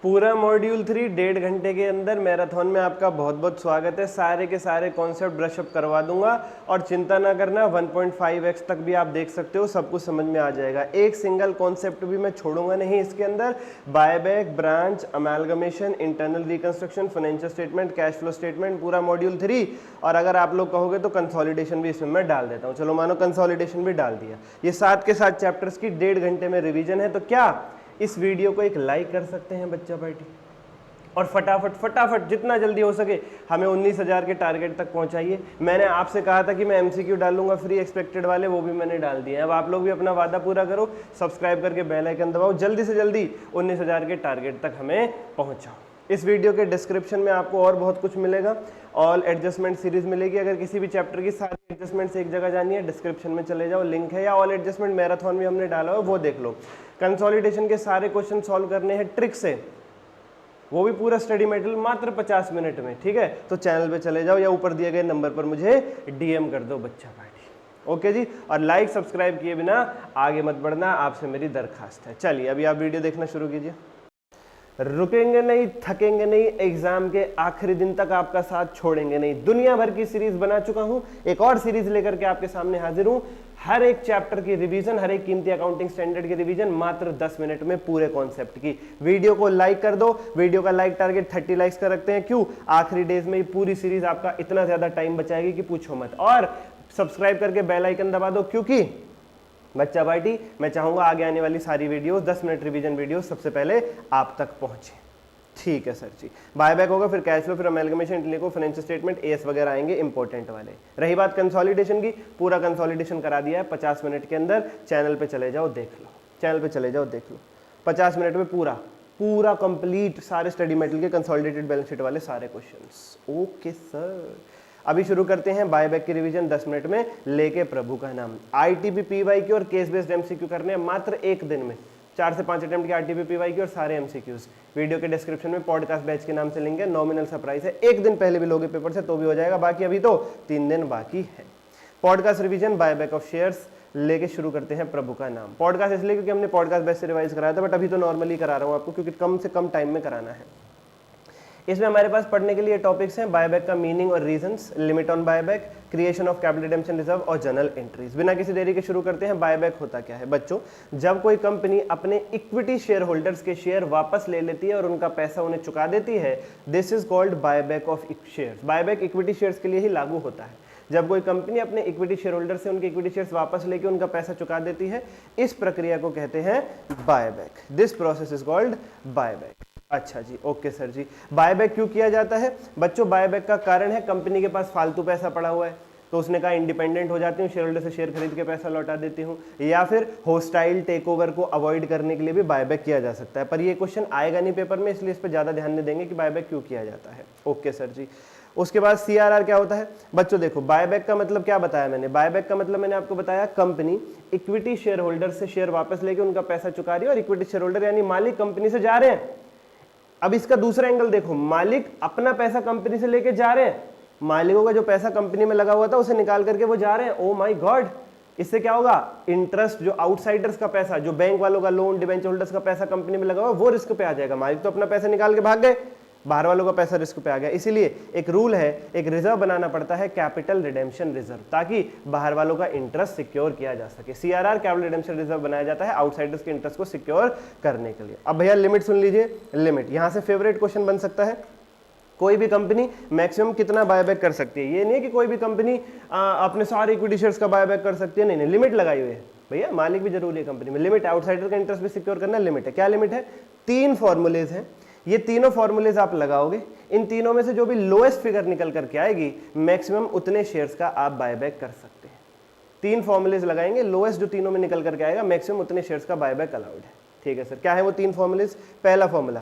पूरा मॉड्यूल 3 1.5 घंटे के अंदर मैराथन में आपका बहुत बहुत स्वागत है। सारे के सारे कॉन्सेप्ट ब्रशअप करवा दूंगा और चिंता ना करना, 1.5x तक भी आप देख सकते हो, सब कुछ समझ में आ जाएगा। एक सिंगल कॉन्सेप्ट भी मैं छोड़ूंगा नहीं इसके अंदर। Buyback, branch, amalgamation, internal reconstruction, financial statement, cash flow statement, पूरा मॉड्यूल 3। और अगर आप लोग कहोगे तो कंसोलिडेशन भी इसमें मैं डाल देता हूँ। चलो मानो कंसोलिडेशन भी डाल दिया। ये 7 के 7 चैप्टर्स की 1.5 घंटे में रिवीजन है। तो क्या इस वीडियो को एक लाइक कर सकते हैं बच्चा पार्टी, और फटाफट जितना जल्दी हो सके हमें 19,000 के टारगेट तक पहुंचाइए। मैंने आपसे कहा था कि मैं एमसीक्यू डालूंगा फ्री एक्सपेक्टेड वाले, वो भी मैंने डाल दिए। अब आप लोग भी अपना वादा पूरा करो, सब्सक्राइब करके बेल आइकन दबाओ, जल्दी से जल्दी 19,000 के टारगेट तक हमें पहुंचाओ। इस वीडियो के डिस्क्रिप्शन में आपको और बहुत कुछ मिलेगा। ऑल एडजस्टमेंट सीरीज मिलेगी। अगर किसी भी चैप्टर की सारी एडजस्टमेंट्स एक जगह जानी है, डिस्क्रिप्शन में चले जाओ, लिंक है, या ऑल एडजस्टमेंट मैराथन भी हमने डाला है, वो देख लो। कंसोलिडेशन के सारे क्वेश्चन सॉल्व करने हैं ट्रिक से, वो भी पूरा स्टडी मटेरियल मात्र 50 मिनट में। ठीक है, तो चैनल पे चले जाओ या ऊपर दिए गए नंबर पर मुझे डीएम कर दो बच्चा पार्टी। ओके जी, और लाइक सब्सक्राइब किए बिना आगे मत बढ़ना, आपसे मेरी दरखास्त है। चलिए अभी आप वीडियो देखना शुरू कीजिए। रुकेंगे नहीं, थकेंगे नहीं, एग्जाम के आखिरी दिन तक आपका साथ छोड़ेंगे नहीं। दुनिया भर की सीरीज बना चुका हूं, एक और सीरीज लेकर के आपके सामने हाजिर हूं। हर एक चैप्टर की रिवीजन, हर एक कीमती अकाउंटिंग स्टैंडर्ड की रिवीजन मात्र 10 मिनट में पूरे कॉन्सेप्ट की। वीडियो को लाइक कर दो। वीडियो का लाइक टारगेट 30 लाइक्स का रखते हैं। क्यों? आखिरी डेज में पूरी सीरीज आपका इतना ज्यादा टाइम बचाएगी कि पूछो मत। और सब्सक्राइब करके बेल आइकन दबा दो, क्योंकि बच्चा पार्टी मैं चाहूंगा आगे आने वाली सारी वीडियोस, 10 मिनट रिवीजन वीडियोस सबसे पहले आप तक पहुंचे। ठीक है सर जी। बायबैक होगा, फिर कैश फ्लो, फिर amalgamation, interlink, financial statement, as वगैरह आएंगे इंपॉर्टेंट वाले। रही बात कंसोलिडेशन की, पूरा कंसोलिडेशन करा दिया है 50 मिनट के अंदर। चैनल पे चले जाओ देख लो, चैनल पे चले जाओ देख लो। 50 मिनट में पूरा कंप्लीट सारे स्टडी मटेरियल के कंसोलिडेटेड बैलेंस शीट वाले सारे क्वेश्चंस। ओके सर, अभी शुरू करते हैं बायबैक की रिवीजन 10 मिनट में, लेके प्रभु का नाम। आईटीबी पीवाई की और केस बेस्ड एमसीक्यू करने हैं मात्र एक दिन में। 4 से 5 अटेम्प्ट की आरटीपी पीवाई की और सारे एमसीक्यूज। वीडियो के डिस्क्रिप्शन में पॉडकास्ट बैच के नाम से लिंक है। नॉमिनल सा प्राइस है, एक दिन पहले भी लोगे पेपर से तो भी हो जाएगा, बाकी अभी तो 3 दिन बाकी है। Podcast revision buyback of shares लेके शुरू करते हैं प्रभु का नाम। पॉडकास्ट इसलिए क्योंकि हमने पॉडकास्ट बैच से रिवाइज कराया था, बट अभी तो नॉर्मली करा रहा हूँ आपको, क्योंकि कम से कम टाइम में कराना है। इसमें हमारे पास पढ़ने के लिए टॉपिक्स हैं बायबैक का मीनिंग और reasons, limit on buyback, creation of capital redemption reserve और जर्नल एंट्रीज। बिना किसी देरी के शुरू करते हैं। बायबैक होता क्या है बच्चों? जब कोई कंपनी अपने इक्विटी शेयर होल्डर्स के शेयर वापस ले लेती है और उनका पैसा उन्हें चुका देती है, this is called buyback of shares. Buyback equity shares के लिए ही लागू होता है। जब कोई कंपनी अपने इक्विटी शेयर होल्डर से उनके इक्विटी शेयर्स वापस लेके उनका पैसा चुका देती है, इस प्रक्रिया को कहते हैं buyback. This process is called buyback. अच्छा जी, ओके सर जी। बायबैक क्यों किया जाता है बच्चों? बायबैक का कारण है कंपनी के पास फालतू पैसा पड़ा हुआ है, तो उसने कहा इंडिपेंडेंट हो जाती हूँ, शेयर होल्डर से शेयर खरीद के पैसा लौटा देती हूँ। या फिर होस्टाइल टेक ओवर को अवॉइड करने के लिए भी बायबैक किया जा सकता है। पर ये क्वेश्चन आएगा नहीं पेपर में, इसलिए इस पर ज्यादा ध्यान नहीं देंगे कि बायबैक क्यों किया जाता है। ओके सर जी। उसके बाद सीआरआर क्या होता है बच्चों? देखो, बायबैक का मतलब क्या बताया मैंने? बायबैक का मतलब मैंने आपको बताया, कंपनी इक्विटी शेयर होल्डर से शेयर वापस लेके उनका पैसा चुका रही है, और इक्विटी शेयर होल्डर यानी मालिक कंपनी से जा रहे हैं। अब इसका दूसरा एंगल देखो, मालिक अपना पैसा कंपनी से लेके जा रहे हैं, मालिकों का जो पैसा कंपनी में लगा हुआ था उसे निकाल करके वो जा रहे हैं। ओ माय गॉड, इससे क्या होगा? इंटरेस्ट, जो आउटसाइडर्स का पैसा, जो बैंक वालों का लोन, डिबेंचर होल्डर्स का पैसा कंपनी में लगा हुआ, वो रिस्क पे आ जाएगा। मालिक तो अपना पैसा निकाल के भाग गए, बाहर वालों का पैसा रिस्क पे आ गया। इसीलिए एक रूल है, एक रिजर्व बनाना पड़ता है, कैपिटल रिडेम्पशन रिजर्व, ताकि बाहर वालों का इंटरेस्ट सिक्योर किया जा सके। सीआरआर कैपिटल रिडेम्पशन रिजर्व बनाया जाता है आउटसाइडर्स के इंटरेस्ट को सिक्योर करने के लिए। अब भैया लिमिट सुन लीजिए। लिमिट यहां से फेवरेट क्वेश्चन बन सकता है। कोई भी कंपनी मैक्सिमम कितना बायबैक कर सकती है? ये नहीं है कि कोई भी कंपनी अपने सारे इक्विटी शेयर्स का बायबैक कर सकती है, नहीं, लिमिट लगाई हुई है भैया। मालिक भी जरूरी है कंपनी में, लिमिट है, आउटसाइडर का इंटरेस्ट भी सिक्योर करना लिमिट है। क्या लिमिट है? 3 फॉर्मूलेज हैं। ये तीनों फॉर्मूलेज आप लगाओगे, इन तीनों में से जो भी लोएस्ट फिगर निकल करके आएगी, मैक्सिमम उतने शेयर्स का आप बायबैक कर सकते हैं। 3 फॉर्मूलेज लगाएंगे, लोएस्ट जो तीनों में निकल करके आएगा, मैक्सिमम उतने शेयर्स का बायबैक अलाउड है। ठीक है सर, क्या है वो 3 फॉर्मूलेज? पहला फॉर्मूला,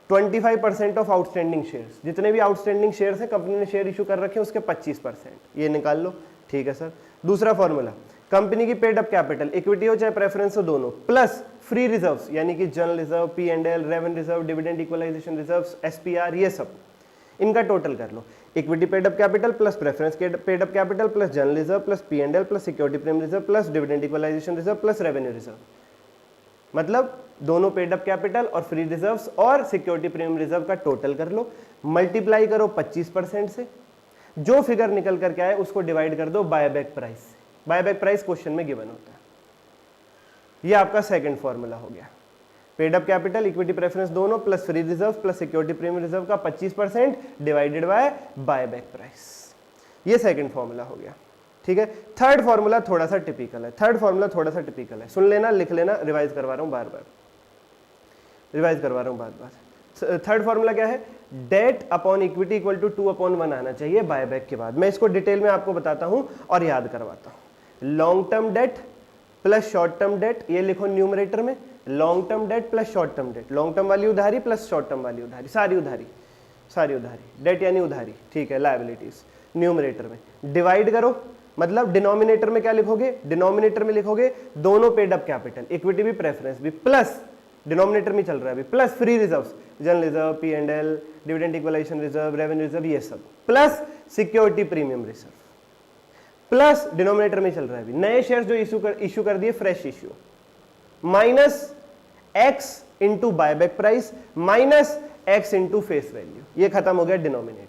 25% ऑफ आउटस्टैंडिंग शेयर्स। जितने भी आउटस्टैंडिंग शेयर्स हैं, कंपनी ने शेयर इशू कर रखे हैं, उसके 25%, ये निकाल लो। ठीक है सर। दूसरा फॉर्मूला, कंपनी की पेड अप कैपिटल, इक्विटी हो चाहे प्रेफरेंस हो, दोनों, प्लस फ्री रिजर्व्स, यानी कि general reserve, P&L, revenue reserve, dividend equalization reserves, SPR, ये सब, इनका टोटल कर लो। Equity paid up capital plus preference paid up capital plus general reserve plus P&L plus security premium reserve plus dividend equalisation reserve plus revenue reserve. मतलब दोनों paid up capital और free reserves और security premium reserve का total कर लो, multiply करो 25% से, जो फिगर निकल करके आए उसको डिवाइड कर दो बायबैक प्राइस से। बायबैक प्राइस क्वेश्चन में गिवन होता है। ये आपका सेकंड फॉर्मूला हो गया, paid up capital equity preference दोनों plus free reserve plus security premium reserve का 25% डिवाइडेड बाय बायबैक प्राइस। ये सेकंड फॉर्मूला हो गया, ठीक है। थर्ड फॉर्मूला थोड़ा सा टिपिकल है, थर्ड फॉर्मूला थोड़ा सा टिपिकल है, सुन लेना, लिख लेना, रिवाइज करवा रहा हूं बार बार, रिवाइज करवा रहा हूं बार बार। थर्ड फॉर्मूला क्या है, debt upon equity equal to 2/1 आना चाहिए बायबैक के बाद। मैं इसको डिटेल में आपको बताता हूं और याद करवाता हूं। Long term debt plus short term date, ये लिखो न्यूमरेटर में, long term debt plus short term date, long term वाली उधारी प्लस शॉर्ट टर्म वाली उधारी, सारी उधारी, सारी उधारी, डेट यानी उधारी, ठीक है, लायबिलिटीज, न्यूमरेटर में डिवाइड करो। मतलब डिनोमिनेटर में क्या लिखोगे, डिनोमिनेटर में लिखोगे दोनों पेड अप कैपिटल, इक्विटी भी प्रेफरेंस भी, प्लस डिनोमिनेटर में चल रहा है अभी, plus free reserves, general reserve, P&L, dividend equalisation reserve, revenue reserve, ये सब, plus security premium reserve, plus denominator में चल रहा है अभी नए शेयर्स जो इशू कर दिए, fresh issue, minus x into buyback price minus x into face value, ये खत्म हो गया डिनोमिनेटर।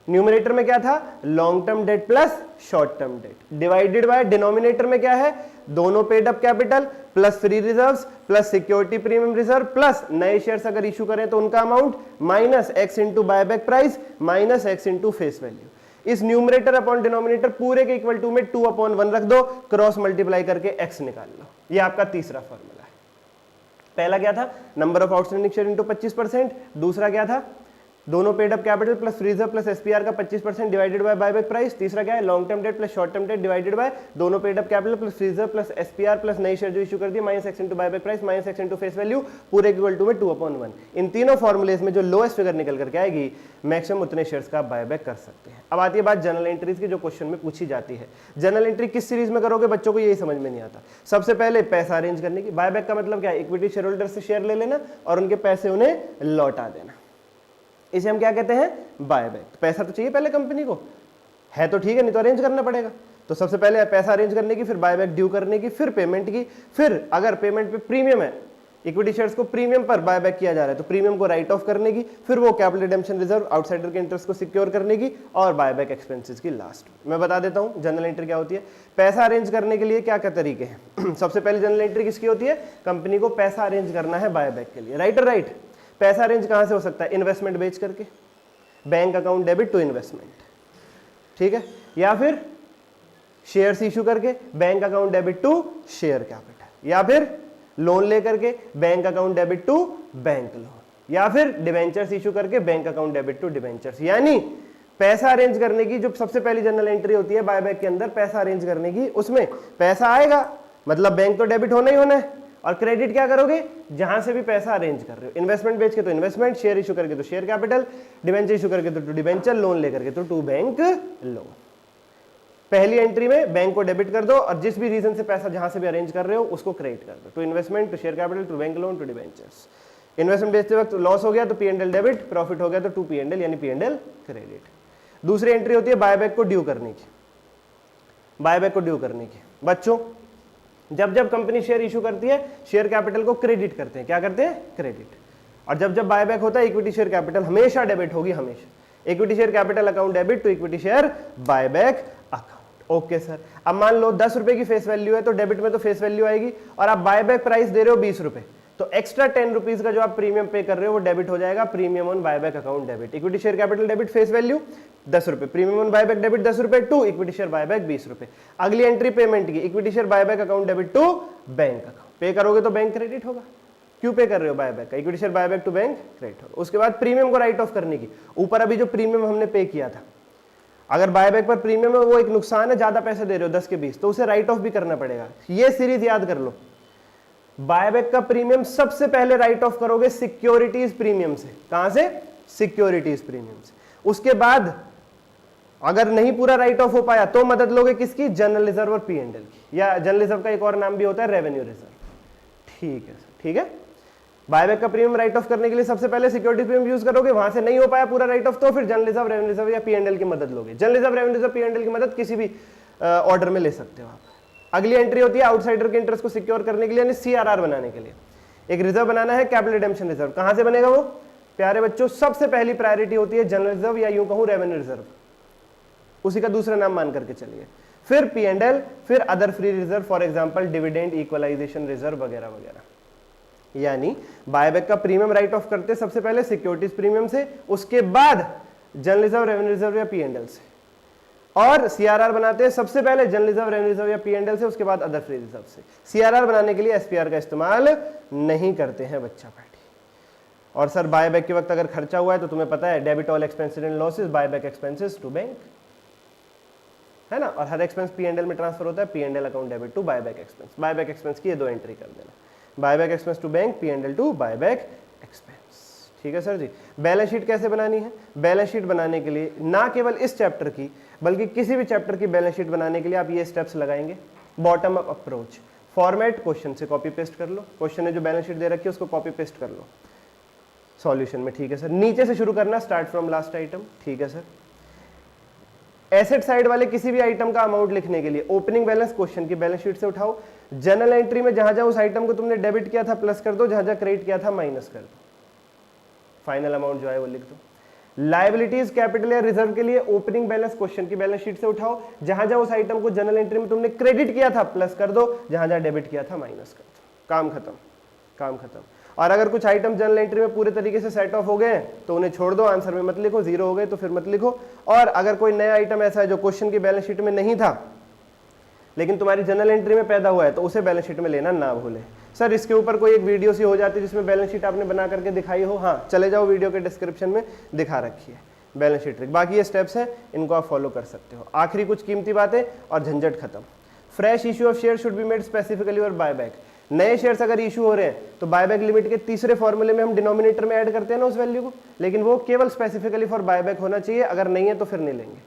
न्यूमरेटर में क्या था, long term debt plus short term debt, divided by denominator में क्या है, दोनों paid up capital plus free reserves plus security premium reserve plus नए शेयर्स अगर इशू करें तो उनका amount minus x into buyback price minus x into face value. इस न्यूमरेटर अपॉन डिनोमिनेटर पूरे के इक्वल टू में 2/1 रख दो, क्रॉस मल्टीप्लाई करके x निकाल लो। ये आपका तीसरा फॉर्मूला है। पहला क्या था, number of outstanding share into 25%, दूसरा क्या था, दोनों paid up capital plus free reserve plus SPR का 25% डिवाइडेड बाय बायबैक प्राइस, तीसरा क्या है, long term debt plus short term debt divided by दोनों paid up capital plus free reserve plus SPR plus नई शेयर जो issue कर दिए minus x into buyback price minus x into face value, पूरे equal to में 2/1। इन तीनों formulas में जो लोएस्ट फिगर निकल करके आएगी, मैक्सिमम उतने शेयर्स का बायबैक कर सकते हैं। अब आती है बात जनरल एंट्रीज की, जो क्वेश्चन में पूछी जाती है। जनरल एंट्री किस सीरीज में करोगे, बच्चों को यही समझ में नहीं आता। सबसे पहले पैसा अरेंज करने की, बायबैक का मतलब क्या है, इक्विटी शेयर होल्डर से शेयर ले लेना और उनके पैसे उन्हें लौटा देना, इसे हम क्या कहते हैं, बायबैक। पैसा तो चाहिए पहले कंपनी को, है तो ठीक है, नहीं तो अरेंज करना पड़ेगा। तो सबसे पहले पैसा अरेंज करने की, फिर बायबैक ड्यू करने की, फिर पेमेंट की, फिर अगर पेमेंट पे प्रीमियम है, इक्विटी शेयर्स को प्रीमियम पर बायबैक किया जा रहा है तो प्रीमियम को राइट ऑफ करने की, फिर वो कैपिटल रिडेम्पशन रिजर्व आउटसाइडर के इंटरेस्ट को सिक्योर करने की, और बायबैक एक्सपेंसेस की लास्ट। मैं बता देता हूं जनरल एंट्री क्या होती है। पैसा अरेंज करने के लिए क्या क्या तरीके हैं। सबसे पहले जनरल एंट्री किसकी होती है, कंपनी को पैसा अरेंज करना है बायबैक के लिए, राइट और राइट। पैसा अरेंज कहां से हो सकता है, इन्वेस्टमेंट बेच करके, bank account debit to investment, ठीक है, या फिर शेयर्स इशू करके bank account debit to share capital, या फिर लोन लेकर के bank account debit to bank loan, या फिर डिवेंचर्स इशू करके bank account debit to debentures. यानी पैसा अरेंज करने की जो सबसे पहली जनरल एंट्री होती है बायबैक के अंदर, पैसा अरेंज करने की, उसमें पैसा आएगा मतलब बैंक तो डेबिट होना ही होना है, और क्रेडिट क्या करोगे, जहां से भी पैसा अरेंज कर रहे हो, इन्वेस्टमेंट बेच के तो इन्वेस्टमेंट, शेयर इशू करके तो शेयर कैपिटल, डिवेंचर इशू करके तो टू डिवेंचर, लोन लेकर के तो टू बैंक लोन। पहली एंट्री में बैंक को डेबिट कर दो और जिस भी रीजन से पैसा जहां से भी अरेंज कर रहे हो उसको क्रेडिट कर दो, to investment, to share capital, to bank loan, to debentures. Investment बेचते वक्त लॉस हो गया तो P&L डेबिट, प्रॉफिट हो गया तो टू P&L यानी P&L क्रेडिट। दूसरी एंट्री होती है बायबैक को ड्यू करने की, बायबैक को ड्यू करने की। बच्चों जब जब कंपनी शेयर इशू करती है, शेयर कैपिटल को क्रेडिट करते हैं, क्या करते हैं, क्रेडिट। और जब जब बायबैक होता है, इक्विटी शेयर कैपिटल हमेशा डेबिट होगी, हमेशा। Equity share capital account debit to equity share buyback account. Okay sir, अब मान लो 10 रुपए की फेस वैल्यू है तो डेबिट में तो फेस वैल्यू आएगी, और आप बायबैक प्राइस दे रहे हो 20 रुपए, तो एक्स्ट्रा 10 रुपीज का जो आप प्रीमियम पे कर रहे हो वो डेबिट हो जाएगा, premium on buyback account debit. Equity share capital debit face value 10 रुपए, प्रीमियम ऑन बायबैक डेबिट 10 रुपए टू इक्विटी शेयर बायबैक 20 रुपए। अगली एंट्री पेमेंट की, equity share buyback account debit to bank account. Pay करोगे तो bank credit होगा, क्यों पे कर रहे हो बायबैक का, equity share buyback to bank credit होगा। उसके बाद प्रीमियम को राइट ऑफ करने की, ऊपर अभी जो प्रीमियम हमने पे किया था, अगर बायबैक पर प्रीमियम है वो एक नुकसान है, ज्यादा पैसे दे रहे हो 10 के 20, तो उसे राइट ऑफ भी करना पड़ेगा। ये सीरीज याद कर लो, बायबैक का प्रीमियम सबसे पहले राइट ऑफ करोगे सिक्योरिटीज प्रीमियम से, कहां से, सिक्योरिटीज प्रीमियम से। उसके बाद अगर नहीं पूरा राइट ऑफ हो पाया तो मदद लोगे किसकी, जनरल रिजर्व और P&L की, या जनरल रिजर्व का एक और नाम भी होता है रेवेन्यू रिजर्व। ठीक है सर, ठीक है। बायबैक का प्रीमियम राइट ऑफ करने के लिए सबसे पहले सिक्योरिटी प्रीमियम यूज करोगे, वहां से नहीं हो पाया पूरा राइट ऑफ तो फिर जनरल रिजर्व, रेवेन्यू रिजर्व या P&L की मदद लोगे। General reserve, revenue reserve, P&L की मदद किसी भी ऑर्डर में ले सकते हो आप। अगली एंट्री होती है आउटसाइडर के इंटरेस्ट को सिक्योर करने के लिए, यानी सीआरआर बनाने के लिए। एक रिजर्व बनाना है, कैपिटल रिडेम्पशन रिजर्व। कहां से बनेगा वो प्यारे बच्चों? सबसे पहली प्रायोरिटी होती है जनरल रिजर्व या यूं कहूं रेवेन्यू रिजर्व, उसी का दूसरा नाम मान करके चलिए। फिर P&L, फिर other free reserve, for example dividend, equalisation reserve वगैरह वगैरह। यानी बायबैक का प्रीमियम राइट ऑफ करते सबसे पहले सिक्योरिटीज प्रीमियम से, उसके बाद जनरल रिजर्व, रेवेन्यू रिजर्व या P&L से, और सीआरआर बनाते हैं सबसे पहले जनरल रिजर्व, रेवेन्यू रिजर्व या P&L से, उसके बाद अदर फ्री रिजर्व से। सीआरआर बनाने के लिए एसपीआर का इस्तेमाल नहीं करते हैं बच्चा पार्टी। और सर बायबैक के वक्त अगर खर्चा हुआ है तो तुम्हें पता है debit all expenses and losses, buyback expenses to bank, है ना। और हर एक्सपेंस P&L में ट्रांसफर होता है, P&L account debit to buyback expense. Buyback expense की ये दो एंट्री कर देना, buyback expense to bank, P&L to buyback expense. ठीक है सर जी। बैलेंस शीट कैसे बनानी है? बैलेंस शीट बनाने के लिए ना केवल इस चैप्टर की बल्कि किसी भी चैप्टर की बैलेंस शीट बनाने के लिए आप ये स्टेप्स लगाएंगे। Bottom up approach, format, question से कॉपी पेस्ट कर लो, क्वेश्चन ने जो बैलेंस शीट दे रखी है उसको कॉपी पेस्ट कर लो सॉल्यूशन में। ठीक है सर। नीचे से शुरू करना, स्टार्ट फ्रॉम लास्ट आइटम। ठीक है सर। एसेट साइड वाले किसी भी आइटम का अमाउंट लिखने के लिए ओपनिंग बैलेंस क्वेश्चन की बैलेंस शीट से उठाओ, जनरल एंट्री में जहां जहां उस आइटम को तुमने डेबिट किया था प्लस कर दो, जहां जहां क्रेडिट किया था माइनस कर दो, फाइनल अमाउंट जो है वो लिख दो। लायबिलिटीज, कैपिटल या रिजर्व के लिए ओपनिंग बैलेंस क्वेश्चन की बैलेंस शीट से उठाओ, जहां जहां उस आइटम को जनरल एंट्री में तुमने क्रेडिट किया था प्लस कर दो, जहां जहां डेबिट किया था माइनस कर दो। काम खत्म, काम खत्म। और अगर कुछ आइटम जनरल एंट्री में पूरे तरीके से सेट ऑफ हो गए तो उन्हें छोड़ दो, आंसर में मत लिखो, जीरो हो गए तो फिर मत लिखो। और अगर कोई नया आइटम ऐसा है जो क्वेश्चन की बैलेंस शीट में नहीं था लेकिन तुम्हारी जनरल एंट्री में पैदा हुआ है तो उसे बैलेंस शीट में लेना ना भूले। सर इसके ऊपर कोई एक वीडियो सी हो जाती है जिसमें बैलेंस शीट आपने बना करके दिखाई हो, हाँ चले जाओ वीडियो के डिस्क्रिप्शन में दिखा रखी है बैलेंस शीट ट्रिक। बाकी ये स्टेप्स हैं, इनको आप फॉलो कर सकते हो। आखिरी कुछ कीमती बातें और झंझट खत्म। Fresh issue of share should be made specifically और बायबैक। नए शेयर्स अगर इशू हो रहे हैं तो बायबैक लिमिट के तीसरे फॉर्मूले में हम डिनोमिनेटर में ऐड करते हैं ना उस वैल्यू को, लेकिन वो केवल स्पेसिफिकली फॉर बायबैक होना चाहिए, अगर नहीं है तो फिर नहीं लेंगे।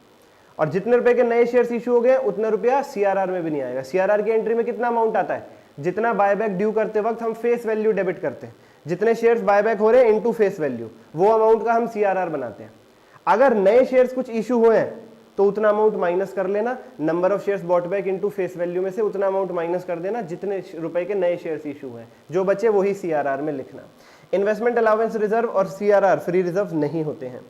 और जितने रुपए के नए शेयर्स इशू हो गए उतना रुपया सीआरआर में भी नहीं आएगा। सीआरआर की एंट्री में कितना अमाउंट आता है? जितना बायबैक ड्यू करते वक्त हम फेस वैल्यू डेबिट करते हैं, जितने शेयर्स बायबैक हो रहे हैं इनटू फेस वैल्यू, वो अमाउंट का हम सीआरआर बनाते हैं। अगर नए शेयर्स कुछ इशू हुए हैं तो उतना अमाउंट माइनस कर लेना, number of shares bought back into face value में से उतना अमाउंट माइनस कर देना जितने रुपए के नए शेयर्स इशू हुए, जो बचे वही सीआरआर में लिखना। इन्वेस्टमेंट अलाउंस रिजर्व और सीआरआर फ्री रिजर्व नहीं होते हैं।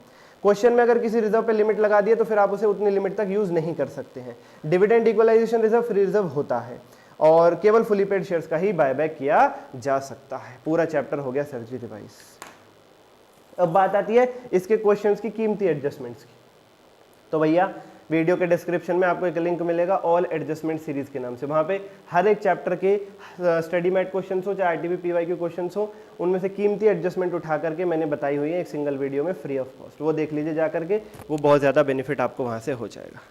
क्वेश्चन में अगर किसी रिजर्व पे लिमिट लगा दिए तो फिर आप उसे उतनी लिमिट तक यूज नहीं कर सकते हैं। Dividend equalisation reserve free reserve होता है और केवल फुली पेड शेयर्स का ही बायबैक किया जा सकता है। पूरा चैप्टर हो गया सर्जरी रिवाइज। अब बात आती है इसके क्वेश्चंस की कीमती एडजस्टमेंट्स की। तो भैया वीडियो के डिस्क्रिप्शन में आपको एक लिंक मिलेगा ऑल एडजस्टमेंट सीरीज के नाम से, वहाँ पे हर एक चैप्टर के स्टडी मैट क्वेश्चंस हो चाहे आरटीपी पीवाईक्यू क्वेश्चंस हो, उनमें से कीमती एडजस्टमेंट उठा करके मैंने बताई हुई है एक सिंगल वीडियो में फ्री ऑफ कॉस्ट। वो देख लीजिए जा करके, वो बहुत ज़्यादा बेनिफिट आपको वहाँ से हो जाएगा।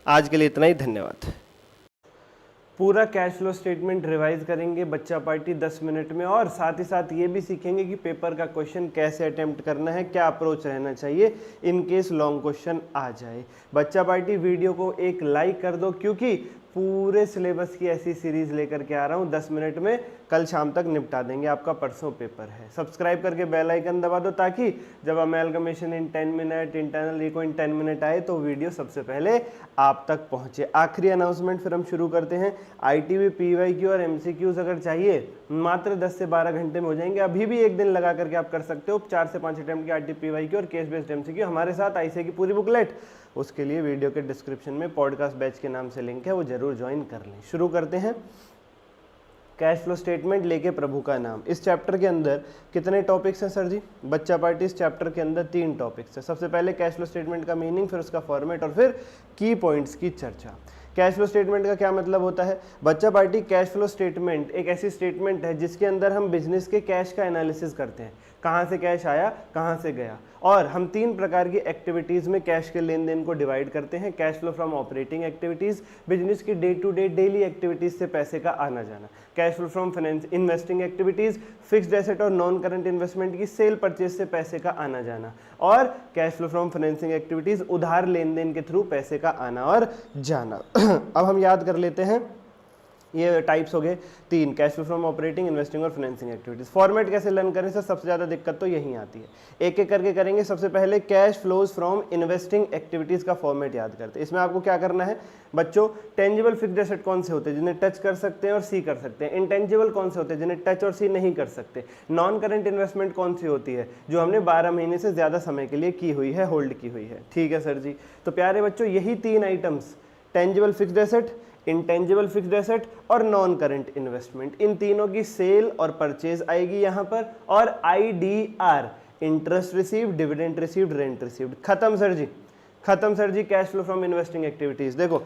आज के लिए इतना ही, धन्यवाद। पूरा कैश फ्लो स्टेटमेंट रिवाइज करेंगे बच्चा पार्टी 10 मिनट में, और साथ ही साथ ये भी सीखेंगे कि पेपर का क्वेश्चन कैसे अटेम्प्ट करना है, क्या अप्रोच रहना चाहिए इन केस लॉन्ग क्वेश्चन आ जाए। बच्चा पार्टी वीडियो को एक लाइक कर दो, क्योंकि पूरे सिलेबस की ऐसी सीरीज लेकर के आ रहा हूँ 10 मिनट में, कल शाम तक निपटा देंगे, आपका परसों पेपर है। सब्सक्राइब करके बेल आइकन दबा दो ताकि जब अमेलगमेशन इन 10 मिनट, इंटरनल रिको इन 10 मिनट आए तो वीडियो सबसे पहले आप तक पहुँचे। आखिरी अनाउंसमेंट फिर हम शुरू करते हैं। आईटीबी पीवाईक्यू और एमसीक्यूज अगर चाहिए मात्र 10 से 12 घंटे में हो जाएंगे। अभी भी एक दिन लगा करके आप कर सकते हो 4 से 5 अटेम्प्ट की आरटीपी पीवाईक्यू और केस बेस्ड एमसीक्यू हमारे साथ, आईसीए की पूरी बुकलेट। उसके लिए वीडियो के डिस्क्रिप्शन में पॉडकास्ट बैच के नाम से लिंक है, वो जरूर ज्वाइन कर लें। शुरू करते हैं। कैश फ्लो स्टेटमेंट लेके प्रभु का नाम। इस चैप्टर के अंदर कितने टॉपिक्स हैं सर जी? बच्चा पार्टी इस चैप्टर के अंदर 3 टॉपिक्स हैं। सबसे पहले कैश फ्लो स्टेटमेंट का मीनिंग, फिर उसका फॉर्मेट और फिर की पॉइंट्स की चर्चा। कैश फ्लो स्टेटमेंट का क्या मतलब होता है बच्चा पार्टी? कैश फ्लो स्टेटमेंट एक ऐसी स्टेटमेंट है जिसके अंदर हम बिजनेस के कैश का एनालिसिस करते हैं, कहाँ से कैश आया, कहाँ से गया, और हम 3 प्रकार की एक्टिविटीज़ में कैश के लेन देन को डिवाइड करते हैं। Cash flow from operating activities, business की day to day daily activities से पैसे का आना जाना। Cash flow from finance investing activities, fixed asset और नॉन करंट इन्वेस्टमेंट की सेल परचेज से पैसे का आना जाना। और cash flow from financing activities, उधार लेन देन के थ्रू पैसे का आना और जाना। अब हम याद कर लेते हैं ये टाइप्स हो गए 3, cash flow from operating, investing और फाइनेंसिंग एक्टिविटीज। फॉर्मेट कैसे लर्न करें सर, सबसे ज़्यादा दिक्कत तो यही आती है। एक एक करके करेंगे। सबसे पहले cash flows from investing activities का फॉर्मेट याद करते हैं। इसमें आपको क्या करना है बच्चों, टेंजिबल फिक्स्ड एसेट कौन से होते हैं जिन्हें टच कर सकते हैं और सी कर सकते हैं, इंटेंजिबल कौन से होते हैं जिन्हें टच और सी नहीं कर सकते, नॉन करंट इन्वेस्टमेंट कौन सी होती है जो हमने 12 महीने से ज़्यादा समय के लिए की हुई है, होल्ड की हुई है। ठीक है सर जी। तो प्यारे बच्चों यही 3 items, tangible fixed asset, intangible fixed asset और नॉन करंट इन्वेस्टमेंट, इन तीनों की सेल और परचेज आएगी यहाँ पर, और IDR, interest received, dividend received, rent received. खत्म सर जी, खत्म sir ji. Cash flow from investing activities देखो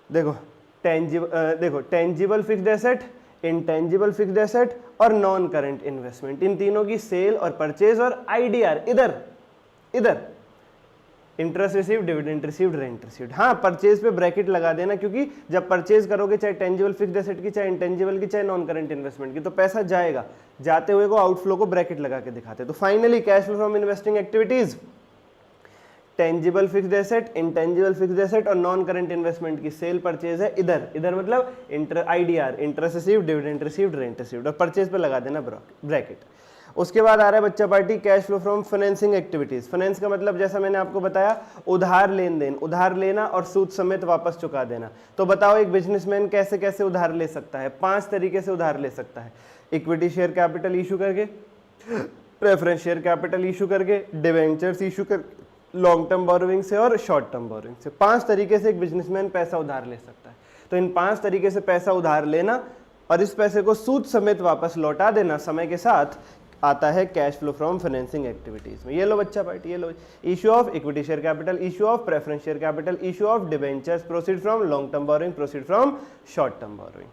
देखो tangible fixed asset, intangible fixed asset और नॉन करंट इन्वेस्टमेंट, इन तीनों की सेल और परचेज, और IDR इधर interest received, dividend received, rent received. हाँ, परचेज पे ब्रैकेट लगा देना, क्योंकि जब परचेज करोगे चाहे टेंजिबल फिक्स्ड एसेट की, चाहे इंटेंजिबल की, चाहे नॉन करंट इन्वेस्टमेंट की, तो पैसा जाएगा, जाते हुए को आउटफ्लो को ब्रैकेट लगा के दिखाते। तो finally cash flow from investing activities, tangible fixed asset, intangible fixed asset और नॉन करंट इन्वेस्टमेंट की सेल परचेज है इधर मतलब IDR, interest received, dividend received, rent received, और परचेज पे लगा देना ब्रैकेट। उसके बाद आ रहा है बच्चा party cash flow from financing activities. Finance का मतलब जैसा मैंने आपको बताया, उधार लेन देन, उधार लेना और सूद समेत वापस चुका देना। तो बताओ एक बिजनेसमैन कैसे कैसे उधार ले सकता है? 5 तरीके से उधार ले सकता है। इक्विटी शेयर कैपिटल इशू करके, प्रेफरेंस शेयर कैपिटल इशू करके, डिवेंचर्स इशू कर, लॉन्ग टर्म बोरोइंग से और शॉर्ट टर्म बोरोइंग से। 5 तरीके से एक बिजनेसमैन पैसा उधार ले सकता है। तो इन 5 तरीके से पैसा उधार लेना और इस पैसे को सूद समेत वापस लौटा देना समय के साथ आता है cash flow from financing activities में। ये लो बच्चा पार्टी, ये लो, issue of equity share capital, issue of preference share capital, issue of debentures, proceed from long term borrowing, proceed from short term borrowing.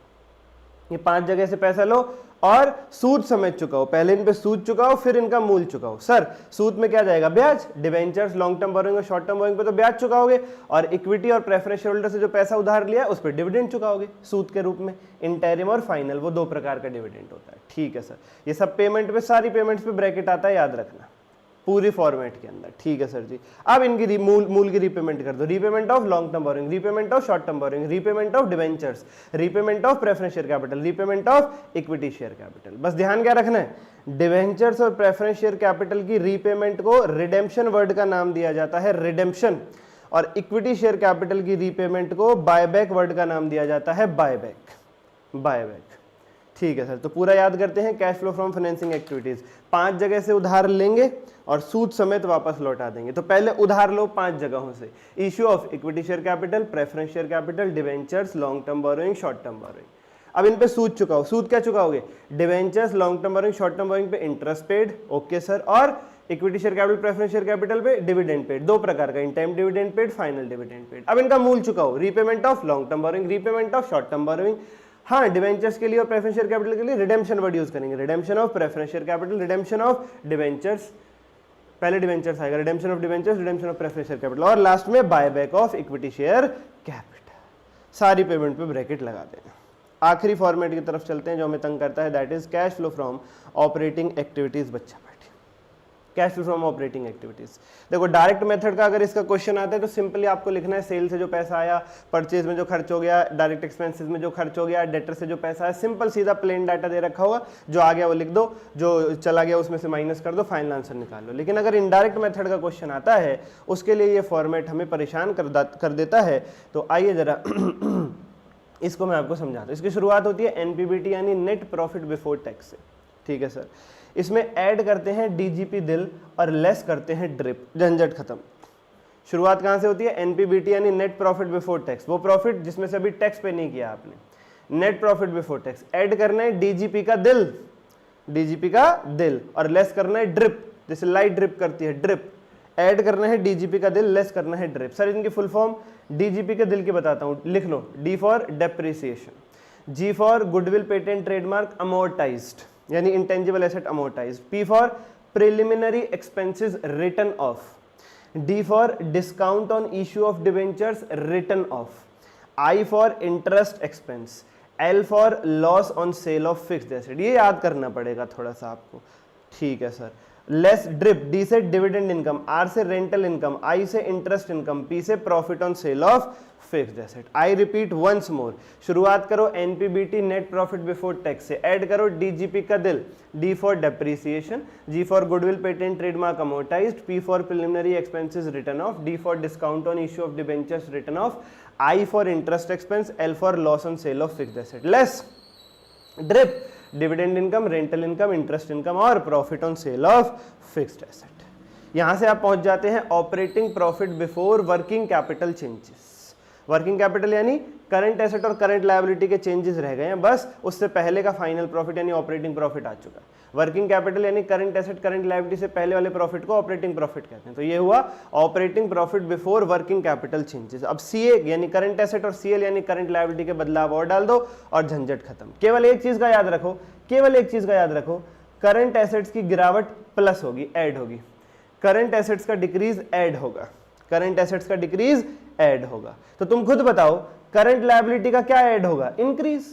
ये 5 जगह से पैसा लो और सूद समेत चुकाओ। पहले इन पे सूद चुकाओ, फिर इनका मूल चुकाओ। सर सूद में क्या जाएगा? ब्याज। डिबेंचर्स, लॉन्ग टर्म बोरोइंग और शॉर्ट टर्म बोरोइंग पे तो ब्याज चुकाओगे, और इक्विटी और प्रेफरेंस शेयर होल्डर से जो पैसा उधार लिया उस पर डिविडेंड चुकाओगे सूद के रूप में। इंटरिम और फाइनल, वो 2 प्रकार का डिविडेंड होता है। ठीक है सर, ये सब पेमेंट पे, सारी पेमेंट्स पे ब्रैकेट आता है, याद रखना पूरी फॉर्मेट के अंदर। ठीक है सर जी। अब इनकी मूल की रीपेमेंट कर दो। Repayment of long term borrowing, repayment of short term borrowing, repayment of debentures, repayment of preference share capital, repayment of equity share capital. बस ध्यान क्या रखना है, डिबेंचर्स और प्रेफरेंस शेयर कैपिटल की रीपेमेंट को रिडेम्पशन वर्ड का नाम दिया जाता है, रिडेम्पशन, और इक्विटी शेयर कैपिटल की रीपेमेंट को बायबैक वर्ड का नाम दिया जाता है, बायबैक। ठीक है सर, तो पूरा याद करते हैं। Cash flow from financing activities, 5 जगह से उधार लेंगे और सूद समेत वापस लौटा देंगे। तो पहले उधार लो 5 जगहों से, issue of equity share capital, preference share capital, debentures, long term borrowing, short term borrowing. अब इन पे सूद चुकाओ। सूद क्या चुकाओगे? Debentures, long term borrowing, short term borrowing पे इंटरेस्ट पेड, ओके सर, और equity share capital, preference share capital पे डिविडेंड पेड। 2 प्रकार का, interim dividend paid, final dividend paid. अब इनका मूल चुकाओ। Repayment of long term borrowing, repayment of short term borrowing. हाँ, डिवेंचर्स के लिए और प्रेफरेंस शेयर कैपिटल के लिए रिडेम्पशन वर्ड यूज करेंगे। Redemption of preference share capital, redemption of debentures, पहले डिवेंचर्स आएगा, redemption of debentures, redemption of preference share capital, और लास्ट में buyback of equity share capital. सारी पेमेंट पे ब्रैकेट लगा देना। आखिरी फॉर्मेट की तरफ चलते हैं जो हमें तंग करता है, that is cash flow from operating activities. बच्चा cash flow from operating activities. देखो डायरेक्ट मेथड का अगर इसका क्वेश्चन आता है तो सिंपली आपको लिखना है सेल से जो पैसा आया, परचेज में जो खर्च हो गया, डायरेक्ट एक्सपेंसेस में जो खर्च हो गया, डेटर से जो पैसा है, सिंपल सीधा प्लेन डाटा दे रखा होगा, जो आ गया वो लिख दो, जो चला गया उसमें से माइनस कर दो, फाइनल आंसर निकाल लो। लेकिन अगर इनडायरेक्ट मेथड का क्वेश्चन आता है उसके लिए ये फॉर्मेट हमें परेशान कर देता है। तो आइए जरा इसको मैं आपको समझाता हूँ। इसकी शुरुआत होती है NPBT यानी नेट प्रॉफिट बिफोर टैक्स से। ठीक है सर, इसमें ऐड करते हैं DGP दिल और लेस करते हैं ड्रिप, झंझट खत्म। शुरुआत कहाँ से होती है? NPBT यानी नेट प्रॉफिट बिफोर टैक्स, वो प्रॉफिट जिसमें से अभी टैक्स पे नहीं किया आपने, net profit before tax. Add करना है DGP का दिल, और लेस करना है ड्रिप, जैसे लाइट ड्रिप करती है, ड्रिप। ऐड करना है DGP का दिल, लेस करना है ड्रिप। सर इनकी फुल फॉर्म DGP के दिल की बताता हूँ, लिख लो। D for depreciation, G for goodwill patent trademark amortised यानी intangible asset amortised, P for preliminary expenses written off, D for discount on issue of debentures written off, I for interest expense, L for loss on sale of fixed asset. ये याद करना पड़ेगा थोड़ा सा आपको। ठीक है सर। लेस ड्रिप, D से डिविडेंड इनकम, R से रेंटल इनकम, I से इंटरेस्ट इनकम, P से profit on sale of fixed asset. I repeat once more, शुरुआत करो NPBT net profit before tax से, ऐड करो डीजीपी का दिल, D for depreciation, G for goodwill patent trademark amortised, P for preliminary expenses return off, D for discount on issue of debentures written off, I for interest expense, L for loss on sale of fixed asset, less drip dividend income, rental income, interest income और profit on sale of fixed asset. यहां से आप पहुंच जाते हैं operating profit before working capital changes. Working capital यानी current asset और current liability के चेंजेस रह गए हैं, बस उससे पहले का फाइनल प्रॉफिट यानी ऑपरेटिंग प्रॉफिट आ चुका है। वर्किंग कैपिटल यानी करंट एसेट करंट लायबिलिटी से पहले वाले प्रॉफिट को ऑपरेटिंग प्रॉफिट कहते हैं। तो ये हुआ operating profit before working capital changes. अब सीए यानी करंट एसेट और सीएल यानी करंट लायबिलिटी के बदलाव और डाल दो और झंझट खत्म। केवल एक चीज का याद रखो, केवल एक चीज का याद रखो, करंट एसेट्स की गिरावट प्लस होगी, ऐड होगी, करंट एसेट्स का डिक्रीज ऐड होगा, करंट एसेट्स का डिक्रीज ऐड होगा। तो तुम खुद बताओ करंट लायबिलिटी का क्या ऐड होगा, इंक्रीज।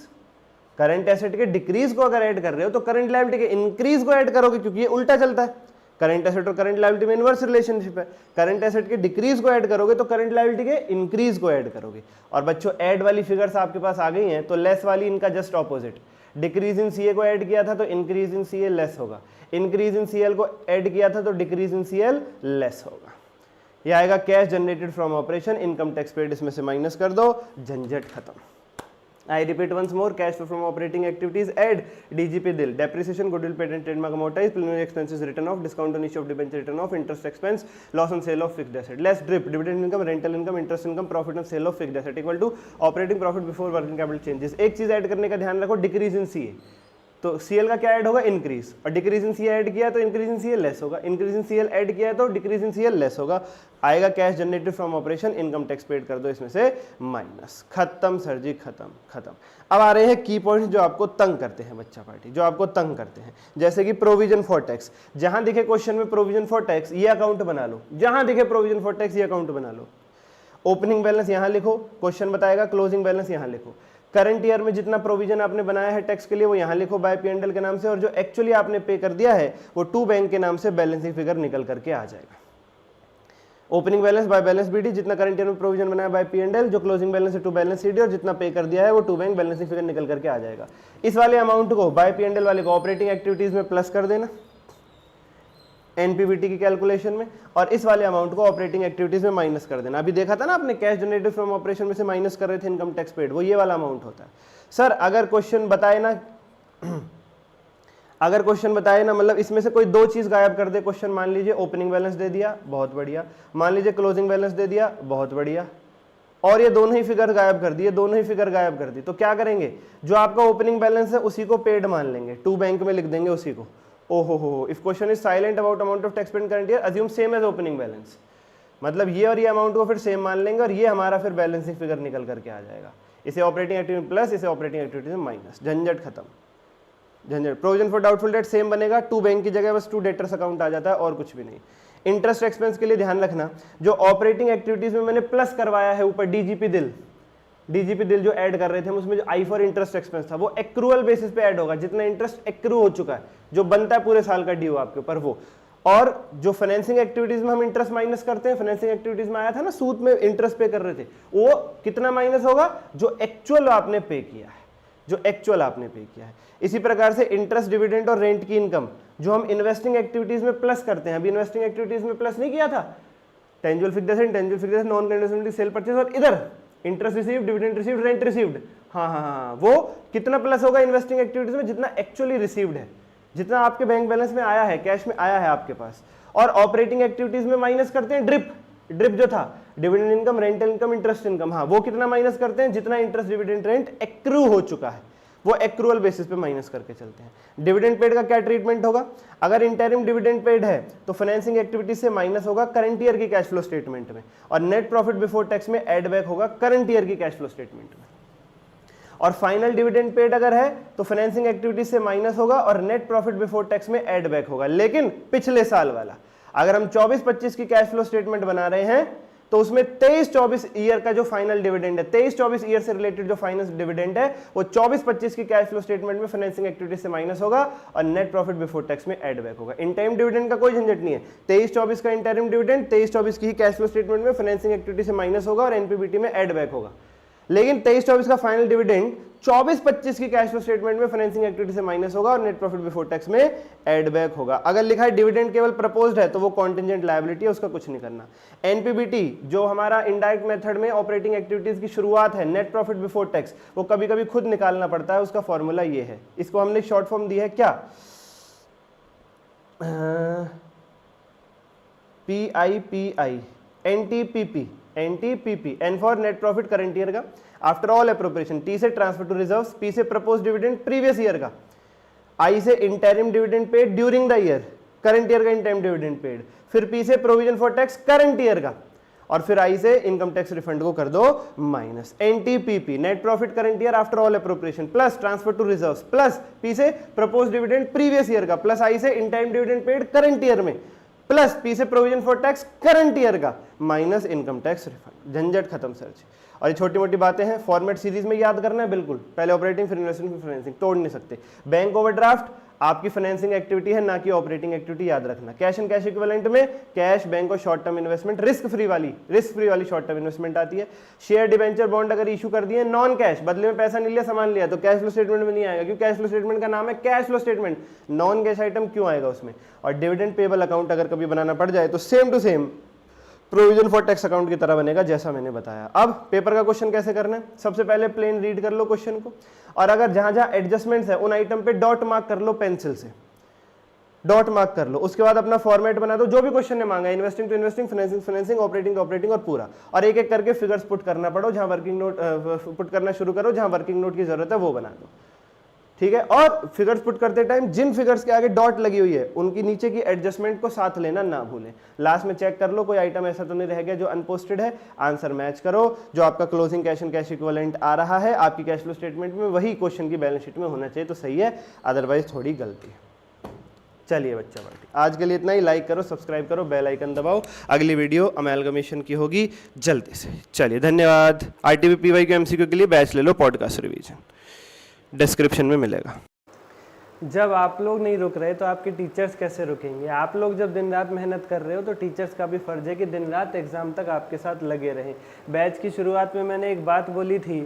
करंट एसेट के डिक्रीज को अगर ऐड कर रहे हो तो करंट लायबिलिटी के इंक्रीज को ऐड करोगे, क्योंकि ये उल्टा चलता है। करंट एसेट और करंट लायबिलिटी में इनवर्स रिलेशनशिप है। करंट एसेट के डिक्रीज को ऐड करोगे तो करंट लायबिलिटी के इंक्रीज को ऐड करोगे। और बच्चों ऐड वाली फिगर्स आपके पास आ गई हैं, तो लेस वाली इनका just opposite, decrease in CA को ऐड किया था तो इंक्रीज इन सीए लेस होगा, इंक्रीज इन सीएल को ऐड किया था तो डिक्रीज इन सीएल लेस होगा। यह आएगा cash generated from operation, income tax paid इसमें से माइनस कर दो, झंझट खत्म। I repeat once more, cash flow from operating activities add DGP दिल, depreciation goodwill patent trademark amortised, preliminary expenses return off, discount on issue of debenture return off, interest expense, loss on sale of fixed asset, less drip dividend income, rental income, interest income, profit on sale of fixed asset equal to operating profit before working capital changes. एक चीज add करने का ध्यान रखो, decrease in CA, तो CL का क्या add होगा, इंक्रीज, और डिक्रीज इन सीए ऐड किया तो इंक्रीज इन सीएल लेस होगा, इंक्रीज इन सीएल ऐड किया तो डिक्रीज इन सीएल लेस होगा। आएगा cash generated from operation, income tax paid कर दो इसमें से माइनस, खत्म सर जी, खत्म खत्म। अब आ रहे हैं की पॉइंट्स जो आपको तंग करते हैं बच्चा पार्टी, जो आपको तंग करते हैं, जैसे कि प्रोविजन फॉर टैक्स। जहां दिखे क्वेश्चन में प्रोविजन फॉर टैक्स, ये अकाउंट बना लो, जहां दिखे प्रोविजन फॉर टैक्स ये अकाउंट बना लो। ओपनिंग बैलेंस यहां लिखो, क्वेश्चन बताएगा, क्लोजिंग बैलेंस यहां लिखो। करंट ईयर में जितना प्रोविजन आपने बनाया है टैक्स के लिए वो यहां लिखो बाय पी&एल के नाम से, और जो एक्चुअली आपने पे कर दिया है वो टू बैंक के नाम से बैलेंसिंग फिगर निकल करके आ जाएगा। Opening balance by balance BD, जितना करंट ईयर में प्रोविजन बनाया बाय पी&एल, जो क्लोजिंग बैलेंस है टू बैलेंस सीडी, और जितना पे कर दिया है वो टू बैंक बैलेंसिंग फिगर निकल करके आ जाएगा। इस वाले अमाउंट को बाय पी&एल वाले को ऑपरेटिंग एक्टिविटीज में प्लस कर देना एनपीबीटी की कैलकुलेशन में, और इस वाले अमाउंट को ऑपरेटिंग एक्टिविटीज में माइनस कर देना। अभी देखा था ना आपने, कैश जनरेटेड फ्रॉम ऑपरेशन में से माइनस कर रहे थे इनकम टैक्स पेड, वो ये वाला अमाउंट होता है। सर अगर क्वेश्चन बताए ना अगर क्वेश्चन बताए ना, मतलब इसमें से कोई दो चीज गायब कर दे क्वेश्चन, मान लीजिए ओपनिंग बैलेंस दे दिया, बहुत बढ़िया, मान लीजिए क्लोजिंग बैलेंस दे दिया, बहुत बढ़िया, और ये दोनों ही फिगर गायब कर दिए, दोनों ही फिगर गायब कर दी, तो क्या करेंगे, जो आपका ओपनिंग बैलेंस है उसी को पेड मान लेंगे, टू बैंक में लिख देंगे उसी को। ओहो हो, if question is silent about amount of tax paid current year, assume same as opening balance, मतलब ये और ये अमाउंट को फिर सेम मान लेंगे, और ये हमारा फिर बैलेंसिंग फिगर निकल करके आ जाएगा। इसे ऑपरेटिंग एक्टिविटी प्लस, इसे ऑपरेटिंग एक्टिविटी में माइनस, झंझट खत्म, झंझट। Provision for doubtful debt same बनेगा, टू बैंक की जगह बस टू डेटर्स अकाउंट आ जाता है और कुछ भी नहीं। इंटरेस्ट एक्सपेंस के लिए ध्यान रखना, जो ऑपरेटिंग एक्टिविटीज में मैंने प्लस करवाया है ऊपर डीजीपी दिल, डीजीपी दिल जो ऐड कर रहे थे उसमें जो आई फॉर इंटरेस्ट एक्सपेंस था वो एक्रूअल बेसिस पे ऐड होगा, जितना इंटरेस्ट एक्रू हो चुका है, जो बनता है पूरे साल का ड्यू आपके ऊपर वो। और जो फाइनेंसिंग एक्टिविटीज में हम इंटरेस्ट माइनस करते हैं, फाइनेंसिंग एक्टिविटीज में आया था ना सूद में इंटरेस्ट पे कर रहे थे, वो कितना माइनस होगा, जो एक्चुअल आपने पे किया है, जो एक्चुअल आपने पे किया है। इसी प्रकार से इंटरेस्ट, डिविडेंड और रेंट की इनकम जो हम इन्वेस्टिंग एक्टिविटीज में प्लस करते हैं, अभी इन्वेस्टिंग एक्टिविटीज में प्लस नहीं किया था, tangible fixed asset, tangible fixed asset, non conditional cell purchase, और इधर interest received, dividend received, rent received, हाँ, वो कितना प्लस होगा इन्वेस्टिंग एक्टिविटीज में, जितना एक्चुअली रिसीव्ड है, जितना आपके बैंक बैलेंस में आया है, कैश में आया है आपके पास। और ऑपरेटिंग एक्टिविटीज में माइनस करते हैं ड्रिप, ड्रिप जो था dividend income, rental income, interest income, हाँ वो कितना माइनस करते हैं, जितना इंटरेस्ट, डिविडेंड, रेंट एक्रू हो चुका है, वो एक्रूअल बेसिस पे माइनस करके चलते हैं। डिविडेंड पेड का क्या ट्रीटमेंट होगा, अगर इंटरिम डिविडेंड पेड है तो फाइनेंसिंग एक्टिविटीज से माइनस होगा करंट ईयर की कैश फ्लो स्टेटमेंट में, और नेट प्रॉफिट बिफोर टैक्स में एड बैक होगा करंट ईयर की कैश फ्लो स्टेटमेंट में। और फाइनल डिविडेंड पेड अगर है तो फाइनेंसिंग एक्टिविटीज से माइनस होगा और नेट प्रॉफिट बिफोर टैक्स में एड बैक होगा। लेकिन पिछले साल वाला, अगर हम 24-25 की कैश फ्लो स्टेटमेंट बना रहे हैं तो उसमें 23-24 ईयर का जो फाइनल डिविडेंड है, 23-24 ईयर से रिलेटेड जो फाइनल डिविडेंड है वो 24-25 की कैश फ्लो स्टेटमेंट में फाइनेंसिंग एक्टिविटी से माइनस होगा और नेट प्रॉफिट बिफोर टैक्स में एड बैक होगा। इन टाइम डिविडेंड का कोई झंझट नहीं है, 23-24 का इंटरिम डिविडेंड 23-24 की ही कैश फ्लो स्टेटमेंट में फाइनेंसिंग एक्टिविटी से माइनस होगा और एनपीबीटी में एड बैक होगा। लेकिन 23-24 का फाइनल डिविडेंड 24-25 की कैश फ्लो स्टेटमेंट में फाइनेंसिंग एक्टिविटी से माइनस होगा और नेट प्रॉफिट बिफोर टैक्स में एड बैक होगा। अगर लिखा है डिविडेंड केवल प्रपोज्ड है तो वो कॉन्टिंजेंट लायबिलिटी है, उसका कुछ नहीं करना। एनपीबीटी जो हमारा इनडायरेक्ट मेथड में ऑपरेटिंग एक्टिविटीज की शुरुआत है, नेट प्रॉफिट बिफोर टैक्स, वो कभी कभी खुद निकालना पड़ता है, उसका फॉर्मूला ये है। इसको हमने शॉर्ट फॉर्म दी है क्या, PIPI, NTPP, N for net profit current year का, आफ्टर ऑल एप्रोप्रिएशन, T से ट्रांसफर टू रिजर्व्स, P से प्रपोज डिविडेंड प्रीवियस ईयर का, I से interim dividend paid during the year, current year का interim dividend paid, फिर P से provision for tax current year का, और फिर I से इनकम टैक्स रिफंड को कर दो minus. NTPP net profit current year after all appropriation plus transfer to reserves plus P से प्रपोज डिविडेंड प्रीवियस ईयर का प्लस I से interim dividend paid current year में प्लस P से provision for tax current year का minus income tax refund. झंझट खत्म sir जी। और ये छोटी मोटी बातें हैं, फॉर्मेट सीरीज में याद करना है बिल्कुल, पहले ऑपरेटिंग फिर इन्वेस्टिंग फिर फाइनेंसिंग, तोड़ नहीं सकते। बैंक ओवरड्राफ्ट आपकी फाइनेंसिंग एक्टिविटी है ना कि ऑपरेटिंग एक्टिविटी, याद रखना। कैश एंड कैश इक्विवेलेंट में कैश, बैंक और short term investment, risk free वाली शॉर्ट टर्म इन्वेस्टमेंट आती है। शेयर डिबेंचर बॉन्ड अगर इशू कर दिए नॉन कैश, बदले में पैसा नहीं लिया सामान लिया, तो कैश फ्लो स्टेटमेंट में नहीं आएगा, क्योंकि कैश फ्लो स्टेटमेंट का नाम है cash flow statement, non cash item क्यों आएगा उसमें। और डिविडेंड पेबल अकाउंट अगर कभी बनाना पड़ जाए तो same to same provision for tax account की तरह बनेगा जैसा मैंने बताया। अब पेपर का क्वेश्चन कैसे करना है, सबसे पहले प्लेन रीड कर लो क्वेश्चन को, और अगर जहां जहां एडजस्टमेंट्स है उन आइटम पे डॉट मार्क कर लो, पेंसिल से डॉट मार्क कर लो। उसके बाद अपना फॉर्मेट बना दो, जो भी क्वेश्चन ने मांगा, investing to investing, financing financing, operating to operating, और पूरा, और एक एक करके फिगर्स पुट करना पड़ो, जहां वर्किंग नोट पुट करना शुरू करो, जहां वर्किंग नोट की जरूरत है वो बना दो, ठीक है। और फिगर्स पुट करते टाइम जिन फिगर्स के आगे डॉट लगी हुई है उनकी नीचे की एडजस्टमेंट को साथ लेना ना भूलें। लास्ट में चेक कर लो कोई आइटम ऐसा तो नहीं रह गया जो अनपोस्टेड है, आंसर मैच करो। जो आपका closing cash and cash equivalent आ रहा है आपकी कैश फ्लो स्टेटमेंट में, वही क्वेश्चन की बैलेंस शीट में होना चाहिए तो सही है, अदरवाइज थोड़ी गलती है। चलिए बच्चा पार्टी, आज के लिए इतना ही। लाइक करो, सब्सक्राइब करो, बेल आइकन दबाओ। अगली वीडियो अमेलगमेशन की होगी जल्दी से। चलिए धन्यवाद। RTPPY के MCQ के लिए बैच ले लो, पॉडकास्ट रिवीजन डिस्क्रिप्शन में मिलेगा। जब आप लोग नहीं रुक रहे तो आपके टीचर्स कैसे रुकेंगे। आप लोग जब दिन रात मेहनत कर रहे हो तो टीचर्स का भी फर्ज है कि दिन रात एग्ज़ाम तक आपके साथ लगे रहें। बैच की शुरुआत में मैंने एक बात बोली थी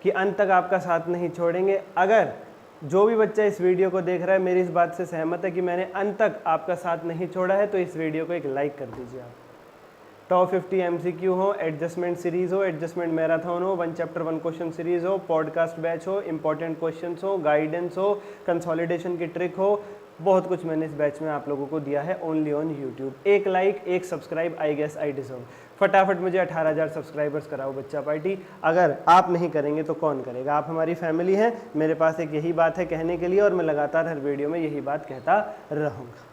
कि अंत तक आपका साथ नहीं छोड़ेंगे। अगर जो भी बच्चा इस वीडियो को देख रहा है मेरी इस बात से सहमत है कि मैंने अंत तक आपका साथ नहीं छोड़ा है, तो इस वीडियो को एक लाइक कर दीजिए आप। टॉप 50 MCQ हो, एडजस्टमेंट सीरीज हो, एडजस्टमेंट मैराथन हो, 1 चैप्टर 1 क्वेश्चन सीरीज हो, पॉडकास्ट बैच हो, इंपॉर्टेंट क्वेश्चंस हो, गाइडेंस हो, कंसोलिडेशन की ट्रिक हो, बहुत कुछ मैंने इस बैच में आप लोगों को दिया है ओनली ऑन यूट्यूब। एक लाइक, एक subscribe, I guess I deserve. फटाफट मुझे 18,000 सब्सक्राइबर्स कराओ बच्चा पार्टी। अगर आप नहीं करेंगे तो कौन करेगा। आप हमारी फैमिली हैं। मेरे पास एक यही बात है कहने के लिए और मैं लगातार हर वीडियो में यही बात कहता रहूँगा।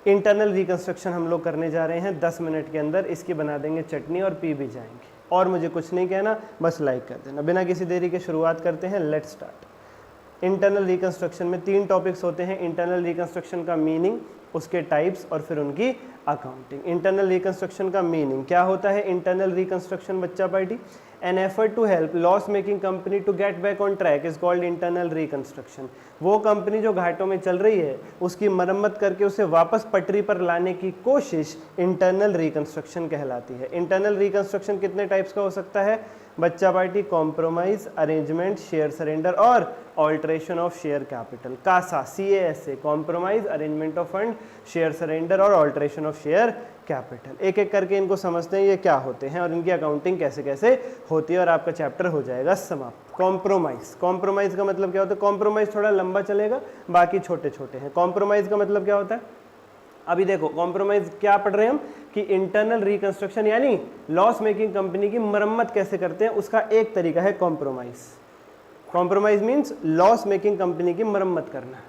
इंटरनल रिकंस्ट्रक्शन हम लोग करने जा रहे हैं 10 मिनट के अंदर। इसकी बना देंगे चटनी और पी भी जाएंगे। और मुझे कुछ नहीं कहना, बस लाइक कर देना। बिना किसी देरी के शुरुआत करते हैं, लेट्स स्टार्ट। इंटरनल रिकंस्ट्रक्शन में 3 टॉपिक्स होते हैं। इंटरनल रिकंस्ट्रक्शन का मीनिंग, उसके टाइप्स और फिर उनकी अकाउंटिंग। इंटरनल रिकंस्ट्रक्शन का मीनिंग क्या होता है। इंटरनल रिकंस्ट्रक्शन बच्चा party, an effort to help loss making company to get back on track is called internal reconstruction. वो कंपनी जो घाटों में चल रही है उसकी मरम्मत करके उसे वापस पटरी पर लाने की कोशिश इंटरनल रिकंस्ट्रक्शन कहलाती है। इंटरनल रिकंस्ट्रक्शन कितने टाइप्स का हो सकता है बच्चा party. Compromise, arrangement, share surrender और alteration of share capital. CASA, CASA, compromise, arrangement of fund, share surrender और ऑल्ट्रेशन ऑफ शेयर कैपिटल। एक एक करके इनको समझते हैं ये क्या होते हैं और इनकी अकाउंटिंग कैसे कैसे होती है और आपका चैप्टर हो जाएगा समाप्त। कॉम्प्रोमाइज, कॉम्प्रोमाइज का मतलब क्या होता है। कॉम्प्रोमाइज थोड़ा लंबा चलेगा, बाकी छोटे छोटे हैं। कॉम्प्रोमाइज का मतलब क्या होता है। अभी देखो कॉम्प्रोमाइज क्या पढ़ रहे हैं हम कि इंटरनल रिकंस्ट्रक्शन यानी लॉस मेकिंग कंपनी की मरम्मत कैसे करते हैं, उसका एक तरीका है compromise. Compromise means loss making company की मरम्मत करना।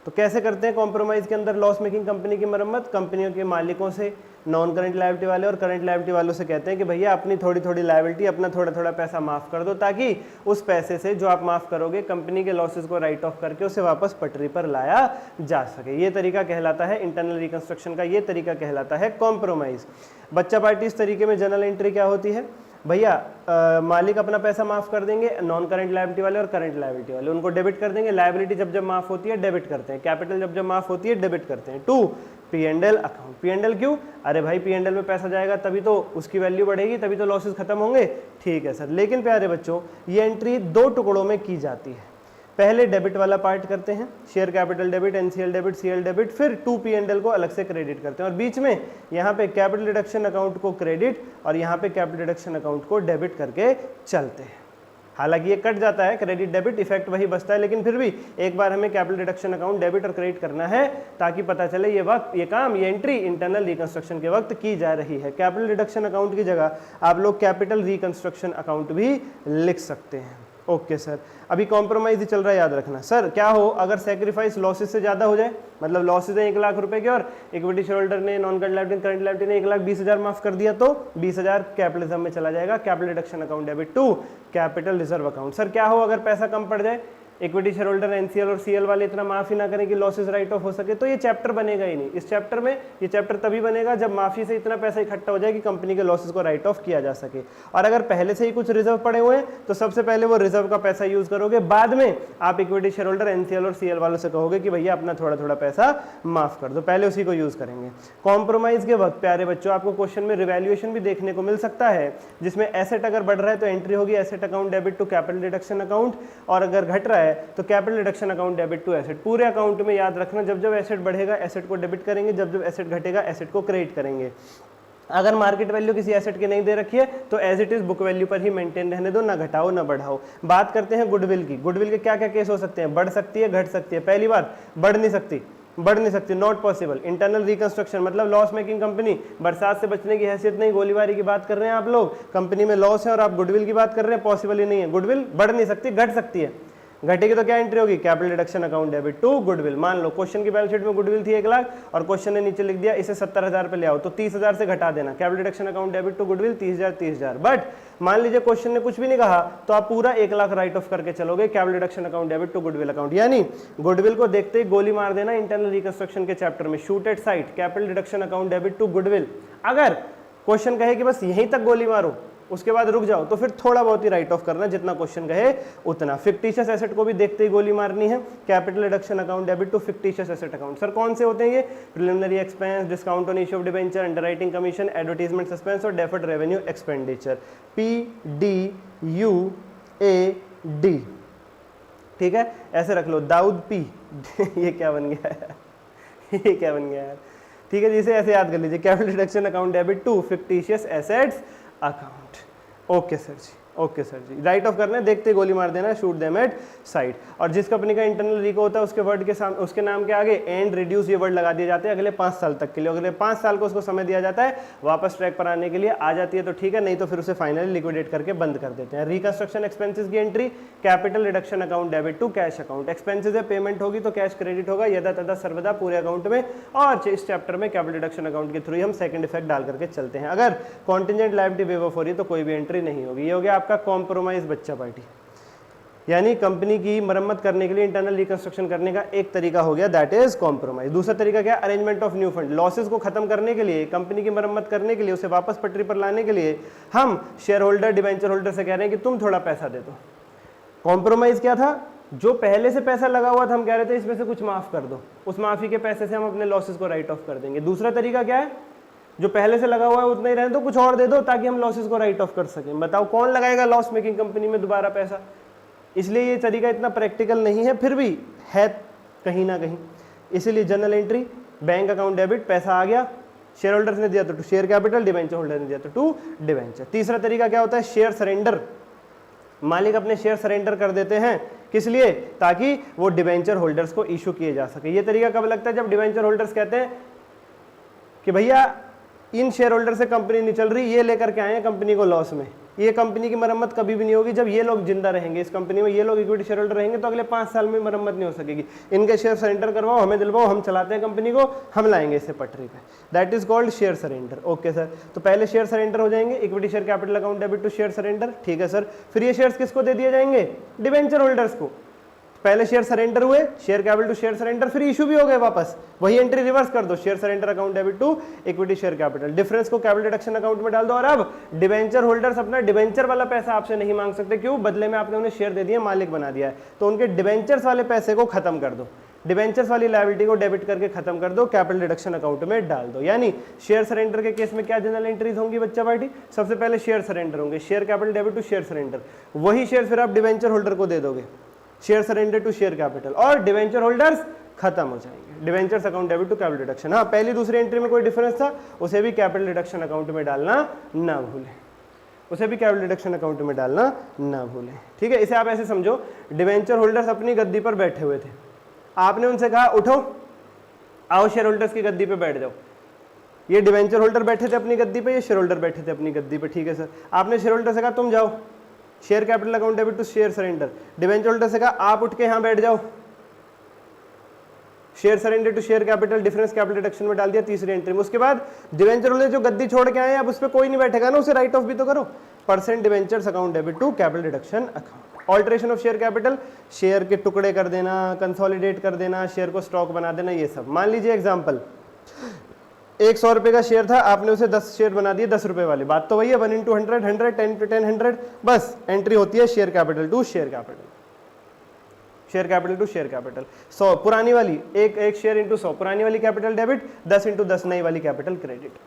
तो कैसे करते हैं कॉम्प्रोमाइज़ के अंदर लॉस मेकिंग कंपनी की मरम्मत? कंपनियों के मालिकों से, नॉन करंट लायबिलिटी वाले और करंट लायबिलिटी वालों से कहते हैं कि भैया अपनी थोड़ी थोड़ी लायबिलिटी, अपना थोड़ा थोड़ा पैसा माफ़ कर दो, ताकि उस पैसे से जो आप माफ़ करोगे कंपनी के लॉसेस को राइट ऑफ करके उसे वापस पटरी पर लाया जा सके। ये तरीका कहलाता है इंटरनल रिकंस्ट्रक्शन का, ये तरीका कहलाता है कॉम्प्रोमाइज़। बच्चा पार्टी इस तरीके में जनरल एंट्री क्या होती है? भैया मालिक अपना पैसा माफ़ कर देंगे, नॉन करंट लायबिलिटी वाले और करंट लायबिलिटी वाले उनको डेबिट कर देंगे। लायबिलिटी जब जब माफ़ होती है डेबिट करते हैं, कैपिटल जब जब माफ़ होती है डेबिट करते हैं टू P&L अकाउंट। P&L क्यों? अरे भाई P&L में पैसा जाएगा तभी तो उसकी वैल्यू बढ़ेगी, तभी तो लॉसेस खत्म होंगे। ठीक है सर, लेकिन प्यारे बच्चों ये एंट्री दो टुकड़ों में की जाती है। पहले डेबिट वाला पार्ट करते हैं, share capital debit, NCL debit, CL debit, फिर टू P&L को अलग से क्रेडिट करते हैं और बीच में यहाँ पे कैपिटल रिडक्शन अकाउंट को क्रेडिट और यहाँ पे कैपिटल रिडक्शन अकाउंट को डेबिट करके चलते हैं। हालांकि ये कट जाता है, क्रेडिट डेबिट इफेक्ट वही बचता है, लेकिन फिर भी एक बार हमें कैपिटल रिडक्शन अकाउंट डेबिट और क्रेडिट करना है ताकि पता चले ये काम ये एंट्री इंटरनल रिकंस्ट्रक्शन के वक्त की जा रही है। कैपिटल रिडक्शन अकाउंट की जगह आप लोग कैपिटल रिकंस्ट्रक्शन अकाउंट भी लिख सकते हैं। ओके सर, अभी कॉम्प्रोमाइज ही चल रहा है, याद रखना। सर क्या हो अगर सेक्रीफाइस लॉसेस से ज़्यादा हो जाए, मतलब लॉसेस है 1 लाख रुपए के और इक्विटी शेयर होल्डर ने, नॉन करंट लायबिलिटी ने 1,20,000 माफ कर दिया, तो 20,000 कैपिटलिज्म में चला जाएगा, capital reduction account debit to capital reserve account. Sir क्या हो अगर पैसा कम पड़ जाए, इक्विटी शेयर होल्डर, NCL और CL वाले इतना माफ ही ना करें कि लॉसेस राइट ऑफ हो सके, तो ये चैप्टर बनेगा ही नहीं। इस चैप्टर में ये चैप्टर तभी बनेगा जब माफी से इतना पैसा इकट्ठा हो जाए कि कंपनी के लॉसेस को राइट ऑफ किया जा सके। और अगर पहले से ही कुछ रिजर्व पड़े हुए हैं तो सबसे पहले वो रिजर्व का पैसा यूज करोगे, बाद में आप इक्विटी शेयर होल्डर, NCL और CL वालों से कहोगे कि भैया अपना थोड़ा थोड़ा पैसा माफ कर दो, पहले उसी को यूज करेंगे। कॉम्प्रोमाइज के वक्त प्यारे बच्चों आपको क्वेश्चन में रिवैल्यूएशन भी देखने को मिल सकता है, जिसमें एसेट अगर बढ़ रहा है तो एंट्री होगी asset account debit to capital reduction account, और अगर घट रहा है तो capital reduction account debit to asset. पूरे अकाउंट में याद रखना, जब जब एसेट बढ़ेगा एसेट को डेबिट करेंगे, जब जब एसेट घटेगा एसेट को क्रेडिट करेंगे। अगर मार्केट वैल्यू किसी एसेट की नहीं दे रखी है तो as it is book value पर ही मेंटेन रहने दो, ना घटाओ ना बढ़ाओ। बात करते हैं गुडविल की। गुडविल के क्या क्या केस हो सकते हैं? बढ़ सकती है, घट सकती है। पहली बात, बढ़ नहीं सकती, नॉट पॉसिबल। इंटरनल रिकंस्ट्रक्शन मतलब लॉस मेकिंग कंपनी, बरसात से बचने की हैसियत नहीं, गोलीबारी की बात कर रहे हैं आप लोग, कंपनी में लॉस है और आप गुडविल की बात कर रहे हैं, पॉसिबल ही नहीं है। गुडविल बढ़ नहीं सकती, घट सकती है। घटेगी तो क्या एंट्री होगी? Capital reduction account debit to goodwill. मान लो क्वेश्चन की बैलेंस शीट में गुडविल थी 1 लाख और क्वेश्चन ने नीचे लिख दिया इसे 70,000 पे ले आओ, तो 30,000 से घटा देना, capital reduction account debit to goodwill 30,000। But मान लीजिए क्वेश्चन ने कुछ भी नहीं कहा तो आप पूरा 1 लाख राइट ऑफ करके चलोगे, capital reduction account debit to goodwill account. यानी गुडविल को देखते ही गोली मार देना इंटरनल रिकंस्ट्रक्शन के चैप्टर में, shoot at sight, capital reduction account debit to goodwill. अगर क्वेश्चन कहे कि बस यहीं तक गोली मारो उसके बाद रुक जाओ, तो फिर थोड़ा बहुत ही राइट ऑफ करना, जितना क्वेश्चन कहे उतना। फिक्टिशियस एसेट को भी देखते ही गोली मारनी है, capital reduction account debit to fictitious asset account. Sir कौन से होते हैं ये? Preliminary expense, discount on issue of debenture, underwriting commission, advertisement suspense और डेफर्ड रेवेन्यू एक्सपेंडिचर, PDUAD। ठीक है, ऐसे रख लो, दाऊद P ये क्या बन गया यार, ये क्या बन गया यार। ठीक है, जिसे ऐसे याद कर लीजिए, capital reduction account debit to fictitious assets account. Okay sir ji, okay sir ji, write off करना है, देखते गोली मार देना है, शूट देम एट साइड। और जिस कंपनी का इंटरनल रिको होता है उसके वर्ड के सामने, उसके नाम के आगे एंड रिड्यूस ये वर्ड लगा दिए जाते हैं अगले 5 साल तक के लिए। अगले 5 साल को उसको समय दिया जाता है, वापस ट्रैक पर आने के लिए आ जाती है तो ठीक है, नहीं तो फिर उसे फाइनली लिक्विडेट करके बंद कर देते हैं। रिकंस्ट्रक्शन एक्सपेंसेस की entry, capital reduction account debit to cash account. Expenses है, पेमेंट होगी तो कैश क्रेडिट होगा यदा तदा सर्वदा पूरे अकाउंट में। और इस चैप्टर में कैपिटल रिडक्शन अकाउंट के थ्रू हम सेकंड इफेक्ट डाल करके चलते हैं। अगर कॉन्टिजेंट लायबिलिटी वेव ऑफ हो रही है तो कोई भी एंट्री नहीं होगी। ये हो गया आपका कॉम्प्रोमाइज बच्चा पार्टी, यानी कंपनी की मरम्मत करने के लिए इंटरनल रिकंस्ट्रक्शन करने का एक तरीका हो गया, दैट इज कॉम्प्रोमाइज। दूसरा तरीका क्या? Arrangement of new fund. Losses को खत्म करने के लिए, कंपनी की मरम्मत करने के लिए, उसे वापस पटरी पर लाने के लिए हम शेयर होल्डर, डिबेंचर होल्डर से कह रहे हैं कि तुम थोड़ा पैसा दे दो। कॉम्प्रोमाइज क्या था? जो पहले से पैसा लगा हुआ था हम कह रहे थे इसमें से कुछ माफ कर दो, उस माफी के पैसे से हम अपने लॉसेस को राइट ऑफ कर देंगे। दूसरा तरीका क्या है? जो पहले से लगा हुआ है उतना ही रहने दो, कुछ और दे दो ताकि हम लॉसेस को राइट ऑफ कर सकें। बताओ कौन लगाएगा लॉस मेकिंग कंपनी में दोबारा पैसा? इसलिए ये तरीका इतना प्रैक्टिकल नहीं है, फिर भी है कहीं ना कहीं। इसीलिए general entry, bank account debit, पैसा आ गया, शेयर होल्डर्स ने दिया तो to share capital, debenture holder ने दिया तो टू डिबेंचर। तीसरा तरीका क्या होता है? Share surrender. मालिक अपने शेयर सरेंडर कर देते हैं, किस लिए? ताकि वो डिबेंचर होल्डर्स को इशू किए जा सके। ये तरीका कब लगता है? जब डिबेंचर होल्डर्स कहते हैं कि भैया इन शेयर होल्डर से कंपनी नहीं चल रही, ये लेकर के आए हैं कंपनी को लॉस में, ये कंपनी की मरम्मत कभी भी नहीं होगी जब ये लोग जिंदा रहेंगे, इस कंपनी में ये लोग इक्विटी शेयर होल्डर रहेंगे तो अगले 5 साल में मरम्मत नहीं हो सकेगी। इनके शेयर सरेंडर करवाओ, हमें दिलवाओ, हम चलाते हैं कंपनी को, हम लाएंगे इसे पटरी पे, that is called share surrender. Okay sir, तो पहले शेयर सरेंडर हो जाएंगे, equity share capital account debit to share surrender, ठीक है सर। फिर ये शेयर्स किसको दे दिए जाएंगे? डिवेंचर होल्डर्स को। पहले शेयर सरेंडर हुए, share capital to share surrender, फिर इशू भी हो गए वापस, वही एंट्री रिवर्स कर दो, share surrender account debit to equity share capital, difference को कैपिटल डिडक्शन अकाउंट में डाल दो। और अब डिवेंचर होल्डर्स अपना डिवेंचर वाला पैसा आपसे नहीं मांग सकते, क्यों? बदले में आपने उन्हें शेयर दे दिए, मालिक बना दिया है, तो उनके डिवेंचर्स वाले पैसे को खत्म कर दो, डिवेंचर्स वाली लायबिलिटी को डेबिट करके खत्म कर दो, कैपिटल डिडक्शन अकाउंट में डाल दो। यानी शेयर सरेंडर के केस में क्या जनरल एंट्रीज होंगी बच्चा पार्टी? सबसे पहले शेयर सरेंडर होंगे, share capital debit to share surrender, वही शेयर फिर आप डिवेंचर होल्डर को दे दोगे, share surrender to share capital, और डिवेंचर होल्डर्स खत्म हो जाएंगे, debentures account debit to capital deduction. हाँ, पहली दूसरी एंट्री में कोई डिफरेंस था, उसे भी कैपिटल डिडक्शन अकाउंट में डालना ना भूलें, उसे भी कैपिटल डिडक्शन अकाउंट में डालना ना भूलें, ठीक है। इसे आप ऐसे समझो, डिवेंचर होल्डर्स अपनी गद्दी पर बैठे हुए थे, आपने उनसे कहा उठो, आओ शेयर होल्डर्स की गद्दी पे बैठ जाओ। ये डिवेंचर होल्डर बैठे थे अपनी गद्दी पे, ये शेयर होल्डर बैठे थे अपनी गद्दी पे, ठीक है सर। आपने शेयर होल्डर से कहा तुम जाओ, share capital account debit to share surrender, debenture holder से कहा आप उठ के यहां बैठ जाओ, share surrender to share capital, difference capital deduction में डाल दिया तीसरी एंट्री में। उसके बाद डिवेंचर होल्डर जो गद्दी छोड़ के आए, अब उस पर कोई नहीं बैठेगा ना, उसे राइट ऑफ भी तो करो, percent debentures account debit to capital deduction account. Alteration of share capital, share के टुकड़े कर देना, कंसोलिडेट कर देना, शेयर को स्टॉक बना देना, ये सब। मान लीजिए एग्जांपल, एक 100 रुपए का शेयर था, आपने उसे 10 शेयर बना दिए 10 रुपए वाले, बात तो वही है, 1 इंटू 100, 100, 10 इंटू 10, 100, बस एंट्री होती है share capital to share capital, share capital to share capital. 100 पुरानी वाली, एक शेयर इंटू 100 पुरानी वाली कैपिटल डेबिट, 10 इंटू 10 नई वाली कैपिटल क्रेडिट।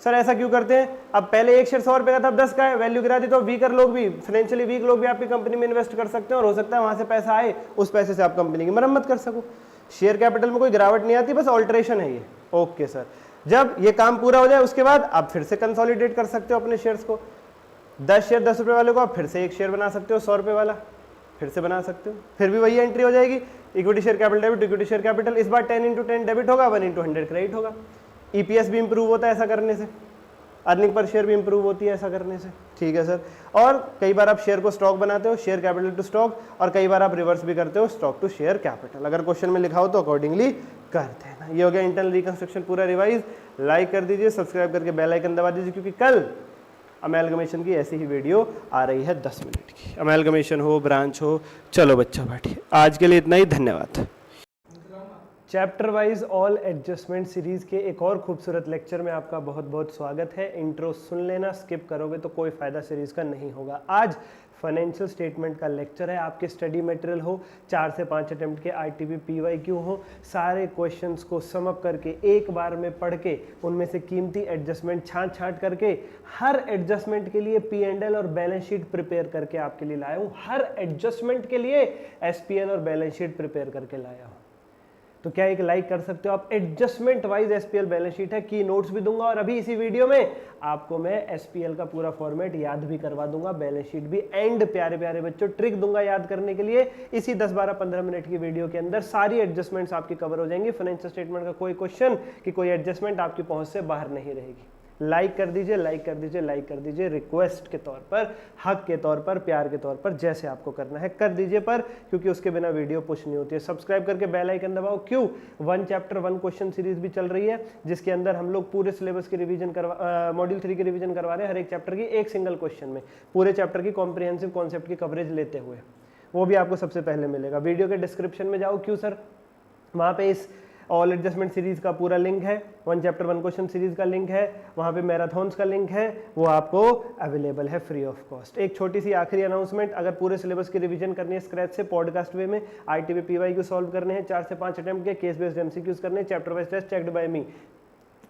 सर ऐसा क्यों करते हैं? अब पहले एक शेयर 100 रुपए का था, अब 10 का है, वैल्यू गिरा दी, तो वीकर लोग भी, फाइनेंशियली वीक लोग भी आपकी कंपनी में इन्वेस्ट कर सकते हैं, और हो सकता है वहां से पैसा आए, उस पैसे से आप कंपनी की मरम्मत कर सको। शेयर कैपिटल में कोई गिरावट नहीं आती, बस ऑल्टरेशन है ये। ओके सर, जब ये काम पूरा हो जाए उसके बाद आप फिर से कंसोलिडेट कर सकते हो अपने शेयर्स को, 10 शेयर 10 रुपए वाले को आप फिर से एक शेयर बना सकते हो 100 रुपए वाला, फिर से बना सकते हो, फिर भी वही एंट्री हो जाएगी, equity share capital debit, equity share capital. इस बार 10 इंटू 10 डेबिट होगा, 1 इंटू 100 क्रेडिट होगा। ईपीएस भी इंप्रूव होता है ऐसा करने से, अर्निंग पर शेयर भी इंप्रूव होती है ऐसा करने से, ठीक है सर। और कई बार आप शेयर को स्टॉक बनाते हो, शेयर कैपिटल टू स्टॉक, और कई बार आप रिवर्स भी करते हो, स्टॉक टू शेयर कैपिटल। अगर क्वेश्चन में लिखा हो तो अकॉर्डिंगली कर देना। ये हो गया इंटरनल रिकंस्ट्रक्शन पूरा रिवाइज। लाइक कर दीजिए, सब्सक्राइब करके बेल आइकन दबा दीजिए, क्योंकि कल अमेलगमेशन की ऐसी ही वीडियो आ रही है 10 मिनट की, अमेलगमेशन हो, ब्रांच हो। चलो बच्चा बैठिए, आज के लिए इतना ही, धन्यवाद। Chapter wise all adjustment series के एक और खूबसूरत लेक्चर में आपका बहुत बहुत स्वागत है। इंट्रो सुन लेना, स्किप करोगे तो कोई फायदा सीरीज का नहीं होगा। आज फाइनेंशियल स्टेटमेंट का लेक्चर है, आपके स्टडी मटेरियल हो, 4 से 5 अटेम्प्ट के आईटीबी पीवाईक्यू हो, सारे क्वेश्चंस को सम अप करके एक बार में पढ़ के उनमें से कीमती एडजस्टमेंट छांट करके हर एडजस्टमेंट के लिए P&L और बैलेंस शीट प्रिपेयर करके आपके लिए लाया हूँ। हर एडजस्टमेंट के लिए SPL और बैलेंस शीट प्रिपेयर करके लाया हूँ। तो क्या एक लाइक कर सकते हो आप? Adjustment wise SPL balance sheet है, की नोट्स भी दूंगा, और अभी इसी वीडियो में आपको मैं SPL का पूरा फॉर्मेट याद भी करवा दूंगा, बैलेंस शीट भी, एंड प्यारे प्यारे बच्चों ट्रिक दूंगा याद करने के लिए। इसी 10, 12, 15 मिनट की वीडियो के अंदर सारी एडजस्टमेंट्स आपकी कवर हो जाएंगी। फाइनेंशियल स्टेटमेंट का कोई क्वेश्चन कि कोई एडजस्टमेंट आपकी पहुंच से बाहर नहीं रहेगी। लाइक कर दीजिए, लाइक कर दीजिए, लाइक कर दीजिए, रिक्वेस्ट के तौर पर, हक के तौर पर, प्यार के तौर पर, जैसे आपको करना है कर दीजिए, पर क्योंकि उसके बिना वीडियो पुश नहीं होती है। सब्सक्राइब करके बेल आइकन दबाओ। क्यों? 1 चैप्टर 1 क्वेश्चन सीरीज भी चल रही है, जिसके अंदर हम लोग पूरे सिलेबस की रिवीजन करवा, मॉड्यूल 3 की रिवीजन करवा रहे हैं, हर एक चैप्टर की एक सिंगल क्वेश्चन में, पूरे चैप्टर की कॉम्प्रिहेंसिव कॉन्सेप्ट की कवरेज लेते हुए। वो भी आपको सबसे पहले मिलेगा। वीडियो के डिस्क्रिप्शन में जाओ। क्यों सर? वहाँ पे इस ऑल एडजस्टमेंट सीरीज का पूरा लिंक है, 1 चैप्टर 1 क्वेश्चन सीरीज का लिंक है, वहाँ पे मैराथन्स का लिंक है, वो आपको अवेलेबल है फ्री ऑफ कॉस्ट। एक छोटी सी आखिरी अनाउंसमेंट, अगर पूरे सिलेबस की रिवीजन करनी है स्क्रैच से पॉडकास्ट वे में, ITB PYQ सॉल्व करने हैं, 4 से 5 अटेम्प्ट के, केस बेस्ड MCQs करने हैं, chapter wise test checked by me,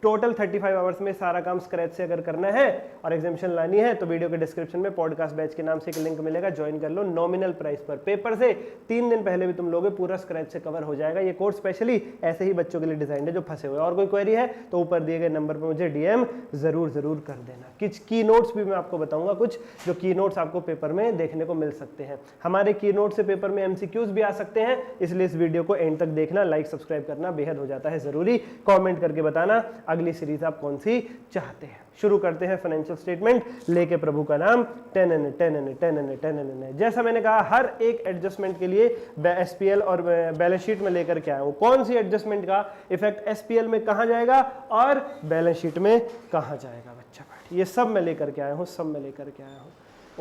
total 35 hours में सारा काम स्क्रैच से अगर करना है और एग्जामिशन लानी है तो वीडियो के डिस्क्रिप्शन में पॉडकास्ट बैच के नाम से एक लिंक मिलेगा, ज्वाइन कर लो नॉमिनल प्राइस पर। पेपर से 3 दिन पहले भी तुम लोगे, पूरा स्क्रैच से कवर हो जाएगा। ये कोर्स स्पेशली ऐसे ही बच्चों के लिए डिजाइन है जो फंसे हुए। और कोई क्वेरी है तो ऊपर दिए गए नंबर पर मुझे DM जरूर कर देना। कुछ की नोट्स भी मैं आपको बताऊंगा, कुछ जो की नोट्स आपको पेपर में देखने को मिल सकते हैं। हमारे की नोट से पेपर में MCQs भी आ सकते हैं, इसलिए इस वीडियो को एंड तक देखना, लाइक सब्सक्राइब करना बेहद हो जाता है जरूरी। कॉमेंट करके बताना अगली सीरीज आप कौन सी चाहते हैं। शुरू करते हैं फाइनेंशियल स्टेटमेंट लेके प्रभु का नाम 10 जैसा मैंने कहा हर एक एडजस्टमेंट के लिए एसपीएल और बैलेंस शीट में लेकर के आया हूं कौन सी एडजस्टमेंट का इफेक्ट एसपीएल में कहां जाएगा और बैलेंस शीट में कहां जाएगा बच्चा पार्टी, ये सब मैं लेकर के आया हूं, सब मैं लेकर के आया हूं।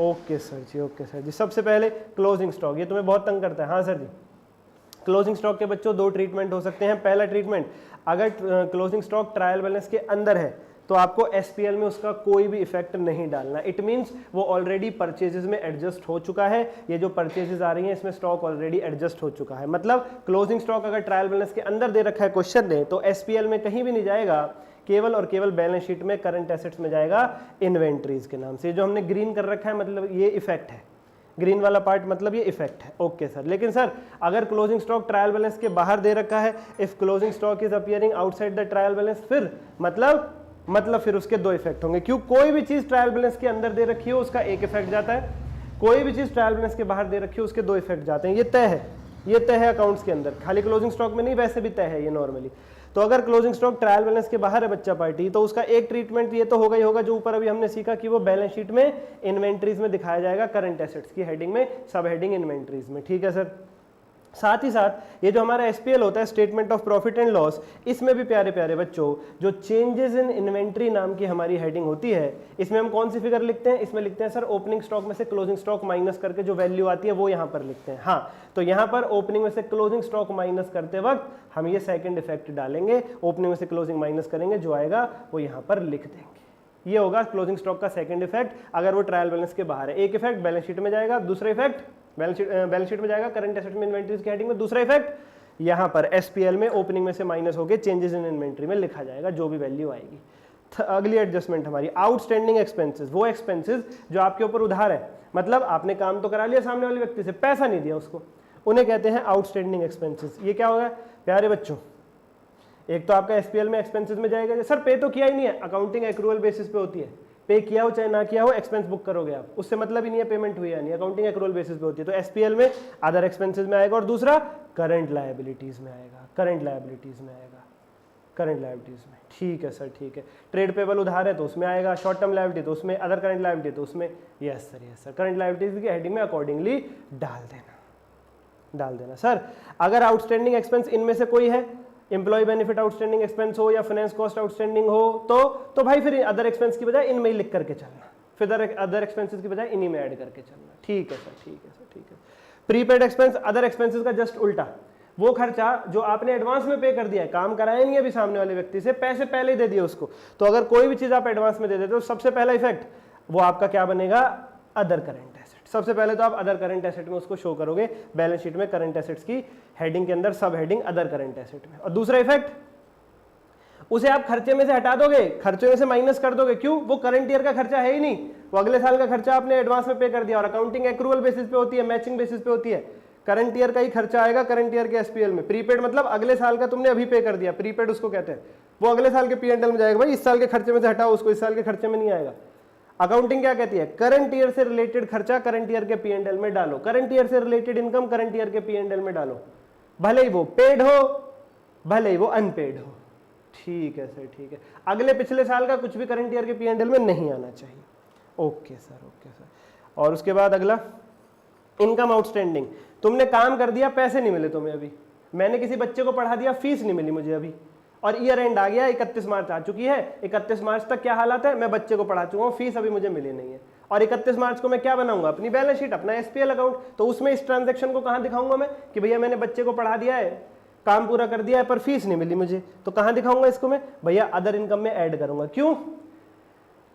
Okay sir ji, okay sir जी। सबसे पहले क्लोजिंग स्टॉक, ये तुम्हें बहुत तंग करता है। हाँ सर जी, क्लोजिंग स्टॉक के बच्चों दो ट्रीटमेंट हो सकते हैं। पहला ट्रीटमेंट, अगर क्लोजिंग स्टॉक ट्रायल बैलेंस के अंदर है तो आपको एसपीएल में उसका कोई भी इफेक्ट नहीं डालना। इट मींस वो ऑलरेडी परचेजेस में एडजस्ट हो चुका है, ये जो परचेजेस आ रही हैं इसमें स्टॉक ऑलरेडी एडजस्ट हो चुका है। मतलब क्लोजिंग स्टॉक अगर ट्रायल बैलेंस के अंदर दे रखा है क्वेश्चन ने तो एसपीएल में कहीं भी नहीं जाएगा, केवल और केवल बैलेंस शीट में करंट एसेट्स में जाएगा इन्वेंट्रीज के नाम से। जो हमने ग्रीन कर रखा है मतलब ये इफेक्ट है, ग्रीन वाला पार्ट मतलब ये इफेक्ट है। ओके सर, लेकिन सर अगर क्लोजिंग स्टॉक ट्रायल बैलेंस के बाहर दे रखा है, if closing stock is appearing outside the trial balance, फिर मतलब फिर उसके दो इफेक्ट होंगे। क्यों? कोई भी चीज ट्रायल बैलेंस के अंदर दे रखी हो उसका एक इफेक्ट जाता है, कोई भी चीज ट्रायल बैलेंस के बाहर दे रखी हो उसके दो इफेक्ट जाते हैं। ये तय है, ये तय है अकाउंट्स के अंदर, खाली क्लोजिंग स्टॉक में नहीं, वैसे भी तय है ये नॉर्मली। तो अगर क्लोजिंग स्टॉक ट्रायल बैलेंस के बाहर है बच्चा पार्टी, तो उसका एक ट्रीटमेंट ये तो होगा ही होगा जो ऊपर अभी हमने सीखा कि वो बैलेंस शीट में इन्वेंट्रीज में दिखाया जाएगा, करंट एसेट्स की हेडिंग में, सब हेडिंग इन्वेंट्रीज में। ठीक है सर। साथ ही साथ ये जो हमारा एसपीएल होता है, statement of profit and loss, इसमें भी प्यारे प्यारे बच्चों जो चेंजेस इन इन्वेंट्री नाम की हमारी हेडिंग होती है, इसमें हम कौन सी फिगर लिखते हैं? इसमें लिखते हैं सर ओपनिंग स्टॉक में से क्लोजिंग स्टॉक माइनस करके जो वैल्यू आती है वो यहाँ पर लिखते हैं। हाँ, तो यहाँ पर ओपनिंग में से क्लोजिंग स्टॉक माइनस करते वक्त हम ये सेकंड इफेक्ट डालेंगे, ओपनिंग में से क्लोजिंग माइनस करेंगे, जो आएगा वो यहाँ पर लिख देंगे। ये होगा क्लोजिंग स्टॉक का सेकंड इफेक्ट अगर वो ट्रायल बैलेंस के बाहर है। एक इफेक्ट बैलेंस शीट में जाएगा, दूसरा इफेक्ट बैलेंस शीट में जाएगा करंट एसेट में इन्वेंट्रीज की हेडिंग में, दूसरा इफेक्ट यहाँ पर एसपीएल में ओपनिंग में से माइनस होकर चेंजेस इन इन्वेंट्री में लिखा जाएगा, जो भी वैल्यू आएगी। अगली एडजस्टमेंट हमारी आउटस्टैंडिंग एक्सपेंसेस, वो एक्सपेंसेस जो आपके ऊपर उधार है, मतलब आपने काम तो करा लिया सामने वाले व्यक्ति से, पैसा नहीं दिया उसको, उन्हें कहते हैं आउटस्टैंडिंग एक्सपेंसेस। ये क्या होगा प्यारे बच्चों? एक तो आपका एसपीएल में एक्सपेंसेस में जाएगा, सर पे तो किया ही नहीं है, अकाउंटिंग एक्रूअल बेसिस पे होती है, पे किया हो चाहे ना किया हो एक्सपेंस बुक करोगे आप, उससे मतलब ही नहीं है पेमेंट हुई या नहीं, अकाउंटिंग एक्रूअल बेसिस पे होती है। तो एसपीएल में अदर एक्सपेंसेस में आएगा और दूसरा करंट लायबिलिटीज में आएगा, करंट लायबिलिटीज में आएगा, करंट लायबिलिटीज में। ठीक है सर, ठीक है। ट्रेड पेबल उधार है तो उसमें आएगा, शॉर्ट टर्म लायबिलिटी तो उसमें, अदर करंट लायबिलिटी तो उसमें। Yes sir, yes sir, current liabilities की हेडिंग में अकॉर्डिंगली डाल देना। सर अगर आउटस्टैंडिंग एक्सपेंस इनमें से कोई है, एम्प्लॉय बेनिफिट आउटस्टैंडिंग एक्सपेंस हो या फाइनेंस कॉस्ट आउटस्टैंडिंग हो, तो भाई फिर अदर एक्सपेंस की बजाय इनमें ही लिख करके चलना, फिर अदर एक्सपेंसेस की बजाय इन्हीं में ऐड करके चलना। ठीक है सर, ठीक है सर, ठीक है। प्रीपेड एक्सपेंस अदर एक्सपेंसेस का जस्ट उल्टा, वो खर्चा जो आपने एडवांस में पे कर दिया है, काम कराया नहीं अभी सामने वाले व्यक्ति से, पैसे पहले ही दे दिए उसको, तो अगर कोई भी चीज आप एडवांस में दे देते हो सबसे पहला इफेक्ट वो आपका क्या बनेगा? Other current asset. सबसे पहले तो आप अदर करंट एसेट में उसको शो करोगे, बैलेंस शीट में करंट एसेट्स की हेडिंग के अंदर सब हेडिंग अदर करंट एसेट में। और दूसरा इफेक्ट, उसे आप खर्चे में से हटा दोगे, खर्चे में से माइनस कर दोगे। क्यों? वो करंट ईयर का खर्चा है ही नहीं, वो अगले साल का खर्चा आपने एडवांस में पे कर दिया, और अकाउंटिंग एक्रूअल बेसिस पे होती है, मैचिंग बेसिस पे होती है। करंट ईयर का ही खर्चा आएगा करंट ईयर के एसपीएल में। प्रीपेड मतलब अगले साल का तुमने अभी पे कर दिया, प्रीपेड उसको कहते हैं, वो अगले साल के पीएनएल में जाएगा। भाई इस साल के खर्चे में से हटाओ उसको, इस साल के खर्चे में नहीं आएगा। अकाउंटिंग क्या कहती है? करंट ईयर से रिलेटेड खर्चा करंट ईयर के पीएनएल में डालो, करंट ईयर से रिलेटेड इनकम करंट ईयर के पीएनएल में डालो, भले ही वो पेड हो भले ही वो अनपेड हो। ठीक है सर, ठीक है। अगले पिछले साल का कुछ भी करंट ईयर के पीएनएल में नहीं आना चाहिए। Okay sir, okay sir. और उसके बाद अगला इनकम आउटस्टैंडिंग, तुमने काम कर दिया, पैसे नहीं मिले तुम्हें अभी, मैंने किसी बच्चे को पढ़ा दिया, फीस नहीं मिली मुझे अभी, और ईयर एंड आ गया, 31 मार्च आ चुकी है, 31 मार्च तक क्या हालात है? मैं बच्चे को पढ़ा चुका हूँ, फीस अभी मुझे मिली नहीं है, और 31 मार्च को मैं क्या बनाऊंगा? अपनी बैलेंस शीट, अपना एसपीएल अकाउंट। तो उसमें इस ट्रांजैक्शन को कहां दिखाऊंगा मैं कि भैया मैंने बच्चे को पढ़ा दिया है, काम पूरा कर दिया है, पर फीस नहीं मिली मुझे, तो कहां दिखाऊंगा इसको मैं? भैया अदर इनकम में ऐड करूंगा। क्यों?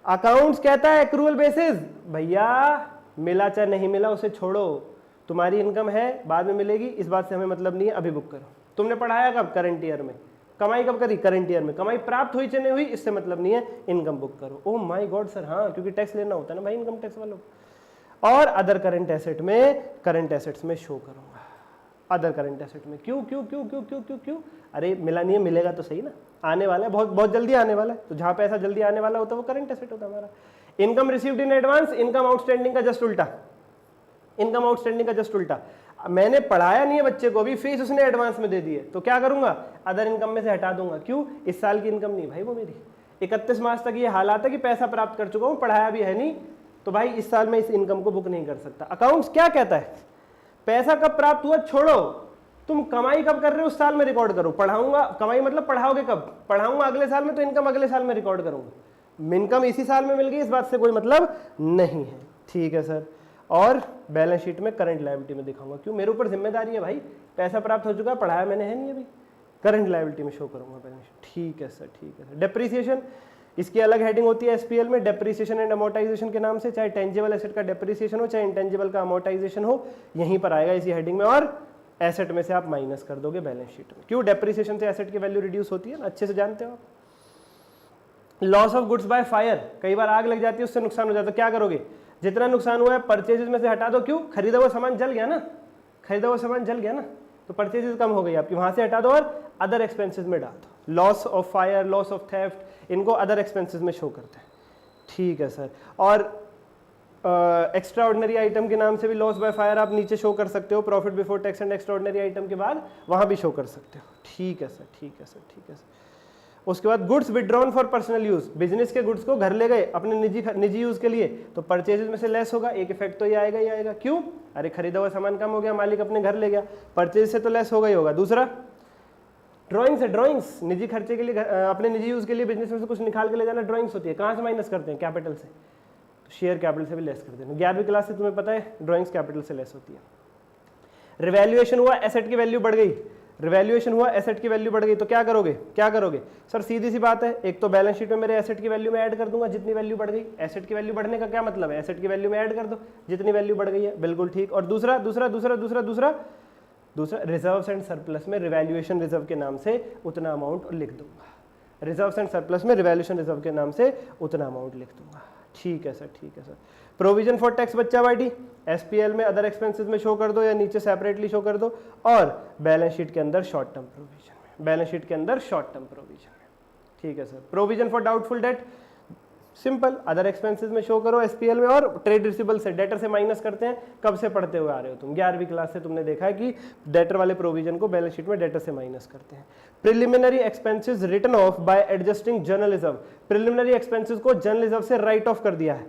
अकाउंट्स कहता है एक्रूअल बेसिस, भैया मिला चाहे नहीं मिला उसे छोड़ो, तुम्हारी इनकम है बाद में मिलेगी, इस बात से हमें मतलब नहीं है, अभी बुक करो। तुमने पढ़ाया कब? करंट ईयर में। कमाई कब करी? करंट ईयर में। कमाई प्राप्त हुई चाहे नहीं हुई, इससे मतलब नहीं है, इनकम बुक करो। ओह माय गॉड सर, हाँ, क्योंकि टैक्स लेना होता है ना भाई इनकम टैक्स वालों को। और अदर करंट एसेट में करंट एसेट्स में शो करूंगा, अदर करंट एसेट में। क्यों क्यों क्यों क्यों क्यों क्यों क्यों? अरे मिला नहीं है, मिलेगा तो सही ना, आने वाला है, बहुत बहुत जल्दी आने वाला है, तो जहां पैसा जल्दी आने वाला होता है वो करंट एसेट होता है हमारा। Income received in advance, income outstanding का जस्ट उल्टा, इनकम आउटस्टैंडिंग का जस्ट उल्टा। मैंने पढ़ाया नहीं है बच्चे को, अभी फीस उसने एडवांस में दे दी है, तो क्या करूंगा, अदर इनकम में से हटा दूंगा। क्यों, इस साल की इनकम नहीं भाई वो मेरी, 31 मार्च तक ये हालात है कि पैसा प्राप्त कर चुका हूं, पढ़ाया भी है नहीं, तो भाई इस साल में इस इनकम को बुक नहीं कर सकता। अकाउंट्स क्या कहता है, पैसा कब प्राप्त हुआ छोड़ो, तुम कमाई कब कर रहे हो उस साल में रिकॉर्ड करो। पढ़ाऊंगा, कमाई मतलब पढ़ाओगे कब, पढ़ाऊंगा अगले साल में, तो इनकम अगले साल में रिकॉर्ड करूंगा। इनकम इसी साल में मिल गई, इस बात से कोई मतलब नहीं है। ठीक है सर, और बैलेंस शीट में करंट लायबिलिटी में दिखाऊंगा। क्यों, मेरे ऊपर जिम्मेदारी है भाई, पैसा प्राप्त हो चुका है, पढ़ाया मैंने है नहीं अभी, करंट लायबिलिटी में शो करूंगा बैलेंस शीट। ठीक है सर, ठीक है सर। डेप्रीसिएशन, इसकी अलग हेडिंग होती है एसपीएल में, डेप्रीसिएशन एंड अमोर्टाइजेशन के नाम से, चाहे टेंजिबल एसेट का डेप्रीसिएशन हो, चाहे इंटेंजिबल का अमोर्टाइजेशन हो, यहीं पर आएगा इसी हेडिंग में, और एसेट में से आप माइनस कर दोगे बैलेंस शीट में। क्यों, डेप्रीसिएशन से एसेट की वैल्यू रिड्यूस होती है ना, अच्छे से जानते हो आप। Loss of goods by fire, कई बार आग लग जाती है, उससे नुकसान हो जाता है, क्या करोगे, जितना नुकसान हुआ है परचेजेस में से हटा दो। क्यों, खरीदा हुआ सामान जल गया ना, खरीदा हुआ सामान जल गया ना, तो परचेजेस कम हो गई आपकी, वहां से हटा दो और अदर एक्सपेंसेस में डाल दो। Loss of fire, loss of theft, इनको अदर एक्सपेंसेस में शो करते हैं। ठीक है सर, और एक्स्ट्रा ऑर्डिनरी आइटम के नाम से भी लॉस बाय फायर आप नीचे शो कर सकते हो, profit before tax and extra ordinary item के बाद वहां भी शो कर सकते हो। ठीक है सर, ठीक है सर, ठीक है सर। उसके बाद goods withdrawn for personal use, business के गुड्स को घर ले गए अपने निजी यूज के लिए, तो परचेजेस में से लेस होगा, एक इफेक्ट तो ये आएगा ही आएगा। क्यों, अरे खरीदा हुआ सामान कम हो गया, मालिक अपने घर ले गया, परचेज से तो लेस होगा ही होगा। दूसरा ड्राइंग्स है, ड्राइंग्स निजी खर्चे के लिए, अपने निजी यूज के लिए बिजनेस में से कुछ निकाल के ले जाना, ड्राइंग्स होती है, कहाँ से माइनस करते हैं, कैपिटल से, तो शेयर कैपिटल से भी लेस कर देना। 11वीं क्लास से तुम्हें पता है ड्राइंग्स कैपिटल से लेस होती है। रिवैल्यूएशन हुआ, एसेट की वैल्यू बढ़ गई, रिवैल्यूएशन हुआ, एसेट की वैल्यू बढ़ गई, तो क्या करोगे, क्या करोगे सर, सीधी सी बात है, एक तो बैलेंस शीट में मेरे एसेट की वैल्यू में ऐड कर दूंगा जितनी वैल्यू बढ़ गई। एसेट की वैल्यू बढ़ने का क्या मतलब है, एसेट की वैल्यू में ऐड कर दो जितनी वैल्यू बढ़ गई है, बिल्कुल ठीक। और दूसरा दूसरा दूसरा दूसरा दूसरा दूसरा रिजर्व्स एंड सरप्लस में रिवैल्यूएशन रिजर्व के नाम से उतना अमाउंट लिख दूंगा, रिजर्व्स एंड सरप्लस में रिवैल्यूएशन रिजर्व के नाम से उतना अमाउंट लिख दूंगा। ठीक है सर, ठीक है सर। प्रोविजन फॉर टैक्स बच्चा बाटी, एसपीएल में अदर एक्सपेंसेस में शो कर दो या नीचे सेपरेटली शो कर दो, और बैलेंस शीट के अंदर शॉर्ट टर्म प्रोविजन में, बैलेंस शीट के अंदर शॉर्ट टर्म प्रोविजन में। ठीक है sir. Provision for doubtful debt, simple, other expenses में शो करो एसपीएल में, और ट्रेड रिसीवेबल से, डेटर से माइनस करते हैं। कब से पढ़ते हुए आ रहे हो तुम, 11वीं क्लास से तुमने देखा है कि डेटर वाले प्रोविजन को बैलेंस शीट में डेटर से माइनस करते हैं। Preliminary expenses written off by adjusting general reserve, preliminary expenses को जनरल रिजर्व से राइट ऑफ कर दिया है,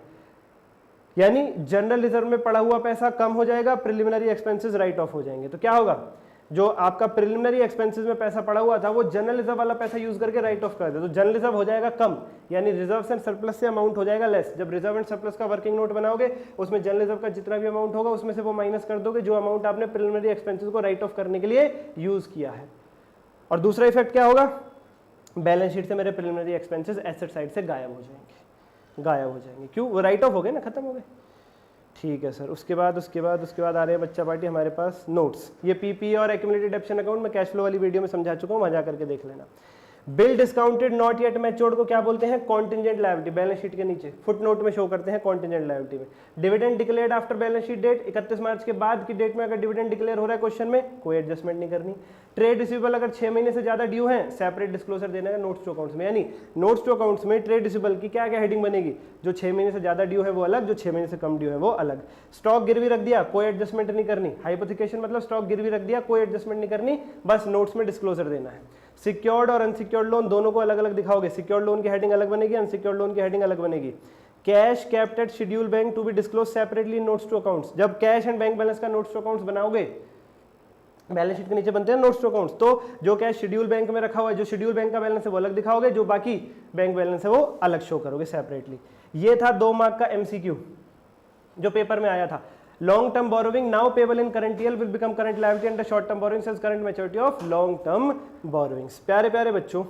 यानी जनरल रिजर्व में पड़ा हुआ पैसा कम हो जाएगा, प्रिलिमिनरी एक्सपेंसेस राइट ऑफ हो जाएंगे। तो क्या होगा, जो आपका प्रिलिमिनरी एक्सपेंसेस में पैसा पड़ा हुआ था वो जनरल रिजर्व वाला पैसा यूज करके राइट ऑफ कर दे, तो जनरल रिजर्व हो जाएगा कम, यानी रिजर्व एंड सरप्लस से अमाउंट हो जाएगा लेस। जब रिजर्व एंड सरप्लस का वर्किंग नोट बनाओगे, उसमें जनरल रिजर्व का जितना भी अमाउंट होगा उसमें से वो माइनस कर दोगे जो अमाउंट आपने प्रिलिमिनरी एक्सपेंसेस को राइट ऑफ करने के लिए यूज किया है। और दूसरा इफेक्ट क्या होगा, बैलेंस शीट से मेरे प्रिलिमिनरी एक्सपेंसेस एसेट साइड से गायब हो जाएंगे, गायब हो जाएंगे। क्यों, वो राइट ऑफ हो गए ना, खत्म हो गए। ठीक है सर। उसके बाद आ रहे हैं बच्चा पार्टी हमारे पास नोट्स, ये पीपी और एक्यूमुलेटेड डेप्शन अकाउंट में कैश फ्लो वाली वीडियो में समझा चुका हूँ, वहां जा करके देख लेना। Bill discounted not yet matured को क्या बोलते हैं, कॉन्टिंजेंट लायबिलिटी, बैलेंस शीट के नीचे फुट नोट में शो करते हैं कॉन्टिंजेंट लायबिलिटी में। Dividend declared after balance sheet date, 31 March के बाद की डेट में अगर डिविडेंड डिक्लेयर हो रहा है क्वेश्चन में, कोई एडजस्टमेंट नहीं करनी। ट्रेड रिसीवेबल अगर 6 महीने से ज्यादा ड्यू है, सेपरेट डिस्क्लोजर देना है नोट्स टू अकाउंट्स में, यानी नोट्स टू अकाउंट्स में ट्रेड रिसीवेबल की क्या क्या हेडिंग बनेगी, जो 6 महीने से ज्यादा ड्यू है वो अलग, जो 6 महीने से कम ड्यू है वो अलग। स्टॉक गिरवी रख दिया, कोई एडजस्टमेंट नहीं करनी, हाइपोथिकेशन मतलब स्टॉक गिरवी रख दिया, कोई एडजस्टमेंट नहीं करनी, बस नोट्स में डिस्क्लोजर देना है। सिक्योर्ड और अनसिक्योर्ड लोन दोनों को अलग अलग दिखाओगे, सिक्योर्ड लोन की हेडिंग अलग बनेगी, अनसिक्योर्ड लोन की हेडिंग अलग बनेगी। Cash kept at schedule bank to be disclose separately in notes to accounts, जब कैश एंड बैंक बैलेंस का नोट्स टू अकाउंट्स बनाओगे, बैलेंस शीट के नीचे बनते हैं नोट्स टू अकाउंट्स, तो जो कैश शेड्यूल बैंक में रखा हुआ है, जो शेड्यूल बैंक का बैलेंस है वो अलग दिखाओगे, जो बाकी बैंक बैलेंस है वो अलग शो करोगे सेपरेटली। ये था 2 मार्क का एमसीक्यू जो पेपर में आया था। Long term borrowing now payable in current year will become current liability under short term borrowings as current maturity of long term borrowings. प्यारे प्यारे बच्चों,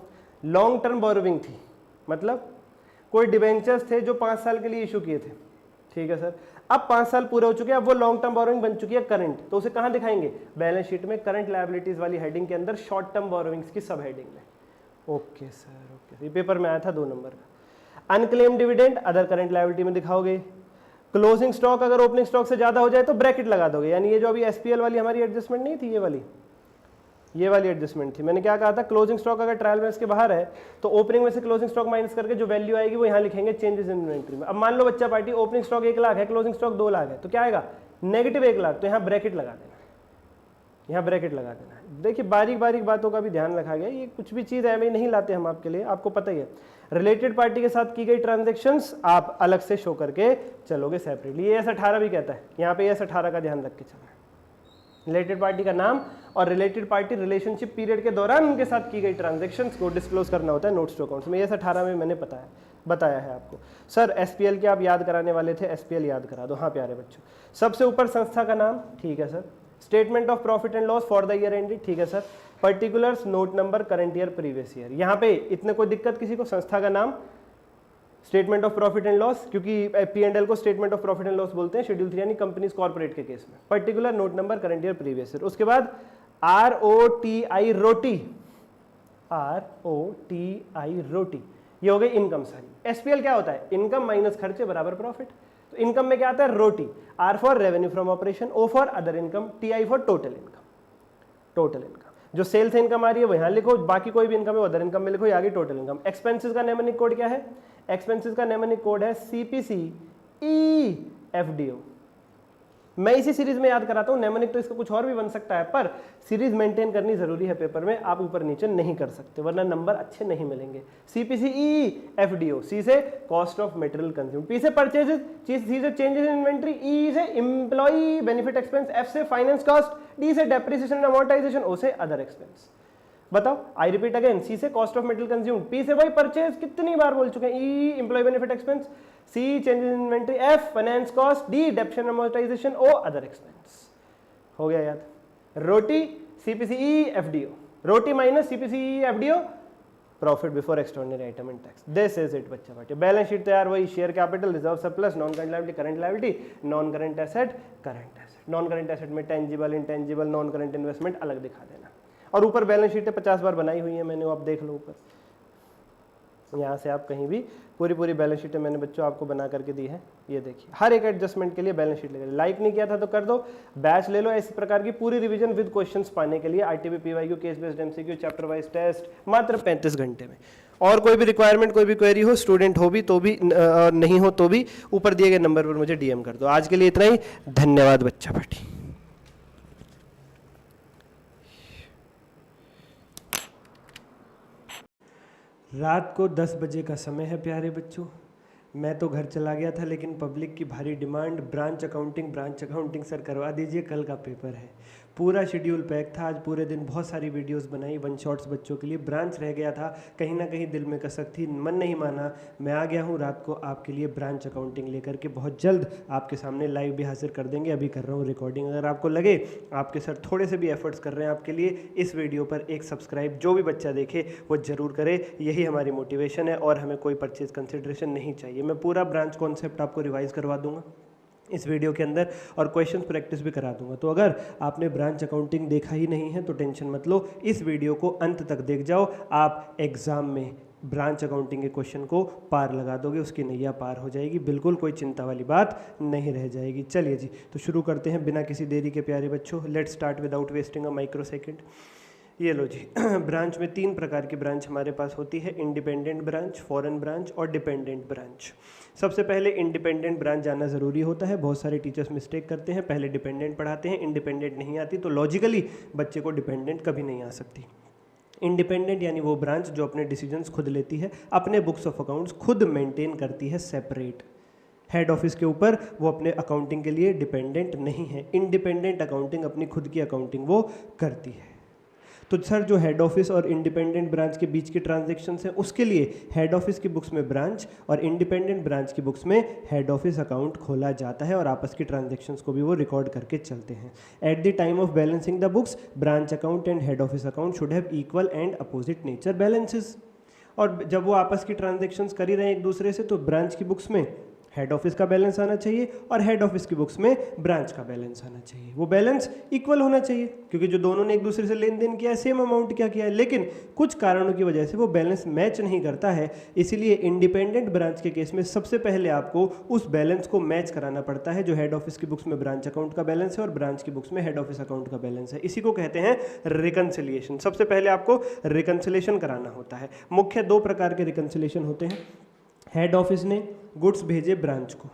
लॉन्ग टर्म बोरोविंग थी, मतलब कोई डिबेंचर्स थे जो 5 साल के लिए इशू किए थे, ठीक है सर। अब 5 साल पूरे हो चुके हैं, अब वो लॉन्ग टर्म बोरोविंग बन चुकी है करंट, तो उसे कहां दिखाएंगे, बैलेंस शीट में करंट लायबिलिटीज वाली हेडिंग के अंदर शॉर्ट टर्म बोरोविंग्स की सब हेडिंग में। Okay sir, okay. ये पेपर में आया था 2 नंबर का। Unclaim dividend other current liability में दिखाओगे। क्लोजिंग स्टॉक अगर ओपनिंग स्टॉक से ज्यादा हो जाए तो ब्रैकेट लगा दोगे, यानी ये जो अभी एसपीएल वाली हमारी एडजस्टमेंट नहीं थी, ये वाली एडजस्टमेंट थी। मैंने क्या कहा था, क्लोजिंग स्टॉक अगर ट्रायल बैलेंस के बाहर है तो ओपनिंग में से क्लोजिंग स्टॉक माइनस करके जो वैल्यू आएगी वो यहाँ लिखेंगे चेंजेस इन इन्वेंटरी में। अब मान लो बच्चा पार्टी ओपनिंग स्टॉक 1 लाख है, क्लोजिंग स्टॉक 2 लाख है, तो क्या आएगा, नेगेटिव 1 लाख, तो यहाँ ब्रैकेट लगा देना, यहाँ ब्रैकेट लगा देना है। देखिए बारीक बारीक बातों का भी ध्यान रखा गया, ये कुछ भी चीज़ है नहीं लाते हम आपके लिए, आपको पता ही है। रिलेटेड पार्टी के साथ की गई ट्रांजेक्शंस आप अलग से शो करके चलोगे सेपरेटली। ये S18 भी कहता है, यहाँ पे S18 का ध्यान रख के चलना है। रिलेटेड पार्टी का नाम और रिलेटेड पार्टी रिलेशनशिप पीरियड के दौरान उनके साथ की गई ट्रांजेक्शंस को डिस्क्लोज करना होता है नोट्स टू अकाउंट्स में। S18 में मैंने बताया है आपको। सर SPL के आप याद कराने वाले थे, SPL याद करा दो। हाँ प्यारे बच्चों, सबसे ऊपर संस्था का नाम, ठीक है sir. Statement of profit and loss for the year ended, ठीक है sir. Particulars, note number, current year, previous year. यहाँ पे इतने कोई दिक्कत किसी को? संस्था का नाम, statement of profit and loss, क्योंकि P&L को statement of profit and loss बोलते हैं शेड्यूल 3 यानी कंपनीज कॉर्पोरेट के केस में। Particular, note number, current year, previous year. उसके बाद ROTI रोटी, ROTI रोटी, ये हो गई इनकम सारी। SPL क्या होता है? इनकम माइनस खर्चे बराबर प्रॉफिट। तो इनकम में क्या आता है? रोटी। R for revenue from operation, O for other income, TI for total income. Total income जो सेल से इनकम आ रही है वो यहाँ लिखो, बाकी कोई भी इनकम है वो अदर इनकम में लिखो, आगे टोटल इनकम। एक्सपेंसेस का नेमोनिक कोड क्या है? एक्सपेंसेस का नेमोनिक कोड है CPC EFDO। मैं इसी सीरीज में याद कराता हूँ, नेमोनिक तो इसका कुछ और भी बन सकता है, पर सीरीज मेंटेन करनी जरूरी है पेपर में, आप ऊपर नीचे नहीं कर सकते वरना नंबर अच्छे नहीं मिलेंगे। CPC EFDO, C से cost of material consume, P से परचेजेस, C से चेंजेस इन इन्वेंट्री, E से एम्प्लॉई बेनिफिट एक्सपेंस, F से फाइनेंस कॉस्ट, D से डेप्रिसिएशन एंड अमोर्टाइजेशन, O से अदर एक्सपेंस। बताओ, आई रिपीट अगेन, C से cost of material consume, P से वही परचेज, कितनी बार बोल चुके हैं, E employee benefit expense, C changes in inventory, F finance cost, D depreciation amortisation, O other expense. हो गया याद? रोटी CPC EFDO, रोटी minus CPC EFDO, profit before extraordinary item and tax. This is it बच्चा बाटी। Balance sheet तैयार, वही share capital, reserve surplus, non current liability, current liability, non current asset, current asset. Non current asset में tangible, intangible, non current investment अलग दिखा देना। और ऊपर बैलेंस शीटें 50 बार बनाई हुई है मैंने, वो आप देख लो ऊपर, यहाँ से आप कहीं भी पूरी बैलेंस शीटें मैंने बच्चों आपको बना करके दी है। ये देखिए, हर एक एडजस्टमेंट के लिए बैलेंस शीट लगे। लाइक नहीं किया था तो कर दो, बैच ले लो इस प्रकार की पूरी रिवीजन विद क्वेश्चंस पाने के लिए। ITB PYQ, case based MCQ, chapter wise test, मात्र 35 घंटे में। और कोई भी रिक्वायरमेंट, कोई भी क्वेरी हो, स्टूडेंट हो भी तो भी, नहीं हो तो भी, ऊपर दिए गए नंबर पर मुझे DM कर दो। आज के लिए इतना ही, धन्यवाद बच्चा पार्टी। रात को 10 बजे का समय है प्यारे बच्चों, मैं तो घर चला गया था, लेकिन पब्लिक की भारी डिमांड, ब्रांच अकाउंटिंग सर करवा दीजिए, कल का पेपर है। पूरा शेड्यूल पैक था, आज पूरे दिन बहुत सारी वीडियोस बनाई, 1 शॉट्स बच्चों के लिए। ब्रांच रह गया था, कहीं ना कहीं दिल में कसक थी, मन नहीं माना, मैं आ गया हूँ रात को आपके लिए ब्रांच अकाउंटिंग लेकर के। बहुत जल्द आपके सामने लाइव भी हाजिर कर देंगे, अभी कर रहा हूँ रिकॉर्डिंग। अगर आपको लगे आपके सर थोड़े से भी एफर्ट्स कर रहे हैं आपके लिए, इस वीडियो पर एक सब्सक्राइब जो भी बच्चा देखे वो ज़रूर करे, यही हमारी मोटिवेशन है, और हमें कोई परचेज कंसिड्रेशन नहीं चाहिए। मैं पूरा ब्रांच कॉन्सेप्ट आपको रिवाइज करवा दूंगा इस वीडियो के अंदर, और क्वेश्चन प्रैक्टिस भी करा दूंगा। तो अगर आपने ब्रांच अकाउंटिंग देखा ही नहीं है तो टेंशन मत लो, इस वीडियो को अंत तक देख जाओ, आप एग्जाम में ब्रांच अकाउंटिंग के क्वेश्चन को पार लगा दोगे, उसकी नैया पार हो जाएगी, बिल्कुल कोई चिंता वाली बात नहीं रह जाएगी। चलिए जी, तो शुरू करते हैं बिना किसी देरी के प्यारे बच्चों। Let's start without wasting a micro second. ये लो जी, ब्रांच में 3 प्रकार की ब्रांच हमारे पास होती है, इंडिपेंडेंट ब्रांच, फॉरेन ब्रांच और डिपेंडेंट ब्रांच। सबसे पहले इंडिपेंडेंट ब्रांच जाना ज़रूरी होता है। बहुत सारे टीचर्स मिस्टेक करते हैं, पहले डिपेंडेंट पढ़ाते हैं, इंडिपेंडेंट नहीं आती, तो लॉजिकली बच्चे को डिपेंडेंट कभी नहीं आ सकती। इंडिपेंडेंट यानी वो ब्रांच जो अपने डिसीजंस खुद लेती है, अपने बुक्स ऑफ अकाउंट्स खुद मेंटेन करती है सेपरेट। हेड ऑफिस के ऊपर वो अपने अकाउंटिंग के लिए डिपेंडेंट नहीं है। इंडिपेंडेंट अकाउंटिंग अपनी खुद की अकाउंटिंग वो करती है। तो सर जो हेड ऑफिस और इंडिपेंडेंट ब्रांच के बीच की ट्रांजैक्शंस हैं, उसके लिए हेड ऑफिस की बुक्स में ब्रांच और इंडिपेंडेंट ब्रांच की बुक्स में हेड ऑफिस अकाउंट खोला जाता है, और आपस की ट्रांजैक्शंस को भी वो रिकॉर्ड करके चलते हैं। At the time of balancing the books, branch account and head office account should have equal and opposite nature balances. और जब वो आपस की ट्रांजैक्शंस कर ही रहे हैं एक दूसरे से, तो ब्रांच की बुक्स में हेड ऑफिस का बैलेंस आना चाहिए और हेड ऑफिस की बुक्स में ब्रांच का बैलेंस आना चाहिए। वो बैलेंस इक्वल होना चाहिए, क्योंकि जो दोनों ने एक दूसरे से लेन देन किया है, सेम अमाउंट क्या किया है, लेकिन कुछ कारणों की वजह से वो बैलेंस मैच नहीं करता है। इसीलिए इंडिपेंडेंट ब्रांच के केस में सबसे पहले आपको उस बैलेंस को मैच कराना पड़ता है, जो हेड ऑफिस की बुक्स में ब्रांच अकाउंट का बैलेंस है और ब्रांच की बुक्स में हेड ऑफिस अकाउंट का बैलेंस है। इसी को कहते हैं रिकंसिलिएशन। सबसे पहले आपको रिकंसिलिएशन कराना होता है। मुख्य 2 प्रकार के रिकंसिलिएशन होते हैं। हेड ऑफिस ने गुड्स भेजे ब्रांच को,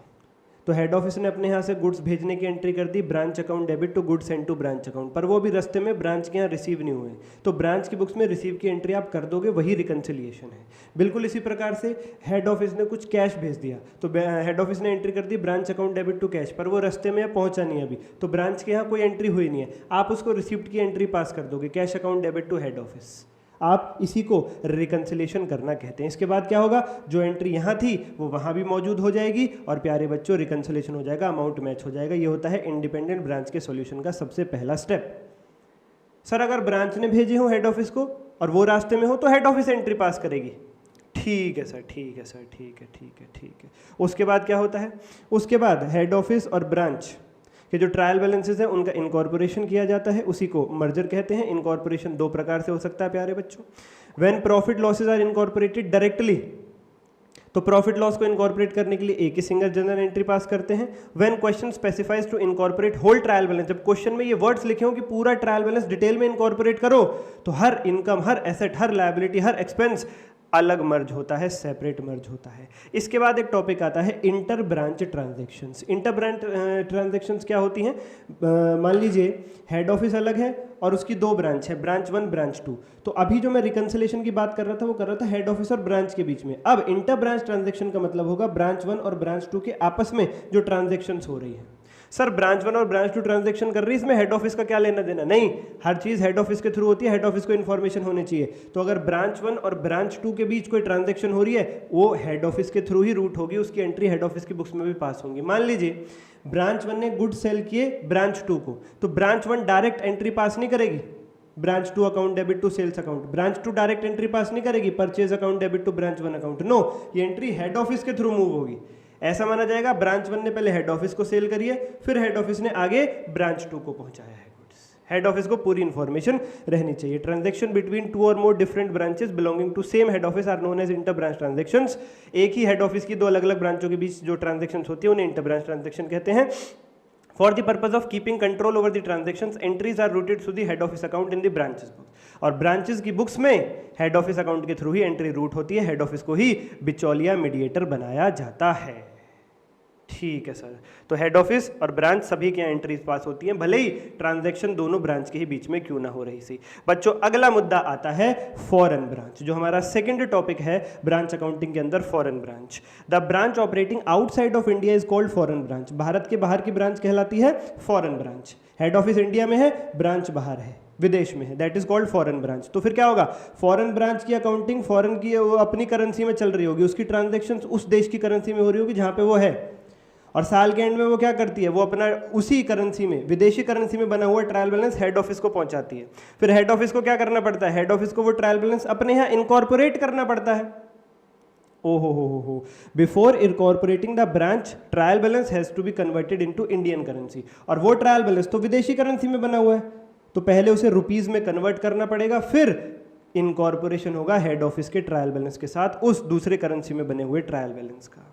तो तो हेड ऑफिस ने अपने यहाँ से गुड्स भेजने की एंट्री कर दी, branch account debit to goods send to branch account, पर वो भी रास्ते में ब्रांच के यहाँ रिसीव नहीं हुए, तो ब्रांच की बुक्स में रिसीव की एंट्री आप कर दोगे, वही रिकन्सिलिएशन है। बिल्कुल इसी प्रकार से हेड ऑफिस ने कुछ कैश भेज दिया, तो हेड ऑफिस ने एंट्री कर दी branch account debit to cash, पर वो रास्ते में पहुंचा नहीं अभी, तो ब्रांच के यहाँ कोई एंट्री हुई नहीं है, आप उसको रिसिप्ट की एंट्री पास कर दोगे, cash account debit to head office. आप इसी को रिकन्सिलेशन करना कहते हैं। इसके बाद क्या होगा, जो एंट्री यहाँ थी वो वहाँ भी मौजूद हो जाएगी और प्यारे बच्चों रिकन्सिलेशन हो जाएगा, अमाउंट मैच हो जाएगा। ये होता है इंडिपेंडेंट ब्रांच के सॉल्यूशन का सबसे पहला स्टेप। सर अगर ब्रांच ने भेजे हो हेड ऑफिस को और वो रास्ते में हो तो हेड ऑफिस एंट्री पास करेगी। ठीक है सर, ठीक है सर, ठीक है, ठीक है, ठीक है। उसके बाद क्या होता है, उसके बाद हेड ऑफिस और ब्रांच कि जो ट्रायल बैलेंसेस हैं उनका इनकॉर्पोरेशन किया जाता है, उसी को मर्जर कहते हैं। इनकॉर्पोरेशन दो प्रकार से हो सकता है प्यारे बच्चों। When profit losses are incorporated directly, तो प्रॉफिट लॉस को इनकॉर्पोरेट करने के लिए एक ही सिंगल जनरल एंट्री पास करते हैं। When question specifies to incorporate whole trial balance, जब क्वेश्चन में ये वर्ड्स लिखे हो कि पूरा ट्रायल बैलेंस डिटेल में इनकॉर्पोरेट करो, तो हर इनकम, हर एसेट, हर लायबिलिटी, हर एक्सपेंस अलग मर्ज होता है, सेपरेट मर्ज होता है। इसके बाद एक टॉपिक आता है inter branch transactions. Inter branch transactions क्या होती हैं, मान लीजिए हेड ऑफिस अलग है और उसकी दो ब्रांच है, ब्रांच 1 ब्रांच 2। तो अभी जो मैं रिकन्सिलेशन की बात कर रहा था वो कर रहा था हेड ऑफिस और ब्रांच के बीच में। अब इंटर ब्रांच ट्रांजैक्शन का मतलब होगा ब्रांच 1 और ब्रांच 2 के आपस में जो ट्रांजैक्शंस हो रही है। सर ब्रांच 1 और ब्रांच 2 ट्रांजैक्शन कर रही है, इसमें हेड ऑफिस का क्या लेना देना? नहीं, हर चीज हेड ऑफिस के थ्रू होती है, हेड ऑफिस को इन्फॉर्मेशन होनी चाहिए। तो अगर ब्रांच 1 और ब्रांच 2 के बीच कोई ट्रांजैक्शन हो रही है वो हेड ऑफिस के थ्रू ही रूट होगी, उसकी एंट्री हेड ऑफिस की बुक्स में भी पास होंगी। मान लीजिए ब्रांच 1 ने गुड सेल किए ब्रांच 2 को, तो ब्रांच 1 डायरेक्ट एंट्री पास नहीं करेगी, branch 2 account debit to sales account. Branch 2 direct entry pass नहीं करेगी, purchase account debit to branch 1 account. No, ये एंट्री हेड ऑफिस के थ्रू मूव होगी। ऐसा माना जाएगा ब्रांच 1 ने पहले हेड ऑफिस को सेल करी है, फिर हेड ऑफिस ने आगे ब्रांच 2 को पहुंचाया है गुड्स। हेड ऑफिस को पूरी इंफॉर्मेशन रहनी चाहिए। ट्रांजैक्शन बिटवीन 2 और more different branches belonging to same head office are known as inter branch transactions. एक ही हेड ऑफिस की दो अलग अलग ब्रांचों के बीच जो ट्रांजैक्शंस होती है उन्हें इंटर ब्रांच ट्रांजैक्शन कहते हैं। For the purpose of keeping control over the transactions, entries are routed through the head office account in the branches book. और ब्रांचेस की बुक्स में हेड ऑफिस अकाउंट के थ्रू ही entry route होती है, head office को ही बिचौलिया mediator बनाया जाता है। ठीक है सर, तो हेड ऑफिस और ब्रांच सभी के यहाँ एंट्रीज पास होती हैं, भले ही ट्रांजैक्शन दोनों ब्रांच के ही बीच में क्यों ना हो रही सी। बच्चों अगला मुद्दा आता है फॉरेन ब्रांच, जो हमारा सेकंड टॉपिक है ब्रांच अकाउंटिंग के अंदर, foreign branch. The branch operating outside of India is called foreign branch. Bharat के बाहर की ब्रांच कहलाती है foreign branch. Head office India में है, ब्रांच बाहर है, विदेश में है, that is called foreign branch. तो फिर क्या होगा, फॉरेन ब्रांच की अकाउंटिंग फॉरेन की अपनी करेंसी में चल रही होगी, उसकी ट्रांजैक्शन उस देश की करेंसी में हो रही होगी जहां पे वो है, और साल के एंड में वो क्या करती है, वो अपना उसी करेंसी में, विदेशी करेंसी में बना हुआ ट्रायल बैलेंस हेड ऑफिस को पहुंचाती है। फिर हेड ऑफिस को क्या करना पड़ता है, हेड ऑफिस को वो ट्रायल बैलेंस अपने यहाँ इनकॉर्पोरेट करना पड़ता है। हो before incorporating the branch trial balance has to be converted into Indian currency. और वो ट्रायल बैलेंस तो विदेशी करेंसी में बना हुआ है, तो पहले उसे रुपीज में कन्वर्ट करना पड़ेगा, फिर इनकॉर्पोरेशन होगा हेड ऑफिस के ट्रायल बैलेंस के साथ उस दूसरे करेंसी में बने हुए ट्रायल बैलेंस का।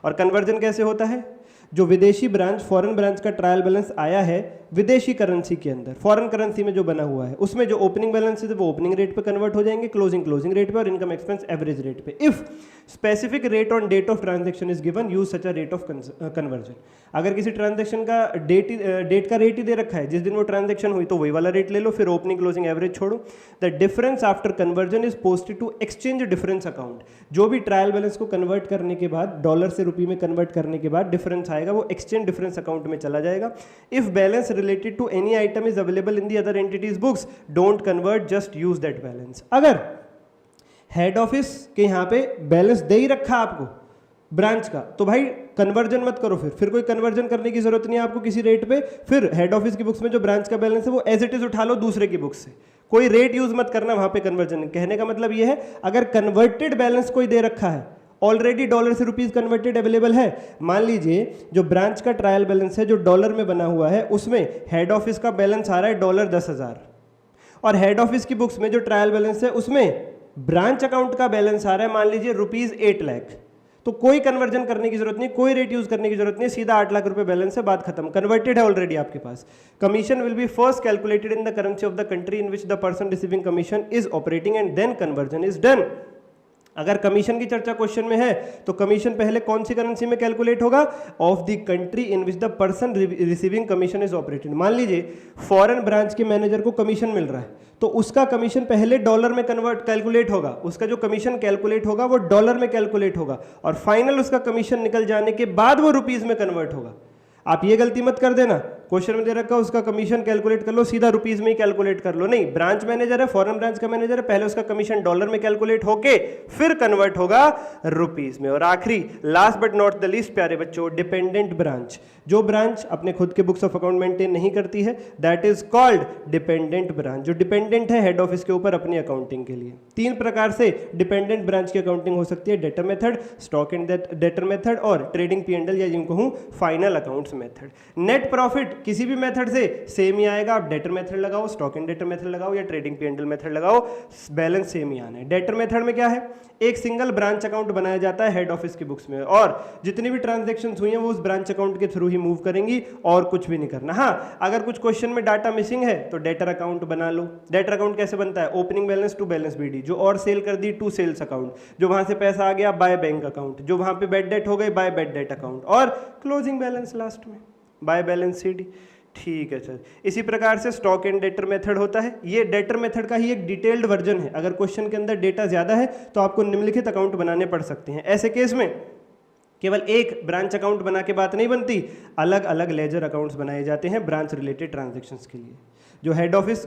और कन्वर्जन कैसे होता है, जो विदेशी ब्रांच फॉरेन ब्रांच का ट्रायल बैलेंस आया है विदेशी करेंसी के अंदर, फॉरेन करेंसी में जो बना हुआ है, उसमें जो ओपनिंग बैलेंस है वो ओपनिंग रेट पे कन्वर्ट हो जाएंगे, क्लोजिंग रेट पे, और इनकम एक्सपेंस एवरेज रेट पे। If specific rate on date of transaction is given, use such a rate of conversion. अगर किसी ट्रांजैक्शन का डेट का रेट ही दे रखा है, जिस दिन वो ट्रांजैक्शन हुई तो वही वाला रेट ले लो, फिर ओपनिंग क्लोजिंग एवरेज छोड़ो। The difference after conversion is posted to exchange difference account. जो भी ट्रायल बैलेंस को कन्वर्ट करने के बाद, डॉलर से रुपये में कन्वर्ट करने के बाद डिफरेंस आएगा वो एक्सचेंज डिफरेंस अकाउंट में चला जाएगा। If balance related to any item is available in the other entities books, don't convert, just use that balance. अगर हेड ऑफिस के यहाँ पे बैलेंस दे ही रखा आपको ब्रांच का, तो भाई कन्वर्जन मत करो, फिर कोई कन्वर्जन करने की जरूरत नहीं है आपको किसी रेट पे। फिर हेड ऑफिस की बुक्स में जो ब्रांच का बैलेंस है वो एज इट इज उठा लो दूसरे की बुक्स से, कोई रेट यूज मत करना वहां पे कन्वर्जन। कहने का मतलब ये है, अगर कन्वर्टेड बैलेंस कोई दे रखा है, ऑलरेडी डॉलर से रुपीज कन्वर्टेड अवेलेबल है, मान लीजिए जो ब्रांच का ट्रायल बैलेंस है जो डॉलर में बना हुआ है, उसमें हेड ऑफिस का बैलेंस आ रहा है $10,000, और हेड ऑफिस की बुक्स में जो ट्रायल बैलेंस है उसमें ब्रांच अकाउंट का बैलेंस आ रहा है मान लीजिए ₹8 लाख। तो कोई कन्वर्जन करने की जरूरत नहीं, कोई रेट यूज करने की जरूरत नहीं, सीधा 8 लाख रुपए बैलेंस है, बात खत्म, कन्वर्टेड है ऑलरेडी आपके पास। Commission will be first calculated in the currency of the country in which the person receiving commission is operating and then conversion is done. अगर कमीशन की चर्चा क्वेश्चन में है तो कमीशन पहले कौन सी करेंसी में कैलकुलेट होगा? Of the country in which the person receiving commission is operated. मान लीजिए फॉरेन ब्रांच के मैनेजर को कमीशन मिल रहा है तो उसका कमीशन पहले डॉलर में कन्वर्ट कैलकुलेट होगा, उसका जो कमीशन कैलकुलेट होगा वो डॉलर में कैलकुलेट होगा और फाइनल उसका कमीशन निकल जाने के बाद वो रुपीस में कन्वर्ट होगा। आप ये गलती मत कर देना, क्वेश्चन में दे रखा उसका कमीशन कैलकुलेट कर लो, सीधा रुपीस में ही कैलकुलेट कर लो। नहीं, ब्रांच मैनेजर है, फॉरेन ब्रांच का मैनेजर है, पहले उसका कमीशन डॉलर में कैलकुलेट होके फिर कन्वर्ट होगा रुपीस में। और आखिरी last but not the least प्यारे बच्चों, डिपेंडेंट ब्रांच। जो ब्रांच अपने खुद के बुक्स ऑफ अकाउंट मेंटेन नहीं करती है that is called dependent branch. जो डिपेंडेंट है हेड ऑफिस के ऊपर अपनी अकाउंटिंग के लिए। 3 प्रकार से डिपेंडेंट ब्रांच की अकाउंटिंग हो सकती है, debtor method, stock and debtor method और ट्रेडिंग P&L या जिनको कहूं final accounts method. Net profit किसी भी मेथड से सेम ही आएगा, आप डेटर मेथड लगाओ, स्टॉक एंड डेटर मेथड लगाओ या ट्रेडिंग P&L मेथड लगाओ, बैलेंस सेम ही आना है। डेटर मेथड में क्या है? एक सिंगल ब्रांच अकाउंट बनाया जाता है हेड ऑफिस की बुक्स में और जितनी भी ट्रांजैक्शंस हुई हैं वो उस ब्रांच अकाउंट के थ्रू ही मूव करेंगी और कुछ भी नहीं करना। हाँ, अगर कुछ क्वेश्चन में डाटा मिसिंग है तो डेटर अकाउंट बना लो। डेटर अकाउंट कैसे बनता है? Opening balance to balance BD, जो और सेल कर दी टू सेल्स अकाउंट, जो वहां से पैसा आ गया बाय बैंक अकाउंट, जो वहां पे बैड डेट हो गई बाय बैड डेट अकाउंट और क्लोजिंग बैलेंस लास्ट में बाय बैलेंस CD। ठीक है सर। इसी प्रकार से स्टॉक एंड डेटर मेथड होता है। ये डेटर मेथड का ही एक डिटेल्ड वर्जन है। अगर क्वेश्चन के अंदर डेटा ज्यादा है तो आपको निम्नलिखित अकाउंट बनाने पड़ सकते हैं। ऐसे केस में केवल एक ब्रांच अकाउंट बना के बात नहीं बनती, अलग अलग लेजर अकाउंट्स बनाए जाते हैं ब्रांच रिलेटेड ट्रांजैक्शंस के लिए। जो हेड ऑफिस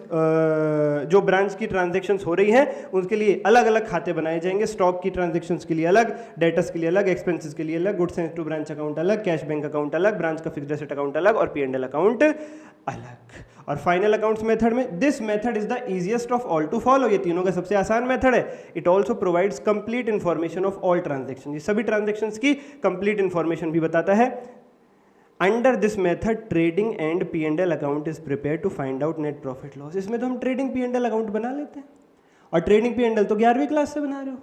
जो ब्रांच की ट्रांजैक्शंस हो रही हैं उनके लिए अलग अलग खाते बनाए जाएंगे। स्टॉक की ट्रांजैक्शंस के लिए अलग, डेटर्स के लिए अलग, एक्सपेंसेस के लिए अलग, goods and to branch account अलग, कैश बैंक अकाउंट अलग, ब्रांच का फिक्स्ड एसेट अकाउंट अलग और P&L अकाउंट अलग। और फाइनल अकाउंट्स मेथड में this method is the easiest of all to follow. ये तीनों का सबसे आसान मेथड है। It also provides complete information of all transaction, ये सभी ट्रांजैक्शंस की कंप्लीट इन्फॉर्मेशन भी बताता है। Under this method trading and P&L account is prepare to find out net profit loss. इसमें तो हम ट्रेडिंग P&L अकाउंट बना लेते हैं और ट्रेडिंग P&L तो 11वीं क्लास से बना रहे हो,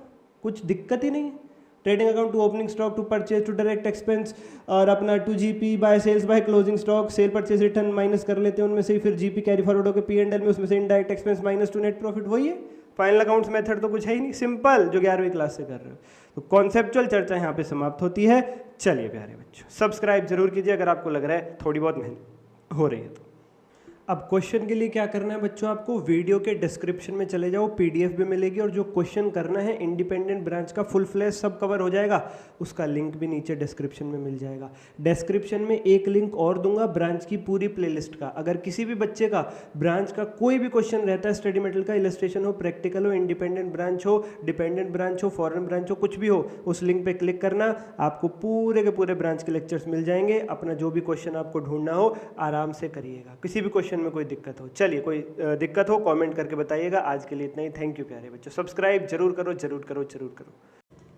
कुछ दिक्कत ही नहीं है। Trading account to opening stock, to purchase, to direct expense और अपना to GP by sales by closing stock, sale purchase return minus कर लेते हैं उनमें से ही, फिर GP कैरी फॉरवर्ड होकर P&L में, उसमें से indirect expense minus two net profit, वही है। फाइनल अकाउंट्स मेथड तो कुछ है ही नहीं, सिंपल, जो 11वीं क्लास से कर रहे हो। तो कॉन्सेप्चुअल चर्चा यहाँ पे समाप्त होती है। चलिए प्यारे बच्चों, सब्सक्राइब जरूर कीजिए अगर आपको लग रहा है थोड़ी बहुत मेहनत हो रही है तो। अब क्वेश्चन के लिए क्या करना है बच्चों, आपको वीडियो के डिस्क्रिप्शन में चले जाओ, PDF भी मिलेगी और जो क्वेश्चन करना है इंडिपेंडेंट ब्रांच का फुल फ्लैश सब कवर हो जाएगा, उसका लिंक भी नीचे डिस्क्रिप्शन में मिल जाएगा। डिस्क्रिप्शन में एक लिंक और दूंगा ब्रांच की पूरी प्लेलिस्ट का। अगर किसी भी बच्चे का ब्रांच का कोई भी क्वेश्चन रहता है, स्टडी मटेरियल का, इलस्ट्रेशन हो, प्रैक्टिकल हो, इंडिपेंडेंट ब्रांच हो, डिपेंडेंट ब्रांच हो, फॉरेन ब्रांच हो, कुछ भी हो, उस लिंक पे क्लिक करना, आपको पूरे के पूरे ब्रांच के लेक्चर्स मिल जाएंगे। अपना जो भी क्वेश्चन आपको ढूंढना हो आराम से करिएगा, किसी भी क्वेश्चन में कोई दिक्कत हो। चलिए, कोई दिक्कत हो कमेंट करके बताइएगा। आज के लिए इतना ही। थैंक यू प्यारे बच्चों, सब्सक्राइब जरूर करो, जरूर करो, जरूर करो।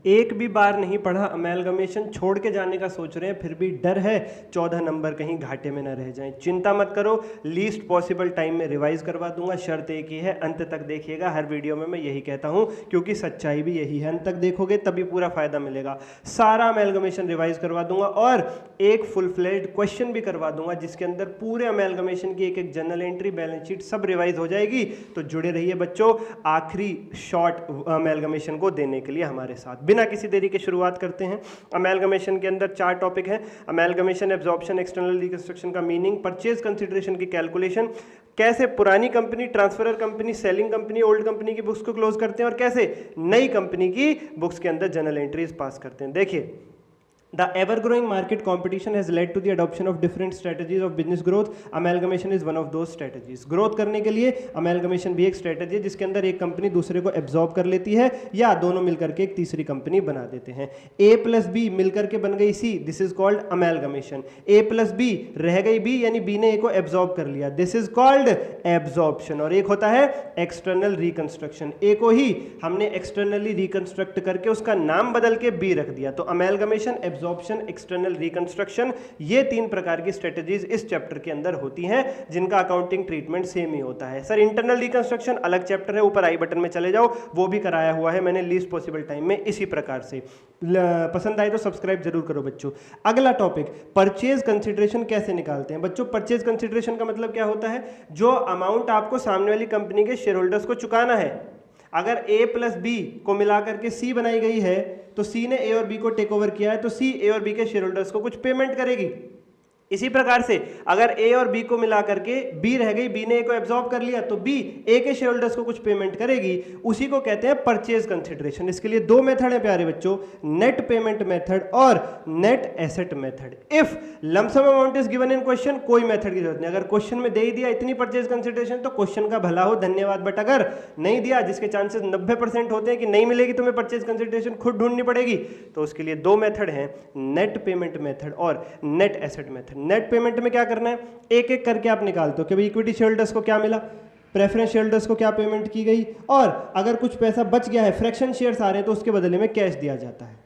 एक भी बार नहीं पढ़ा, अमेलगमेशन छोड़ के जाने का सोच रहे हैं, फिर भी डर है 14 नंबर कहीं घाटे में न रह जाएं। चिंता मत करो, लीस्ट पॉसिबल टाइम में रिवाइज करवा दूंगा। शर्त एक ही है, अंत तक देखिएगा। हर वीडियो में मैं यही कहता हूं क्योंकि सच्चाई भी यही है, अंत तक देखोगे तभी पूरा फायदा मिलेगा। सारा अमेलगमेशन रिवाइज करवा दूंगा और एक फुल फ्लेज्ड क्वेश्चन भी करवा दूंगा जिसके अंदर पूरे अमेलगमेशन की एक एक जर्नल एंट्री, बैलेंस शीट सब रिवाइज हो जाएगी। तो जुड़े रहिए बच्चों आखिरी शॉर्ट अमेलगमेशन को देने के लिए हमारे साथ। बिना किसी देरी के शुरुआत करते हैं। अमेलगमेशन के अंदर 4 टॉपिक हैं। अमेलगमेशन, एब्जॉर्प्शन, एक्सटर्नल रिकंस्ट्रक्शन का मीनिंग, परचेज कंसिडरेशन की कैलकुलेशन, कैसे पुरानी company, transferor company, selling company, old company की बुक्स को क्लोज करते हैं और कैसे नई कंपनी की बुक्स के अंदर जर्नल एंट्रीज पास करते हैं। देखिए, The ever-growing market competition has led to the adoption of different strategies of business growth. Amalgamation is one of those strategies. Growth करने के लिए amalgamation भी एक strategy है जिसके अंदर एक कंपनी दूसरे को absorb कर लेती है या दोनों मिलकर के एक तीसरी कंपनी बना देते हैं। A plus B मिलकर के बन गई C, this is called amalgamation. A plus B रह गई B यानी B ने A को absorb कर लिया, this is called absorption. और एक होता है external reconstruction. A को ही हमने externally reconstruct करके उसका नाम बदल के B रख दिया। तो amalgamation, एब्जॉर्प्शन, एक्सटर्नल रिकंस्ट्रक्शन, ये 3 प्रकार की स्ट्रेटजीज इस चैप्टर के अंदर होती हैं जिनका अकाउंटिंग ट्रीटमेंट सेम ही होता है। सर इंटरनल रिकंस्ट्रक्शन अलग चैप्टर है, ऊपर आई बटन में चले जाओ, वो भी कराया हुआ है मैंने लीस्ट पॉसिबल टाइम में इसी प्रकार से। पसंद आए तो सब्सक्राइब जरूर करो बच्चों। अगला टॉपिक, परचेज कंसिडरेशन कैसे निकालते हैं बच्चों। परचेज कंसिडरेशन का मतलब क्या होता है, जो अमाउंट आपको सामने वाली कंपनी के शेयर होल्डर्स को चुकाना है। अगर A प्लस बी को मिला करके C बनाई गई है तो C ने A और B को टेक ओवर किया है तो C A और B के शेयर होल्डर्स को कुछ पेमेंट करेगी। इसी प्रकार से अगर A और B को मिला करके B रह गई, B ने A को एब्जॉर्ब कर लिया तो B A के शेयर होल्डर्स को कुछ पेमेंट करेगी, उसी को कहते हैं परचेज कंसिडरेशन। इसके लिए दो मेथड है प्यारे बच्चों, नेट पेमेंट मेथड और net asset method. If lump sum amount is given in question, कोई मेथड की जरूरत नहीं। अगर क्वेश्चन में दे ही दिया इतनी परचेज कंसिडरेशन तो क्वेश्चन का भला हो, धन्यवाद। बट अगर नहीं दिया, जिसके चांसेस 90% होते हैं कि नहीं मिलेगी तुम्हें परचेज कंसिडरेशन, खुद ढूंढनी पड़ेगी, तो उसके लिए दो मेथड हैं, नेट पेमेंट मेथड और net asset method. Net payment में क्या करना है, एक एक करके आप निकालते हो कि भाई इक्विटी शेयरहोल्डर्स को क्या मिला, प्रेफरेंस शेयरहोल्डर्स को क्या पेमेंट की गई, और अगर कुछ पैसा बच गया है, फ्रैक्शन शेयर्स आ रहे हैं तो उसके बदले में कैश दिया जाता है।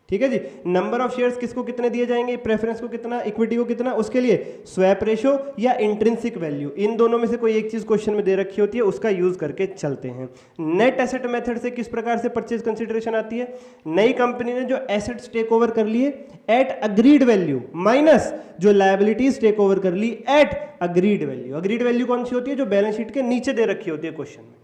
ठीक है जी। नंबर ऑफ शेयर्स किसको कितने दिए जाएंगे, प्रेफरेंस को कितना, इक्विटी को कितना, उसके लिए स्वैप रेशो या इंट्रिंसिक वैल्यू, इन दोनों में से कोई एक चीज क्वेश्चन में दे रखी होती है, उसका यूज करके चलते हैं। नेट एसेट मेथड से किस प्रकार से परचेज कंसिडरेशन आती है, नई कंपनी ने जो एसेट्स टेक ओवर कर लिए एट अग्रीड वैल्यू माइनस जो लायबिलिटीज टेक ओवर कर ली at agreed value. Agreed value कौन सी होती है, जो बैलेंस शीट के नीचे दे रखी होती है क्वेश्चन में।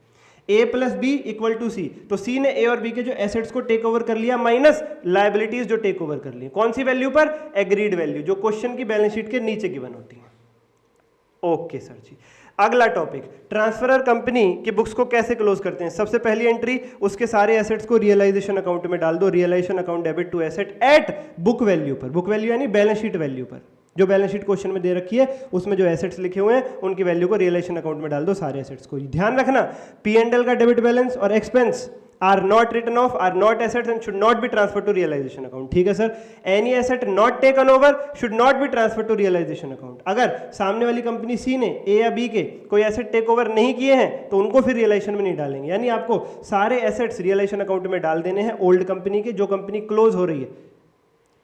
A plus B equal to C, तो C ने A और B के जो एसेट्स को टेक ओवर कर लिया माइनस लायबिलिटीज जो टेक ओवर कर ली, कौन सी वैल्यू पर, एग्रीड वैल्यू, जो क्वेश्चन की बैलेंस शीट के नीचे गिवन होती है। ओके सर जी। अगला टॉपिक, ट्रांसफरर कंपनी की बुक्स को कैसे क्लोज करते हैं। सबसे पहली एंट्री, उसके सारे एसेट्स को रियलाइजेशन अकाउंट में डाल दो, realisation account debit to asset at book value पर, बुक वैल्यू यानी बैलेंस शीट वैल्यू पर, जो बैलेंस शीट क्वेश्चन में दे रखी है उसमें जो एसेट्स लिखे हुए हैं उनकी वैल्यू को रियलाइजेशन अकाउंट में डाल दो, सारे एसेट्स को। ध्यान रखना, P&L का डेबिट बैलेंस और expense are not written off, are not assets and should not be transfer to realisation account. ठीक है sir. Any asset not taken over should not be transfer to realisation account. अगर सामने वाली company सी ने ए या B के कोई asset take over नहीं किए हैं तो उनको फिर रियलाइजेशन में नहीं डालेंगे, यानी आपको सारे एसेट्स रियलाइजेशन अकाउंट में डाल देने हैं ओल्ड कंपनी के, जो कंपनी क्लोज हो रही है।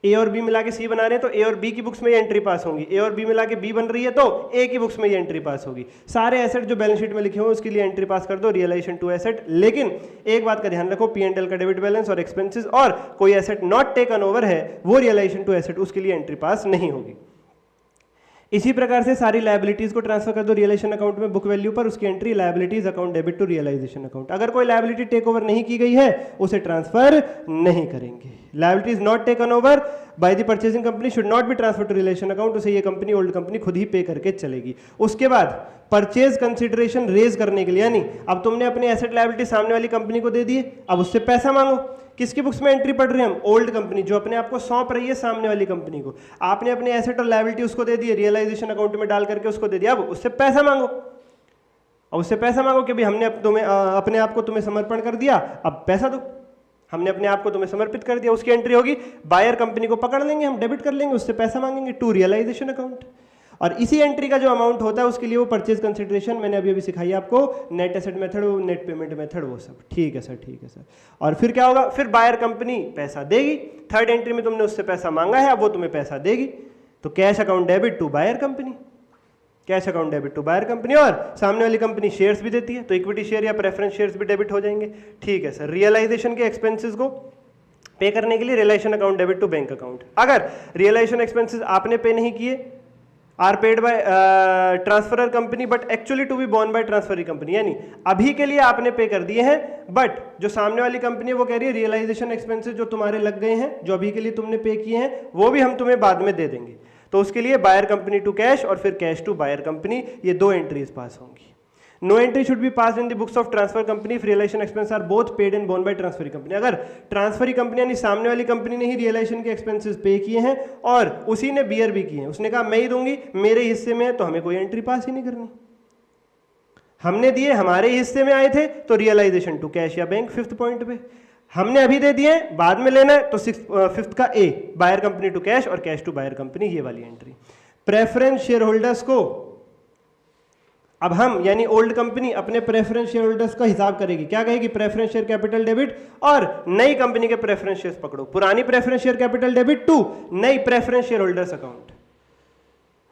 ए और बी मिला के सी बना रहे हैं तो ए और बी की बुक्स में ये एंट्री पास होंगी, ए और बी मिला के बी बन रही है तो ए की बुक्स में ये एंट्री पास होगी। सारे एसेट जो बैलेंस शीट में लिखे हुए उसके लिए एंट्री पास कर दो, रियलाइजेशन टू एसेट। लेकिन एक बात का ध्यान रखो, P&L का डेबिट बैलेंस और एक्सपेंसेस और कोई एसेट नॉट टेकन ओवर है वो रियलाइजेशन टू एसेट, उसके लिए एंट्री पास नहीं होगी। इसी प्रकार से सारी लायबिलिटीज को ट्रांसफर कर दो रियलाइजेशन अकाउंट में बुक वैल्यू पर, उसकी entry liabilities account debit to realisation account. अगर कोई लायबिलिटी टेक ओवर नहीं की गई है उसे ट्रांसफर नहीं करेंगे। Liabilities not taken over by the purchasing company should not be transfer to realisation account, उसे ये कंपनी ओल्ड कंपनी खुद ही पे करके चलेगी। उसके बाद परचेज कंसिडरेशन रेज करने के लिए, यानी अब तुमने अपने एसेट लायबिलिटी सामने वाली कंपनी को दे दिए, अब उससे पैसा मांगो। किसकी बुक्स में एंट्री पढ़ रहे हैं हम, ओल्ड कंपनी, जो अपने आप को सौंप रही है सामने वाली कंपनी को। आपने अपने एसेट और लायबिलिटी उसको दे दिए, रियलाइजेशन अकाउंट में डाल करके उसको दे दिया, अब उससे पैसा मांगो। अब उससे पैसा मांगो कि भाई हमने अपने आप को तुम्हें समर्पण कर दिया, अब पैसा दो। हमने अपने आप को तुम्हें समर्पित कर दिया, उसकी एंट्री होगी, बायर कंपनी को पकड़ लेंगे हम, डेबिट कर लेंगे, उससे पैसा मांगेंगे टू रियलाइजेशन अकाउंट। और इसी एंट्री का जो अमाउंट होता है उसके लिए वो परचेज कंसिडरेशन मैंने अभी सिखाई आपको, net asset method, net payment method, वो सब। ठीक है सर, ठीक है सर। और फिर क्या होगा, फिर बायर कंपनी पैसा देगी। थर्ड एंट्री में तुमने उससे पैसा मांगा है, अब वो तुम्हें पैसा देगी, तो cash account debit to buyer company, cash account debit to buyer company. और सामने वाली कंपनी शेयर्स भी देती है तो इक्विटी शेयर या प्रेफरेंस शेयर्स भी डेबिट हो जाएंगे। ठीक है सर। रियलाइजेशन के एक्सपेंसेस को पे करने के लिए realisation account debit to bank account. अगर रियलाइजेशन एक्सपेंसेस आपने पे नहीं किए, are paid by transferor company but actually to be borne by transferee company, यानी अभी के लिए आपने पे कर दिए हैं बट जो सामने वाली कंपनी है वो कह रही है रियलाइजेशन एक्सपेंसेस जो तुम्हारे लग गए हैं, जो अभी के लिए तुमने पे किए हैं, वो भी हम तुम्हें बाद में दे देंगे। तो उसके लिए बायर कंपनी टू कैश और फिर कैश टू बायर कंपनी, ये दो एंट्रीज पास होंगी। No entry should be pass in the books of transfer company if realisation expense are both paid and borne by transferee company. अगर transferee company यानी सामने वाली company ने ही realisation के expenses पे किए हैं और उसी ने बियर भी किए हैं, उसने कहा मैं ही दूंगी, मेरे हिस्से में है, तो हमें कोई एंट्री पास ही नहीं करनी। हमने दिए, हमारे हिस्से में आए थे, तो रियलाइजेशन टू कैश या बैंक फिफ्थ पॉइंट पे। हमने अभी दे दिए, बाद में लेना है, तो फिफ्थ का ए, बायर कंपनी टू कैश और कैश टू बायर कंपनी, ये वाली एंट्री। प्रेफरेंस शेयर होल्डर्स को अब हम यानी ओल्ड कंपनी अपने प्रेफरेंस शेयर होल्डर्स का हिसाब करेगी। क्या कहेगी, प्रेफरेंस शेयर कैपिटल डेबिट और नई कंपनी के प्रेफरेंस शेयर्स पकड़ो, पुरानी preference share capital debit to नई प्रेफरेंस शेयर होल्डर्स अकाउंट,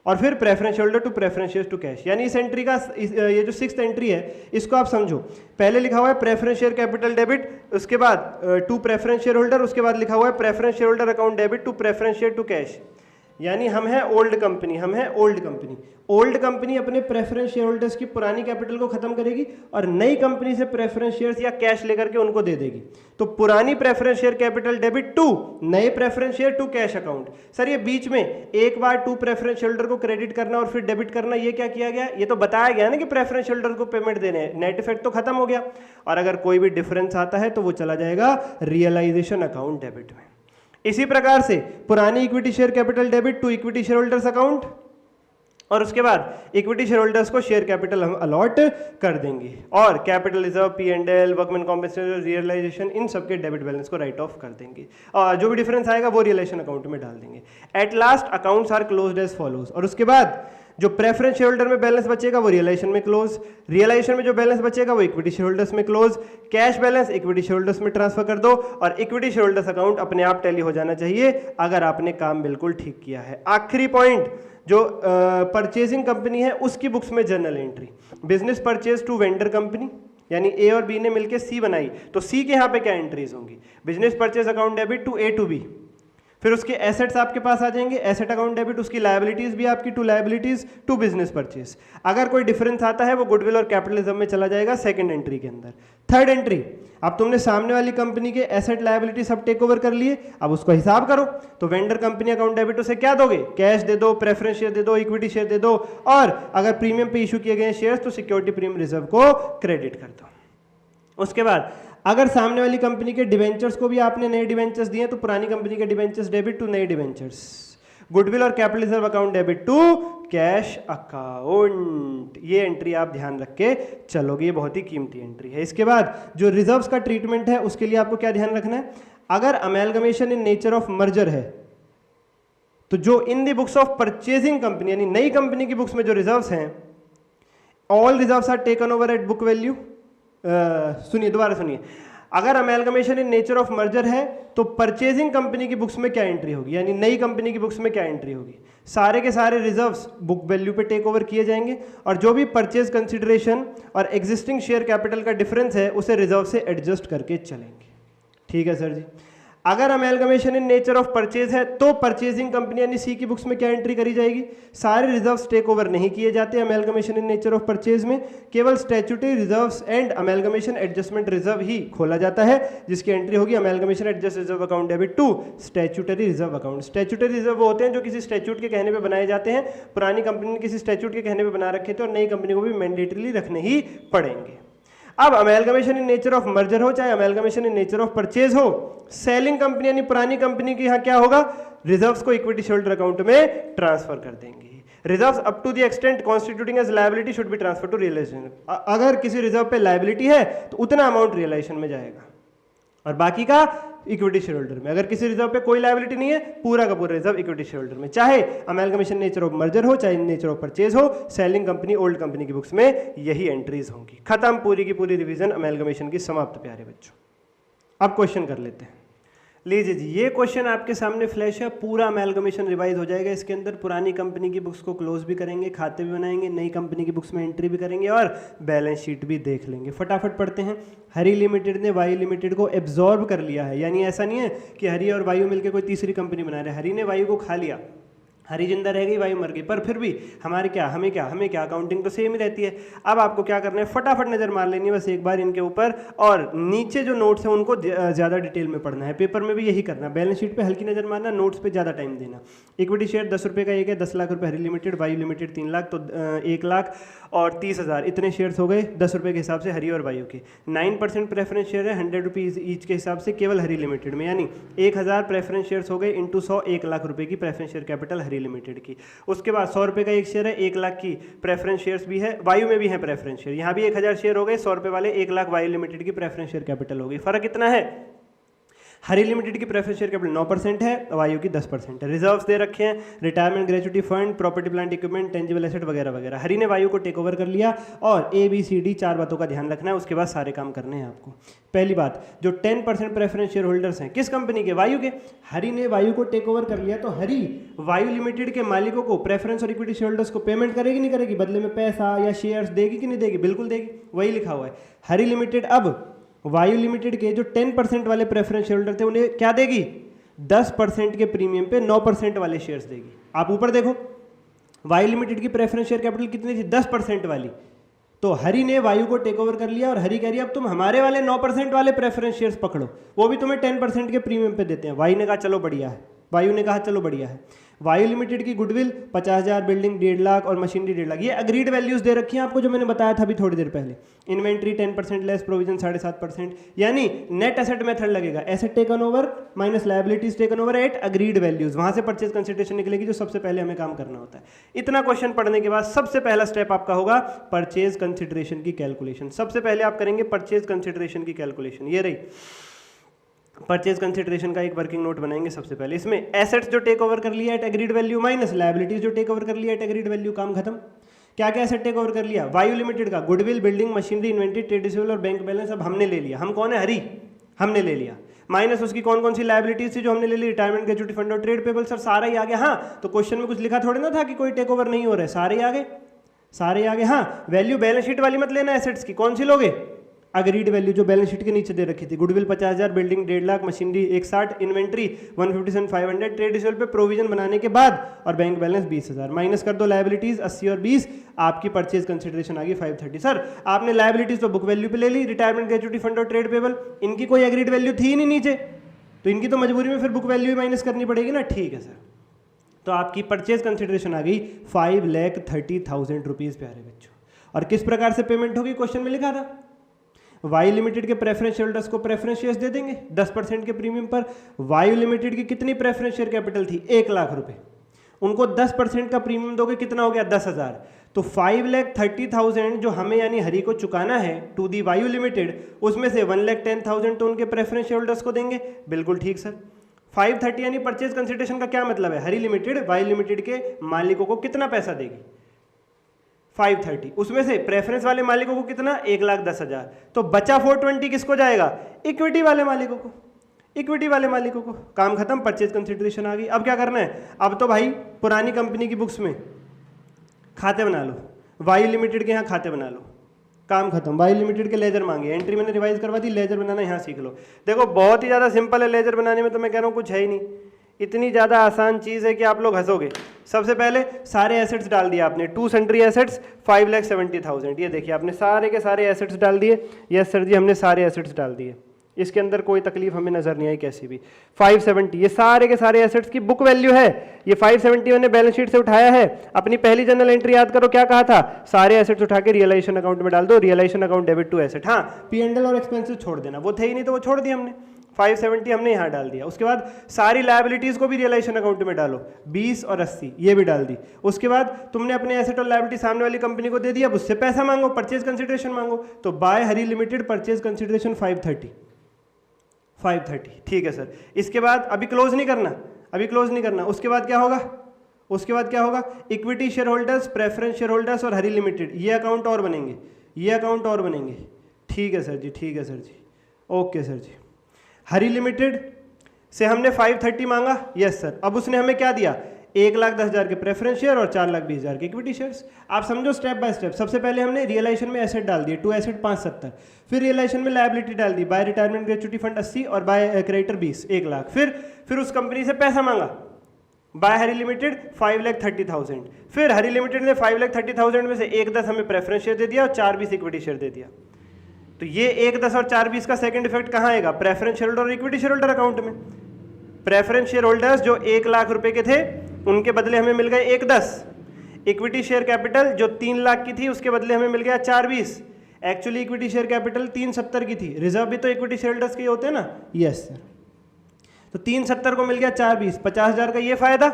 और फिर preference share holder to preference shares to cash. यानी इस एंट्री का ये जो सिक्स्थ एंट्री है इसको आप समझो, पहले लिखा हुआ है प्रेफरेंस शेयर कैपिटल डेबिट, उसके बाद टू प्रेफरेंस शेयर होल्डर, उसके बाद लिखा हुआ है preference share holder account debit to preference share to cash. यानी हम हैं ओल्ड कंपनी, हम हैं ओल्ड कंपनी। ओल्ड कंपनी अपने प्रेफरेंस शेयर होल्डर्स की पुरानी कैपिटल को खत्म करेगी और नई कंपनी से प्रेफरेंस शेयर्स या कैश लेकर के उनको दे देगी। तो पुरानी preference share capital debit to नए preference share to cash account. Sir ये बीच में एक बार टू प्रेफरेंस शेयर होल्डर को क्रेडिट करना और फिर डेबिट करना, ये क्या किया गया? ये तो बताया गया ना कि प्रेफरेंस शेयर होल्डर को पेमेंट देने हैं, नेट इफेक्ट तो खत्म हो गया। और अगर कोई भी डिफरेंस आता है तो वो चला जाएगा रियलाइजेशन अकाउंट डेबिट में। इसी प्रकार से पुरानी equity share capital debit to equity share holders account, और उसके बाद इक्विटी शेयर होल्डर्स को शेयर कैपिटल हम अलॉट कर देंगे और capital reserve, P&L, workman compensation, realisation, इन सबके डेबिट बैलेंस को राइट ऑफ कर देंगे और जो भी डिफरेंस आएगा वो रियलाइजेशन अकाउंट में डाल देंगे। At last accounts are closed as follows, और उसके बाद जो प्रेफरेंस शेयर होल्डर में बैलेंस बचेगा वो रियलाइजेशन में क्लोज, रियलाइजेशन में जो बैलेंस बचेगा वो इक्विटी शेयर होल्डर्स में close, cash balance equity share holders में ट्रांसफर कर दो और इक्विटी शेयर होल्डर्स अकाउंट अपने आप टैली हो जाना चाहिए अगर आपने काम बिल्कुल ठीक किया है। आखिरी पॉइंट, जो परचेजिंग कंपनी है उसकी बुक्स में journal entry, business purchase to vendor company, यानी ए और बी ने मिलकर सी बनाई, तो सी के यहाँ पे क्या एंट्रीज होंगी? Business purchase account debit to A to B, फिर उसके एसेट्स आपके पास आ जाएंगे, एसेट अकाउंट डेबिट, उसकी लायबिलिटीज भी आपकी to liabilities to business purchase. अगर कोई डिफरेंस आता है वो गुडविल और कैपिटलिज्म में चला जाएगा सेकंड एंट्री के अंदर। थर्ड एंट्री, अब तुमने सामने वाली कंपनी के एसेट लायबिलिटी सब टेक ओवर कर लिए, अब उसको हिसाब करो, तो वेंडर कंपनी अकाउंट डेबिट उसे क्या दोगे? कैश दे दो, प्रेफरेंस शेयर दे दो, इक्विटी शेयर दे दो, और अगर प्रीमियम पे इशू किए गए शेयर्स तो सिक्योरिटी प्रीमियम रिजर्व को क्रेडिट कर दो। उसके बाद अगर सामने वाली कंपनी के डिवेंचर्स को भी आपने नए डिवेंचर्स दिए तो पुरानी कंपनी के डिवेंचर्स डेबिट टू नए डिवेंचर्स, गुडविल और capital reserve account debit to cash account. ये एंट्री आप ध्यान रख के चलोगे, ये बहुत ही कीमती एंट्री है। इसके बाद जो रिजर्व्स का ट्रीटमेंट है उसके लिए आपको क्या ध्यान रखना है? अगर amalgamation in nature of merger है तो जो in the books of purchasing company यानी नई कंपनी की बुक्स में जो रिजर्व्स हैं, all reserves are taken over at book value. सुनिए, दोबारा सुनिए, अगर amalgamation in nature of merger है तो परचेजिंग कंपनी की बुक्स में क्या एंट्री होगी, यानी नई कंपनी की बुक्स में क्या एंट्री होगी? सारे के सारे रिजर्व्स बुक वैल्यू पे टेक ओवर किए जाएंगे और जो भी परचेज कंसिडरेशन और एग्जिस्टिंग शेयर कैपिटल का डिफरेंस है उसे रिजर्व से एडजस्ट करके चलेंगे। ठीक है सर जी। अगर amalgamation in nature of purchase है तो परचेजिंग कंपनी यानी सी की बुक्स में क्या एंट्री करी जाएगी? सारे रिजर्व्स टेक ओवर नहीं किए जाते amalgamation in nature of purchase में, केवल statutory reserves and amalgamation adjustment reserve ही खोला जाता है, जिसकी एंट्री होगी amalgamation adjust reserve account debit to statutory reserve account. Statutory reserve वो होते हैं जो किसी स्टैट्यूट के कहने पर बनाए जाते हैं, पुरानी कंपनी ने किसी स्टैट्यूट के कहने पर बना रखे थे और नई कंपनी को भी मैंडेटरीली रखने ही पड़ेंगे। अब amalgamation in nature of merger हो चाहे amalgamation in nature of purchase हो, सेलिंग कंपनी यानी पुरानी कंपनी के यहाँ क्या होगा? रिजर्व्स को इक्विटी शेयर अकाउंट में ट्रांसफर कर देंगे। Reserves up to the extent constituting as liability should be transfer to realisation. अगर किसी रिजर्व पे लायबिलिटी है तो उतना अमाउंट रियलाइजेशन में जाएगा और बाकी का इक्विटी शेयर होल्डर में। अगर किसी रिजर्व पे कोई लायबिलिटी नहीं है, पूरा का पूरा रिजर्व इक्विटी शेयर होल्डर में, चाहे अमेलगमेशन नेचर ऑफ मर्जर हो चाहे नेचर ऑफ परचेज हो, सेलिंग कंपनी ओल्ड कंपनी की बुक्स में यही एंट्रीज होंगी। खत्म पूरी की पूरी रिवीजन अमेलगमेशन की समाप्त प्यारे बच्चों। अब क्वेश्चन कर लेते हैं। लीजिए जी, ये क्वेश्चन आपके सामने फ्लैश है, पूरा अमेलगमेशन रिवाइज हो जाएगा इसके अंदर। पुरानी कंपनी की बुक्स को क्लोज भी करेंगे, खाते भी बनाएंगे, नई कंपनी की बुक्स में एंट्री भी करेंगे और बैलेंस शीट भी देख लेंगे। फटाफट पढ़ते हैं। हरी लिमिटेड ने वायु लिमिटेड को एब्जॉर्ब कर लिया है, यानी ऐसा नहीं है कि हरी और वायु मिलकर कोई तीसरी कंपनी बना रहे। हरी ने वायु को खा लिया, हरी जिंदा रह गई, वायु मर गई, पर फिर भी हमें क्या अकाउंटिंग तो सेम ही रहती है। अब आपको क्या करना है, फटाफट नजर मार लेनी है बस एक बार इनके ऊपर, और नीचे जो नोट्स हैं उनको ज़्यादा डिटेल में पढ़ना है। पेपर में भी यही करना, बैलेंस शीट पे हल्की नजर मारना, नोट्स पे ज़्यादा टाइम देना। इक्विटी शेयर 10 रुपये का एक है, 10 लाख रुपये हरी लिमिटेड, वायु लिमिटेड 3 लाख, तो 1 लाख और 30,000 इतने शेयर्स हो गए 10 रुपये के हिसाब से हरी और वायु के। 9% प्रेफरेंस शेयर है 100 रुपीज़ ईच के हिसाब से केवल हरी लिमिटेड में, यानी 1000 प्रेफरेंस शेयर्स हो गए इंटू 100, 1 लाख रुपये की प्रेफरेंस शेयर कैपिटल हरी लिमिटेड की। उसके बाद 100 रुपये का एक शेयर है, 1 लाख की प्रेफरेंस शेयर्स भी है, वायु में भी है प्रेफरेंस शेयर, यहाँ भी 1000 शेयर हो गए 100 रुपये वाले, 1 लाख वायु लिमिटेड की प्रेफरेंस शेयर कैपिटल हो गई। फर्क कितना है, हरी लिमिटेड की प्रेफरेंस शेयर कैपिटल 9% है, वायु की 10% है। रिजर्व्स दे रखे हैं, retirement gratuity fund, property plant equipment, tangible asset वगैरह वगैरह। हरी ने वायु को टेक ओवर कर लिया और ABCD 4 बातों का ध्यान रखना है, उसके बाद सारे काम करने हैं आपको। पहली बात, जो 10% प्रेफरेंस शेयर होल्डर्स हैं किस कंपनी के, वायु के, हरी ने वायु को टेक ओवर कर लिया तो हरी वायु लिमिटेड के मालिकों को प्रेफरेंस और इक्विटी शेयर होल्डर्स को पेमेंट करेगी नहीं करेगी, बदले में पैसा या शेयर्स देगी कि नहीं देगी, बिल्कुल देगी, वही लिखा हुआ है। हरी लिमिटेड अब वायु लिमिटेड के जो 10% वाले प्रेफरेंस शेयर होल्डर थे उन्हें क्या देगी, 10% के प्रीमियम पे 9% वाले शेयर्स देगी। आप ऊपर देखो, वायु लिमिटेड की प्रेफरेंस शेयर कैपिटल कितनी थी? 10% वाली। तो हरि ने वायु को टेक ओवर कर लिया और हरि कह रही है अब तुम हमारे वाले 9% वाले प्रेफरेंस शेयर्स पकड़ो, वो भी तुम्हें 10% के प्रीमियम पे देते हैं। वायु ने कहा चलो बढ़िया है, वायु ने कहा चलो बढ़िया है। वायु लिमिटेड की गुडविल 50,000, बिल्डिंग 1.5 लाख और मशीनरी 1.5 लाख। ये अग्रीड वैल्यूज दे रखी हैं आपको, जो मैंने बताया था अभी थोड़ी देर पहले। इन्वेंट्री 10% लेस, प्रोविजन 7.5%, यानी नेट एसेट मेथड लगेगा, asset taken over minus liabilities taken over at agreed values, वहां से परचेज कंसिडरेशन निकलेगी, जो सबसे पहले हमें काम करना होता है। इतना क्वेश्चन पढ़ने के बाद सबसे पहला स्टेप आपका होगा परचेज कंसिडरेशन की कैलकुलेशन। सबसे पहले आप करेंगे परचेज कंसिडरेशन की कैलकुलेशन। ये रही परचेज कंसिडरेशन का एक वर्किंग नोट बनाएंगे। सबसे पहले इसमें एसेट्स जो टेक ओवर कर लिया at agreed value minus liabilities जो टेक ओवर कर लिया एट एग्रीड वैल्यू, काम खत्म। क्या क्या एसेट टेक ओवर कर लिया? वायु लिमिटेड का goodwill, building, machinery, inventory, trade receivable और बैंक बैलेंस अब हमने ले लिया। हम कौन है? हरी, हमने ले लिया। माइनस उसकी कौन कौन सी लायबिलिटीज थी जो हमने ले ली? रिटायरमेंट, ग्रेच्युटी फंड और ट्रेड पेबल। सर सारा ही आ गया। हाँ, तो क्वेश्चन में कुछ लिखा थोड़ी ना था कि कोई टेक ओवर नहीं हो रहा है, सारे ही आ गए, सारे आ गए। हाँ, वैल्यू बैलेंस शीट वाली मत लेना एसेट्स की। कौन सी लोगे? अग्रीड वैल्यू जो बैलेंस शीट के नीचे दे रखी थी। Goodwill 50,000, building 1.5 lakh, machinery 160, inventory 157,500, trade receivable पे प्रोविजन बनाने के बाद और बैंक बैलेंस 20,000। माइनस कर दो लायबिलिटीज 80 और 20, आपकी परचेज कंसिडरेशन आ गई 530। सर आपने लायबिलिटीज तो बुक वैल्यू पे ले ली, रिटायरमेंट, ग्रेच्युटी फंड और ट्रेड पेबल, इनकी कोई एग्रीड वैल्यू थी ही नहीं नीचे, तो इनकी तो मजबूरी में फिर बुक वैल्यू माइनस करनी पड़ेगी ना। ठीक है सर, तो आपकी परचेज कंसिडरेशन आ गई 5,30,000 रुपीज प्यारे बच्चों। और किस प्रकार से पेमेंट होगी? क्वेश्चन में लिखा था वायु लिमिटेड के प्रेफरेंस शेयरहोल्डर्स को प्रेफरेंस शेयर्स दे देंगे 10% के प्रीमियम पर। वायु लिमिटेड की कितनी प्रेफरेंस शेयर कैपिटल थी? 1 लाख रुपए। उनको 10% का प्रीमियम दोगे, कितना हो गया? 10,000। तो 5,30,000 जो हमें यानी हरि को चुकाना है टू दी वायु लिमिटेड, उसमें से 1,10,000 तो उनके प्रेफरेंस शेयरहोल्डर्स को देंगे। बिल्कुल ठीक सर। 530 यानी परचेज कंसिडरेशन का क्या मतलब है? हरि लिमिटेड वायु लिमिटेड के मालिकों को कितना पैसा देगी? 530। उसमें से प्रेफरेंस वाले मालिकों को कितना? 1,10,000। तो बचा 420 किसको जाएगा? इक्विटी वाले मालिकों को, इक्विटी वाले मालिकों को। काम खत्म, परचेज कंसिडरेशन आ गई। अब क्या करना है? अब तो भाई पुरानी कंपनी की बुक्स में खाते बना लो, वायु लिमिटेड के यहाँ खाते बना लो, काम खत्म। वायु लिमिटेड के लेजर मांगे, एंट्री मैंने रिवाइज करवा दी, लेजर बनाना यहाँ सीख लो। देखो बहुत ही ज़्यादा सिंपल है लेजर बनाने में, तो मैं कह रहा हूँ कुछ है ही नहीं, इतनी ज़्यादा आसान चीज़ है कि आप लोग हंसोगे। सबसे पहले सारे एसेट्स डाल दिए आपने, 2 सन्ड्री एसेट्स 5,70,000। ये देखिए आपने सारे के सारे एसेट्स डाल दिए। यस सर जी, हमने सारे एसेट्स डाल दिए, इसके अंदर कोई तकलीफ हमें नजर नहीं आई कैसी भी। 570 ये सारे के सारे एसेट्स की बुक वैल्यू है। ये 570 मैंने बैलेंस शीट से उठाया है। अपनी पहली जनरल एंट्री याद करो, क्या कहा था? सारे एसेट्स उठा के रियलाइजेशन अकाउंट में डाल दो, realisation account debit to asset. हाँ, P&L और एक्सपेंसेस छोड़ देना, वो थे ही नहीं तो वो छोड़ दिया हमने। 570 हमने यहाँ डाल दिया। उसके बाद सारी लायबिलिटीज को भी रियलाइजेशन अकाउंट में डालो, 20 और 80 ये भी डाल दी। उसके बाद तुमने अपने एसेट और लायबिलिटी सामने वाली कंपनी को दे दिया, अब उससे पैसा मांगो, परचेज कंसिडरेशन मांगो। तो by Hari limited purchase consideration 530। ठीक है सर। इसके बाद अभी क्लोज नहीं करना, अभी क्लोज नहीं करना। उसके बाद क्या होगा? उसके बाद क्या होगा? Equity share holders, preference share holders और हरि लिमिटेड, ये अकाउंट और बनेंगे, ये अकाउंट और बनेंगे। ठीक है सर जी, ठीक है सर जी, ओके सर जी। हरि लिमिटेड से हमने 530 मांगा, यस सर। अब उसने हमें क्या दिया? 1,10,000 के प्रेफरेंस शेयर और 4,20,000 के इक्विटी शेयर्स। आप समझो स्टेप बाय स्टेप। सबसे पहले हमने रियलाइजेशन में एसेट डाल दिए, 2 एसेट 570। फिर रियलाइजेशन में लायबिलिटी डाल दी, बाय रिटायरमेंट ग्रेच्युटी फंड 80 और बाय क्रेडिटर 20, 1 लाख। फिर उस कंपनी से पैसा मांगा, बाय हरि लिमिटेड 5,30,000। फिर हरि लिमिटेड ने 5,30,000 में से 1,10 हमें प्रेफरेंस शेयर दे दिया और 4,20 इक्विटी शेयर दे दिया। तो ये 1,10 और 4,20 का सेकंड इफेक्ट कहाँ आएगा? प्रेफरेंस शेयर होल्डर और इक्विटी शेयर होल्डर अकाउंट में। प्रेफरेंस शेयर होल्डर्स जो 1 लाख रुपए के थे, उनके बदले हमें मिल गए 1,10। इक्विटी शेयर कैपिटल जो 3 लाख की थी, उसके बदले हमें मिल गया 4,20। एक्चुअली इक्विटी शेयर कैपिटल 370 की थी, रिजर्व भी तो इक्विटी शेयर होल्डर्स के होते हैं ना। Yes sir. तो 370 को मिल गया 4,20, 50,000 का ये फायदा,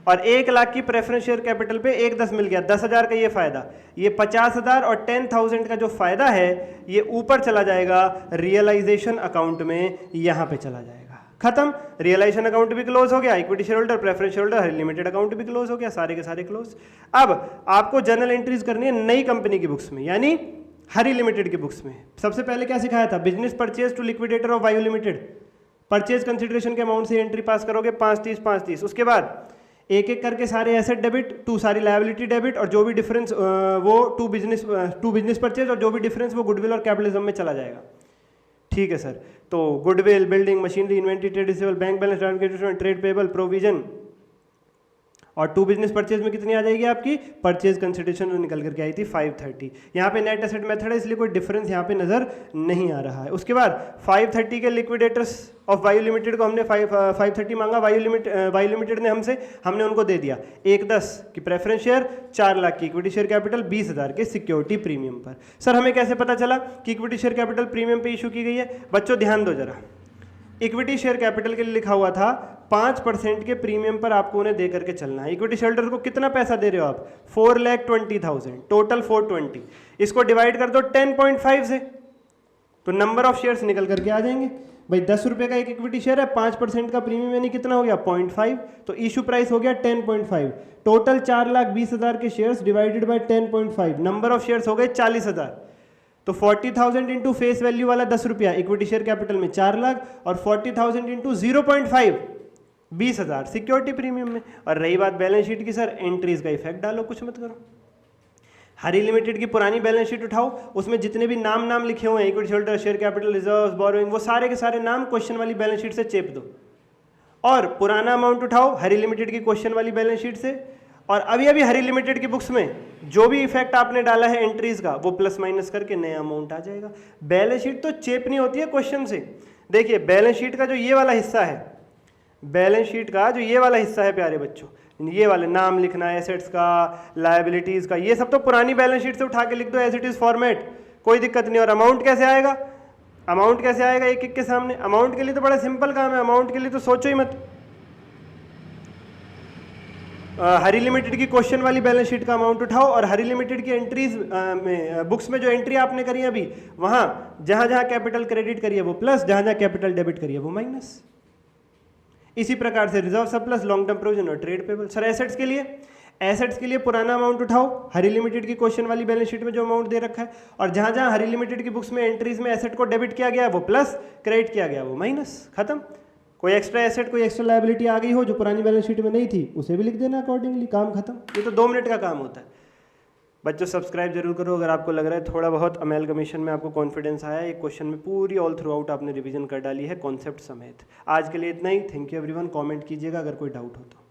और 1 लाख की प्रेफरेंस शेयर कैपिटल पे 1,10 मिल गया, 10,000 का ये फायदा। ये 50,000 और 10,000 का जो फायदा है ये ऊपर चला जाएगा रियलाइजेशन अकाउंट में, यहां पे चला जाएगा। खत्म, रियलाइजेशन अकाउंट भी क्लोज हो गया, equity share holder, preference share holder, Hari limited account भी क्लोज हो गया, सारे के सारे क्लोज। अब आपको जर्नल एंट्रीज करनी है नई कंपनी की बुक्स में, यानी हरि लिमिटेड की बुक्स में। सबसे पहले क्या सिखाया था? Business purchase to liquidator of Vayu limited. Purchase consideration के अमाउंट से एंट्री पास करोगे 530 530। उसके बाद एक एक करके सारे एसेट डेबिट टू सारी लायबिलिटी डेबिट, और जो भी डिफरेंस वो टू बिजनेस परचेज, और जो भी डिफरेंस वो गुडविल और कैपिटलिज्म में चला जाएगा। ठीक है सर। तो goodwill, building, machinery, inventory, trade receivable, bank balance, trade payable, provision और टू बिजनेस परचेज में कितनी आ जाएगी आपकी परचेज कंसिडरेशन जो निकल करके आई थी 530। यहाँ पे नेट एसेट मेथड है इसलिए कोई डिफरेंस यहाँ पे नजर नहीं आ रहा है। उसके बाद 530 के लिक्विडेटर्स ऑफ वायु लिमिटेड को हमने 530 मांगा, वायु लिमिटेड ने हमने उनको दे दिया 1/10 की प्रेफरेंस शेयर, 4 लाख की इक्विटी शेयर कैपिटल, 20,000 के सिक्योरिटी प्रीमियम पर। सर हमें कैसे पता चला कि इक्विटी शेयर कैपिटल प्रीमियम पे इशू की गई है? बच्चों ध्यान दो जरा, इक्विटी शेयर कैपिटल के लिए लिखा हुआ था 5% के प्रीमियम पर आपको उन्हें दे करके चलना है। इक्विटी शेयरहोल्डर को कितना पैसा दे रहे हो आप? 4,20,000, टोटल 420। इसको डिवाइड कर दो 10.5 से तो नंबर ऑफ शेयर्स निकल करके आ जाएंगे। भाई 10 रुपए का एक इक्विटी शेयर है, 5% का प्रीमियम यानी कितना हो गया? 0.5, तो इशू प्राइस हो गया 10.5। टोटल 4,20,000 के shares divided by 10.5, number of shares हो गए 40,000। तो 40,000 इंटू फेस वैल्यू वाला 10 रुपया, इक्विटी शेयर कैपिटल में 4 लाख, और 40,000 इंटू 0.5 20,000 सिक्योरिटी प्रीमियम में। और रही बात बैलेंस शीट की, सर एंट्रीज का इफेक्ट डालो, कुछ मत करो। हरी लिमिटेड की पुरानी बैलेंस शीट उठाओ, उसमें जितने भी नाम लिखे हुए हैं, equity holder, share capital, reserves, borrowing, वो सारे के सारे नाम क्वेश्चन वाली बैलेंस शीट से चेप दो। और पुराना अमाउंट उठाओ हरी लिमिटेड की क्वेश्चन वाली बैलेंस शीट से, और अभी हरी लिमिटेड की बुक्स में जो भी इफेक्ट आपने डाला है एंट्रीज का, वो प्लस माइनस करके नया अमाउंट आ जाएगा। बैलेंस शीट तो चेपनी होती है क्वेश्चन से। देखिए बैलेंस शीट का जो ये वाला हिस्सा है, बैलेंस शीट का जो ये वाला हिस्सा है प्यारे बच्चों, ये वाले नाम लिखना, एसेट्स का, लायबिलिटीज का, ये सब तो पुरानी बैलेंस शीट से उठा के लिख दो एज इट इज फॉर्मेट, कोई दिक्कत नहीं। और अमाउंट कैसे आएगा? अमाउंट कैसे आएगा एक एक के सामने? अमाउंट के लिए तो बड़ा सिंपल काम है, अमाउंट के लिए तो सोचो ही मत। हरी लिमिटेड की क्वेश्चन वाली बैलेंस शीट का अमाउंट उठाओ, और हरी लिमिटेड की एंट्रीज में बुक्स में जो एंट्री आपने करी है अभी, वहां जहां कैपिटल क्रेडिट करिए वो प्लस, जहां कैपिटल डेबिट करिए वो माइनस। इसी प्रकार से reserve surplus, long term provision और ट्रेड पेबल। सर एसेट्स के लिए पुराना अमाउंट उठाओ, हरी लिमिटेड की क्वेश्चन वाली बैलेंस शीट में जो अमाउंट दे रखा है, और जहां हरी लिमिटेड की बुक्स में एंट्रीज में एसेट को डेबिट किया गया वो प्लस, क्रेडिट किया गया वो माइनस, खत्म। कोई एक्स्ट्रा एसेट, कोई एक्स्ट्रा लायबिलिटी आ गई हो जो पुरानी बैलेंस शीट में नहीं थी, उसे भी लिख देना अकॉर्डिंगली, काम खत्म। ये तो 2 मिनट का काम होता है। बच्चों सब्सक्राइब जरूर करो अगर आपको लग रहा है थोड़ा बहुत अमेलगमेशन में आपको कॉन्फिडेंस आया। एक क्वेश्चन में पूरी ऑल थ्रू आउट आपने रिवीजन कर डाली है कॉन्सेप्ट समेत। आज के लिए इतना ही। Thank you everyone. कमेंट कीजिएगा अगर कोई डाउट हो तो।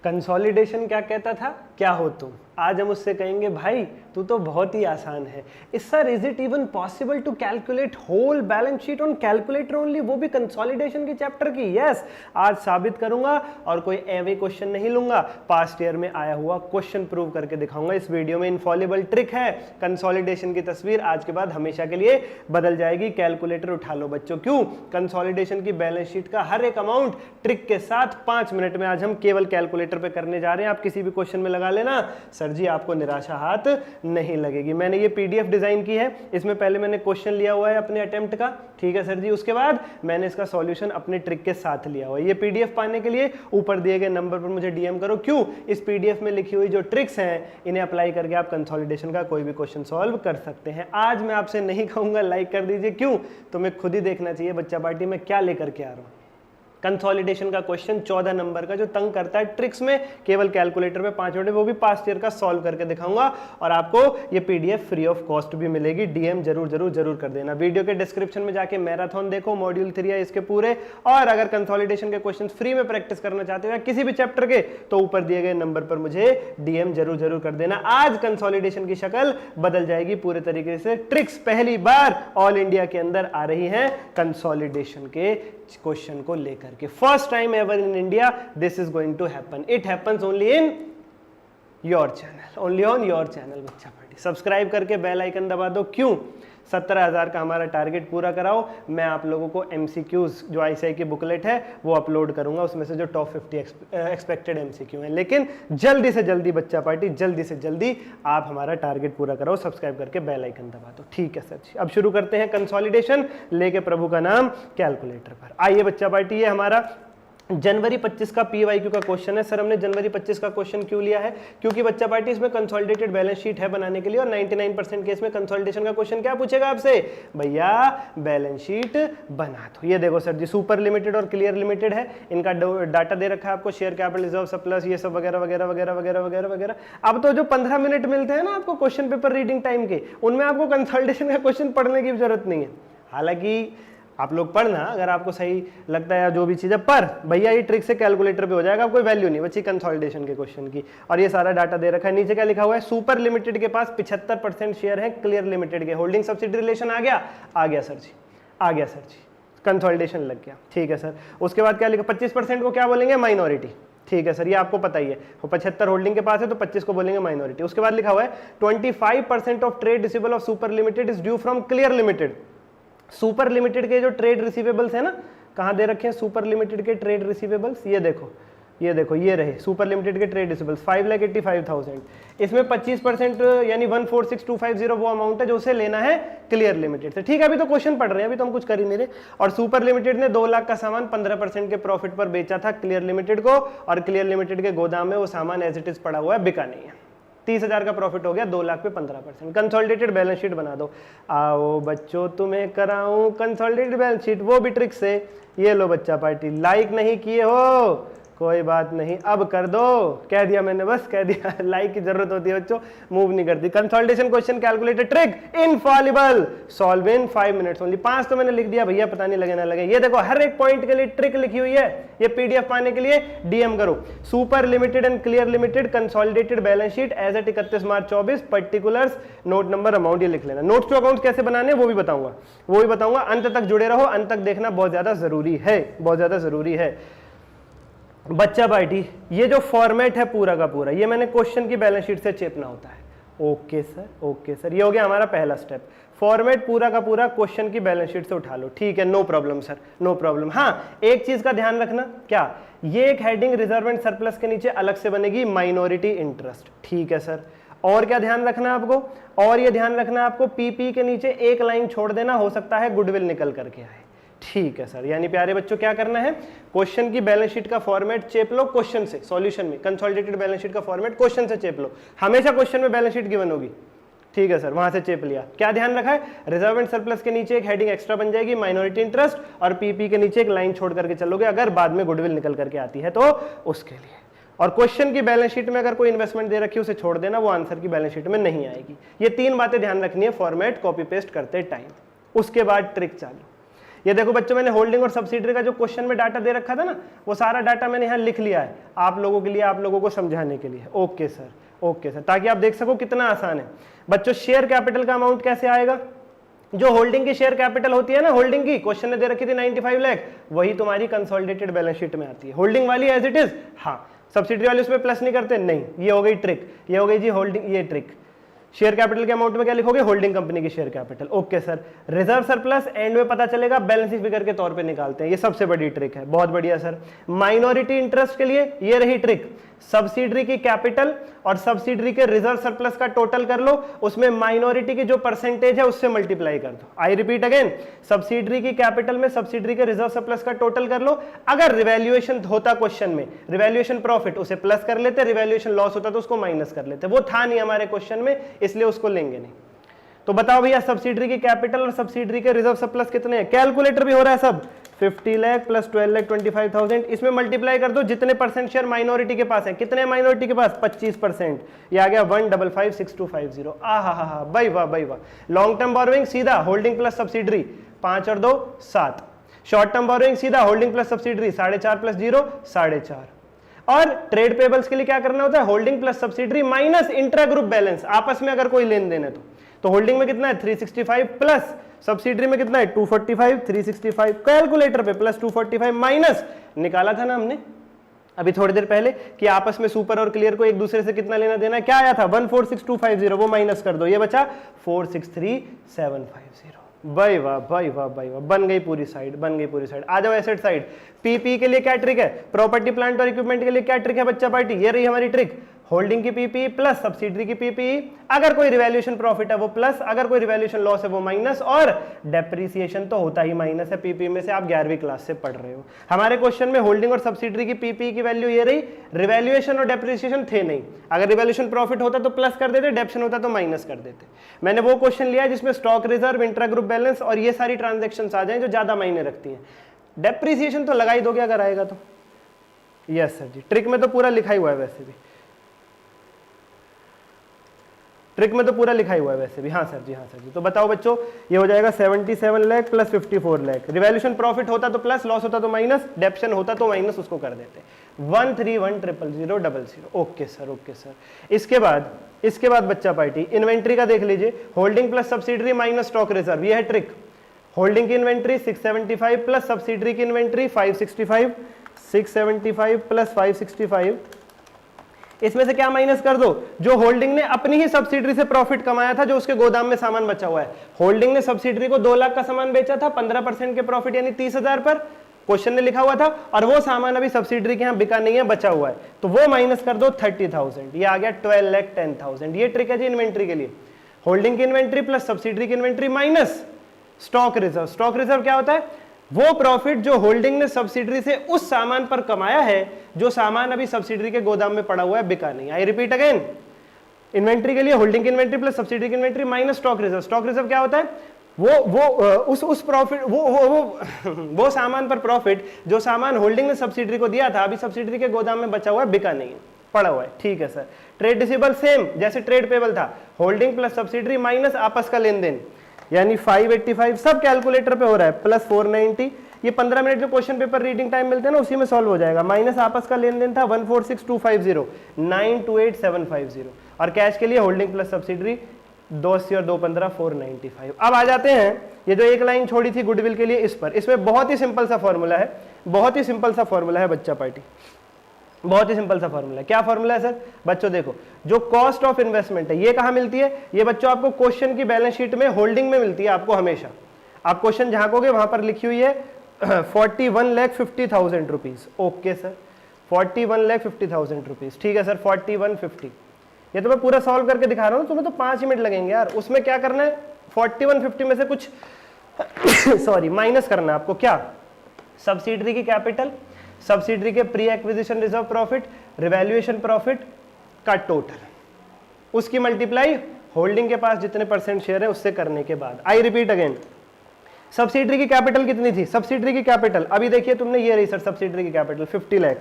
कंसोलिडेशन क्या कहता था? क्या हो तुम? आज हम उससे कहेंगे भाई तू तो बहुत ही आसान है। Sir is it even possible to calculate whole balance sheet on calculator only, वो भी कंसोलिडेशन की चैप्टर की? यस, आज साबित करूंगा और कोई एवे क्वेश्चन नहीं लूंगा, पास्ट ईयर में आया हुआ क्वेश्चन प्रूव करके दिखाऊंगा। इस वीडियो में इनफॉलिबल ट्रिक है। कंसोलिडेशन की तस्वीर आज के बाद हमेशा के लिए बदल जाएगी। कैलकुलेटर उठा लो बच्चों। क्यों? कंसोलिडेशन की बैलेंस शीट का हर एक अमाउंट ट्रिक के साथ 5 मिनट में आज हम केवल कैलकुलेटर पे करने जा रहे हैं। आप किसी भी क्वेश्चन में लगा लेना, सर जी आपको निराशा हाथ नहीं लगेगी। मैंने ये पीडीएफ डिजाइन की है, इसमें पहले मैंने क्वेश्चन लिया हुआ है अपने अटेम्प्ट का, ठीक है सर जी। उसके बाद मैंने इसका सॉल्यूशन अपने ट्रिक के साथ लिया हुआ है। ये पीडीएफ पाने के लिए ऊपर दिए गए नंबर पर मुझे डीएम करो। क्यों? इस पीडीएफ में लिखी हुई जो ट्रिक्स हैं इन्हें अप्लाई करके आप कंसोलिडेशन का कोई भी क्वेश्चन सॉल्व कर सकते हैं। आज मैं आपसे नहीं कहूंगा लाइक कर दीजिए, क्यों? तुम्हें खुद ही देखना चाहिए बच्चा पार्टी में क्या लेकर के आ रहा हूं। कंसोलिडेशन का क्वेश्चन 14 नंबर का जो तंग करता है ट्रिक्स में, केवल कैलकुलेटर में 5 मिनट, वो भी पास्ट ईयर का सॉल्व करके दिखाऊंगा। और आपको ये पीडीएफ फ्री ऑफ कॉस्ट भी मिलेगी। डीएम जरूर जरूर जरूर कर देना। वीडियो के डिस्क्रिप्शन में जाके मैराथन देखो, मॉड्यूल 3 है इसके पूरे। और अगर कंसोलिडेशन के क्वेश्चन फ्री में प्रैक्टिस करना चाहते हो या किसी भी चैप्टर के, तो ऊपर दिए गए नंबर पर मुझे डीएम जरूर जरूर कर देना। आज कंसोलिडेशन की शक्ल बदल जाएगी पूरे तरीके से। ट्रिक्स पहली बार ऑल इंडिया के अंदर आ रही है कंसोलिडेशन के क्वेश्चन को लेकर के। First time ever in India this is going to happen. It happens only in your channel, only on your channel बच्चा पार्टी। सब्सक्राइब करके बेल आइकन दबा दो। क्यों? 17,000 का हमारा टारगेट पूरा कराओ। मैं आप लोगों को एमसीक्यूज जो आईसीआई की बुकलेट है वो अपलोड करूंगा, उसमें से जो टॉप 50 एक्सपेक्टेड एमसीक्यू हैं। लेकिन जल्दी से जल्दी बच्चा पार्टी, जल्दी से जल्दी आप हमारा टारगेट पूरा कराओ। सब्सक्राइब करके बेल आइकन दबा दो। ठीक है सर जी, अब शुरू करते हैं कंसोलिडेशन लेके प्रभु का नाम कैलकुलेटर पर। आइए बच्चा पार्टी, ये हमारा जनवरी 25 का पीवाईक्यू का क्वेश्चन है। सर हमने जनवरी 25 का क्वेश्चन क्यों लिया है? क्योंकि बच्चा पार्टी इसमें कंसोलिडेटेड बैलेंस शीट है बनाने के लिए, और 99% केस में कंसोलिडेशन का क्वेश्चन क्या पूछेगा आपसे? भैया बैलेंस शीट बना दो। ये देखो सर जी, सुपर लिमिटेड और क्लियर लिमिटेड है, इनका डाटा दे रखा है आपको, शेयर कैपिटल, रिजर्व सरप्लस, ये सब वगैरह वगैरह वगैरह वगैरह वगैरह वगैरह। अब तो जो 15 मिनट मिलते हैं ना आपको क्वेश्चन पेपर रीडिंग टाइम के, उनमें आपको कंसोलिडेशन का क्वेश्चन पढ़ने की जरूरत नहीं है। हालांकि आप लोग पढ़ना अगर आपको सही लगता है या जो भी चीज़ है, पर भैया ये ट्रिक से कैलकुलेटर पे हो जाएगा, कोई वैल्यू नहीं बची कंसोलिडेशन के क्वेश्चन की। और ये सारा डाटा दे रखा है, नीचे क्या लिखा हुआ है, सुपर लिमिटेड के पास 75% शेयर है क्लियर लिमिटेड के, होल्डिंग सब्सिडी रिलेशन आ गया, आ गया सर जी, आ गया सर जी, कंसोलिडेशन लग गया, ठीक है सर। उसके बाद क्या लिखा, 25% को क्या बोलेंगे, माइनॉरिटी, ठीक है सर, ये आपको पता ही है, 75 होल्डिंग के पास है तो 25 को बोलेंगे माइनॉरिटी। उसके बाद लिखा हुआ है 25% of trade receivable of super limited is due from clear limited. Super limited के जो ट्रेड रिसीवेबल्स है ना, कहाँ दे रखे हैं सुपर लिमिटेड के ट्रेड रिसीवेबल्स, ये देखो, ये देखो, ये रहे सुपर लिमिटेड के ट्रेड रिसीवेबल्स 5,85,000। इसमें 25% यानी 146,250 वो अमाउंट है जो उसे लेना है क्लियर लिमिटेड से, ठीक है। अभी तो क्वेश्चन पढ़ रहे हैं, अभी तो हम कुछ कर ही नहीं रहे। और सुपर लिमिटेड ने 2 लाख का सामान 15% के प्रॉफिट पर बेचा था क्लियर लिमिटेड को, और क्लियर लिमिटेड के गोदाम में वो सामान एज इट इज पड़ा हुआ है, बिका नहीं है। 30,000 का प्रॉफिट हो गया, 2 लाख पे 15%। कंसोलिडेटेड बैलेंस शीट बना दो। आओ बच्चों तुम्हें कराऊं कंसोलिडेटेड बैलेंस शीट, वो भी ट्रिक से। ये लो बच्चा पार्टी, लाइक नहीं किए हो कोई बात नहीं, अब कर दो, कह दिया मैंने, बस कह दिया। लाइक की जरूरत होती है बच्चों, मूव नहीं करती। Consolidation question calculator trick Infallible, solve in 5 minutes only. 5 तो मैंने लिख दिया भैया, पता नहीं लगे ना लगे। ये देखो हर एक पॉइंट के लिए ट्रिक लिखी हुई है, ये पीडीएफ पाने के लिए डीएम करो। Super limited and clear limited consolidated balance sheet as at 31 March 24, particulars, note number, amount, ये लिख लेना। नोट्स टू अकाउंट कैसे बनाने वो भी बताऊंगा, वो भी बताऊंगा। अंत तक जुड़े रहो, अंत तक देखना बहुत ज्यादा जरूरी है, बहुत ज्यादा जरूरी है बच्चा पार्टी। ये जो फॉर्मेट है पूरा का पूरा, ये मैंने क्वेश्चन की बैलेंस शीट से चेपना होता है। ओके सर, ओके सर, ये हो गया हमारा पहला स्टेप। फॉर्मेट पूरा का पूरा क्वेश्चन की बैलेंस शीट से उठा लो, ठीक है, no problem sir, no problem. हाँ, एक चीज का ध्यान रखना, क्या, ये एक हेडिंग रिजर्व एंड सरप्लस के नीचे अलग से बनेगी, माइनॉरिटी इंटरेस्ट, ठीक है सर। और क्या ध्यान रखना आपको, और ये ध्यान रखना आपको, पीपी के नीचे एक लाइन छोड़ देना, हो सकता है गुडविल निकल करके आए, ठीक है सर। यानी प्यारे बच्चों क्या करना है, क्वेश्चन की बैलेंस शीट का फॉर्मेट चेप लो क्वेश्चन से, सॉल्यूशन में कंसोलिडेटेड बैलेंस शीट का फॉर्मेट क्वेश्चन से चेप लो। हमेशा क्वेश्चन में बैलेंस शीट गिवन होगी, ठीक है सर, वहां से चेप लिया। क्या ध्यान रखा है, रिजर्व एंड सरप्लस के नीचे एक हेडिंग एक्स्ट्रा बन जाएगी, माइनॉरिटी इंटरेस्ट, और पीपी के नीचे एक लाइन छोड़ करके चलोगे, अगर बाद में गुडविल निकल करके आती है तो उसके लिए। और क्वेश्चन की बैलेंस शीट में अगर कोई इन्वेस्टमेंट दे रखी है उसे छोड़ देना, वो आंसर की बैलेंस शीट में नहीं आएगी। ये 3 बातें ध्यान रखनी है फॉर्मेट कॉपी पेस्ट करते टाइम। उसके बाद ट्रिक चालू। ये देखो बच्चों, मैंने होल्डिंग और सब्सिडरी का जो क्वेश्चन में डाटा दे रखा था ना, वो सारा डाटा मैंने यहाँ लिख लिया है आप लोगों के लिए, आप लोगों को समझाने के लिए। ओके सर, ओके सर, ताकि आप देख सको कितना आसान है। बच्चों शेयर कैपिटल का अमाउंट कैसे आएगा, जो होल्डिंग की शेयर कैपिटल होती है ना, होल्डिंग की क्वेश्चन ने दे रखी थी 95 लाख, वही तुम्हारी कंसोलिडेटेड बैलेंस शीट में आती है। होल्डिंग वाली एज इट इज, हाँ, सब्सिडरी वाली उसमें प्लस नहीं करते, नहीं, ये हो गई ट्रिक, ये हो गई जी होल्डिंग, ये ट्रिक। शेयर कैपिटल के अमाउंट में क्या लिखोगे, होल्डिंग कंपनी की share capital. Okay sir, reserve surplus and में पता चलेगा, बैलेंस शीट फिगर के तौर पे निकालते हैं, ये सबसे बड़ी ट्रिक है, बहुत बढ़िया सर। माइनॉरिटी इंटरेस्ट के लिए ये रही ट्रिक, सब्सिडरी की कैपिटल और सब्सिडरी के रिजर्व सरप्लस का टोटल कर लो, उसमें माइनॉरिटी की जो परसेंटेज है उससे मल्टीप्लाई कर दो। आई रिपीट अगेन, सब्सिडरी की कैपिटल में सब्सिडरी के रिजर्व सरप्लस का टोटल कर लो। अगर रिवैल्यूएशन होता क्वेश्चन में, रिवैल्यूएशन प्रॉफिट, उसे प्लस कर लेते, रिवैल्यूएशन लॉस होता तो उसको माइनस कर लेते, वो था नहीं हमारे क्वेश्चन में, इसलिए उसको लेंगे नहीं। तो बताओ भैया, सब्सिडरी की कैपिटल और सब्सिडरी के रिजर्व सरप्लस कितने हैं, कैलकुलेटर भी हो रहा है सब, 50 लाख प्लस 12,25,000, इसमें मल्टीप्लाई कर दो, जितने परसेंट शेयर माइनॉरिटी के पास है, कितने माइनॉरिटी के पास, 25%, ये आ गया 1556250। आहा, भाई वाह भाई वाह। लॉन्ग टर्म बोरोइंग सीधा होल्डिंग प्लस सब्सिडरी, 5 और 2 7। शॉर्ट टर्म बोरोइंग सीधा होल्डिंग प्लस सब्सिडरी, 4.5 प्लस 0 4.5। और ट्रेड पेबल्स के लिए क्या करना होता है, holding plus subsidiary minus intra group balance, आपस में अगर कोई लेन देन है तो होल्डिंग में कितना है 365 प्लस सब्सिडरी में कितना है 245, 365 कैलकुलेटर पे प्लस 245 माइनस, निकाला था ना हमने अभी थोड़ी देर पहले कि आपस में सुपर और क्लियर को एक दूसरे से कितना लेना देना, क्या आया था 146250, वो माइनस कर दो, ये बचा 463750। भाई वाह भाई वाह भाई वाह, बन गई पूरी साइड, बन गई पूरी साइड। आ जाओ एसेट साइड। पीपी के लिए क्या ट्रिक है, प्रॉपर्टी प्लांट और इक्विपमेंट के लिए क्या ट्रिक है बच्चा पार्टी, ये रही हमारी ट्रिक, होल्डिंग की पीपी प्लस सब्सिडरी की पीपी, अगर कोई रिवैल्यूएशन प्रॉफिट है वो प्लस, अगर कोई रिवैल्यूएशन लॉस है वो माइनस, और डेप्रिसिएशन तो होता ही माइनस है पीपी में से, आप 11वीं क्लास से पढ़ रहे हो। हमारे क्वेश्चन में होल्डिंग और सब्सिडरी की पीपी की वैल्यू ये रही, रिवैल्यूएशन और डेप्रिसिएशन थे नहीं, अगर रिवैल्यूएशन प्रॉफिट होता तो प्लस कर देते, डेप्शन होता तो माइनस कर देते। मैंने वो क्वेश्चन लिया जिसमें stock reserve, intra group balance और ये सारी ट्रांजेक्शन आ जाए जो ज्यादा मायने रखती है। डेप्रिसिएशन तो लगा ही दोगे अगर आएगा तो, यस सर जी, ट्रिक में तो पूरा लिखा ही हुआ है वैसे भी। ट्रिक में तो पूरा लिखा ही हुआ है वैसे भी। हाँ सर जी, हाँ सर जी। तो बताओ बच्चों, ये हो जाएगा 77 lakh plus 54 lakh. Revaluation profit होता तो प्लस, लॉस होता तो माइनस, डेप्शन होता तो माइनस, उसको कर देते 131000000। Okay sir, okay sir. इसके बाद बच्चा पार्टी इन्वेंट्री का देख लीजिए, holding plus subsidiary minus stock reserve, ये है ट्रिक। होल्डिंग की इन्वेंट्री 675 प्लस सब्सिडरी की इन्वेंट्री 565, 675 प्लस 565, इसमें से क्या माइनस कर दो, जो होल्डिंग ने अपनी ही सब्सिडरी से प्रॉफिट कमाया था, जो उसके गोदाम में सामान बचा हुआ है। होल्डिंग ने सब्सिडरी को 2 लाख का सामान बेचा था, 15% के प्रॉफिट यानी 30,000 पर, क्वेश्चन ने लिखा हुआ था, और वो सामान अभी सब्सिडरी के यहां बिका नहीं है, बचा हुआ है, तो वो माइनस कर दो 30,000, ये आ गया 12,10,000। ये ट्रिक है जी इन्वेंट्री के लिए। होल्डिंग की इन्वेंट्री प्लस सब्सिडरी की inventory minus stock reserve. Stock reserve क्या होता है, वो प्रॉफिट जो होल्डिंग ने सब्सिडरी से उस सामान पर कमाया है, जो सामान अभी सब्सिडरी के गोदाम में पड़ा हुआ है, बिका नहीं। आई रिपीट अगेन, इन्वेंट्री के लिए होल्डिंग की इन्वेंट्री प्लस सब्सिडरी की inventory minus stock reserve. Stock reserve क्या होता है, उस प्रॉफिट, वो सामान पर प्रॉफिट जो सामान होल्डिंग ने सब्सिडरी को दिया था, अभी सब्सिडरी के गोदाम में बचा हुआ है, बिका नहीं है, पड़ा हुआ है। ठीक है सर। ट्रेड रिसीवेबल सेम जैसे ट्रेड पेबल था, होल्डिंग प्लस सब्सिडरी माइनस आपस का लेन देन, यानी 585, सब कैलकुलेटर पे हो रहा है, प्लस 490। ये 15 मिनट जो क्वेश्चन पेपर रीडिंग टाइम मिलते हैं ना, उसी में सॉल्व हो जाएगा। माइनस आपस का लेन देन था 146,250, 928,750, और कैश के लिए होल्डिंग प्लस सब्सिडरी 280 और 215, 495। अब आ जाते हैं, ये जो एक लाइन छोड़ी थी गुडविल के लिए, इस पर। इसमें बहुत ही सिंपल सा फॉर्मूला है, बहुत ही सिंपल सा फॉर्मूला है बच्चा पार्टी, बहुत ही सिंपल सा फॉर्मूला है। क्या फॉर्मूला है सर बच्चों, देखो, जो कॉस्ट ऑफ इन्वेस्टमेंट है, ये कहां मिलती है, ये बच्चों आपको क्वेश्चन की बैलेंस शीट में होल्डिंग में मिलती है आपको हमेशा। आप क्वेश्चन झांकोगे वहां पर लिखी हुई है 41,50,000 रुपीज। ओके सर, 41,50,000 रुपीज, ठीक है सर, 4150। ये तो मैं पूरा सॉल्व करके दिखा रहा हूं, तुम्हें तो 5 मिनट लगेंगे यार। उसमें क्या करना है, 4150 में से कुछ सॉरी माइनस करना है आपको। क्या, सब्सिडरी की कैपिटल, सब्सिडरी के pre acquisition reserve profit, revaluation profit का टोटल, उसकी मल्टीप्लाई होल्डिंग के पास जितने परसेंट शेयर है उससे करने के बाद। आई रिपीट अगेन, सब्सिडरी की कैपिटल कितनी थी, सब्सिडरी की कैपिटल अभी देखिए तुमने, ये रही सर सब्सिडरी की capital 50 lakh,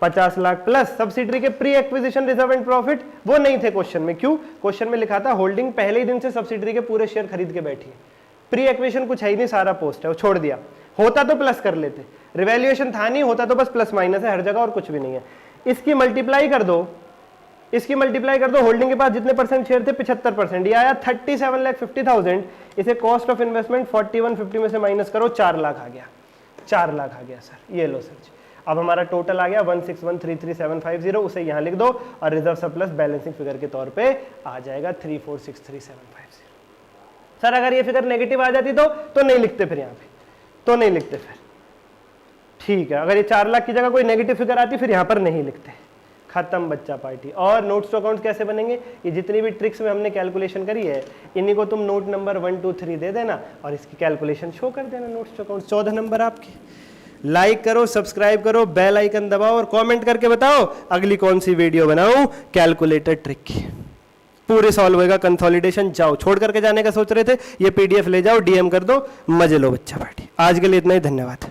50 lakh plus subsidiary के pre acquisition reserve and profit, वो नहीं थे क्वेश्चन में। क्यों, क्वेश्चन में लिखा था होल्डिंग पहले ही दिन से सब्सिडरी के पूरे शेयर खरीद के बैठी है, प्री एक्विजिशन कुछ है ही नहीं, सारा पोस्ट है, वो छोड़ दिया। होता तो प्लस कर लेते, रिवैल्यूएशन था नहीं, होता तो बस प्लस माइनस है हर जगह और कुछ भी नहीं है। इसकी मल्टीप्लाई कर दो, इसकी मल्टीप्लाई कर दो, होल्डिंग के पास जितने परसेंट शेयर थे 75%, ये आया 37,50,000। इसे कॉस्ट ऑफ इन्वेस्टमेंट 4150 में से माइनस करो, 4 लाख आ गया, 4 लाख आ गया सर। ये लो सर जी, अब हमारा टोटल आ गया 161,33,750, उसे यहाँ लिख दो और रिजर्व सरप्लस बैलेंसिंग फिगर के तौर पे आ जाएगा 3463750। सर अगर ये फिगर नेगेटिव आ जाती तो नहीं लिखते, फिर यहाँ पे तो नहीं लिखते फिर, ठीक है। अगर ये 4 लाख की जगह कोई नेगेटिव फिगर आती फिर यहाँ पर नहीं लिखते, खत्म बच्चा पार्टी। और नोट्स टू अकाउंट कैसे बनेंगे, ये जितनी भी ट्रिक्स में हमने कैलकुलेशन करी है, इन्हीं को तुम नोट नंबर 1 2 3 दे देना और इसकी कैलकुलेशन शो कर देना। नोट्स टू अकाउंट 14 नंबर आपके। लाइक करो, सब्सक्राइब करो, बेल आइकन दबाओ और कमेंट करके बताओ अगली कौन सी वीडियो बनाऊं कैलकुलेटर ट्रिक की। पूरे सॉल्व होएगा कंसोलिडेशन। जाओ, छोड़ करके जाने का सोच रहे थे, ये पीडीएफ ले जाओ, डीएम कर दो, मजे लो बच्चा पार्टी। आज के लिए इतना ही, धन्यवाद।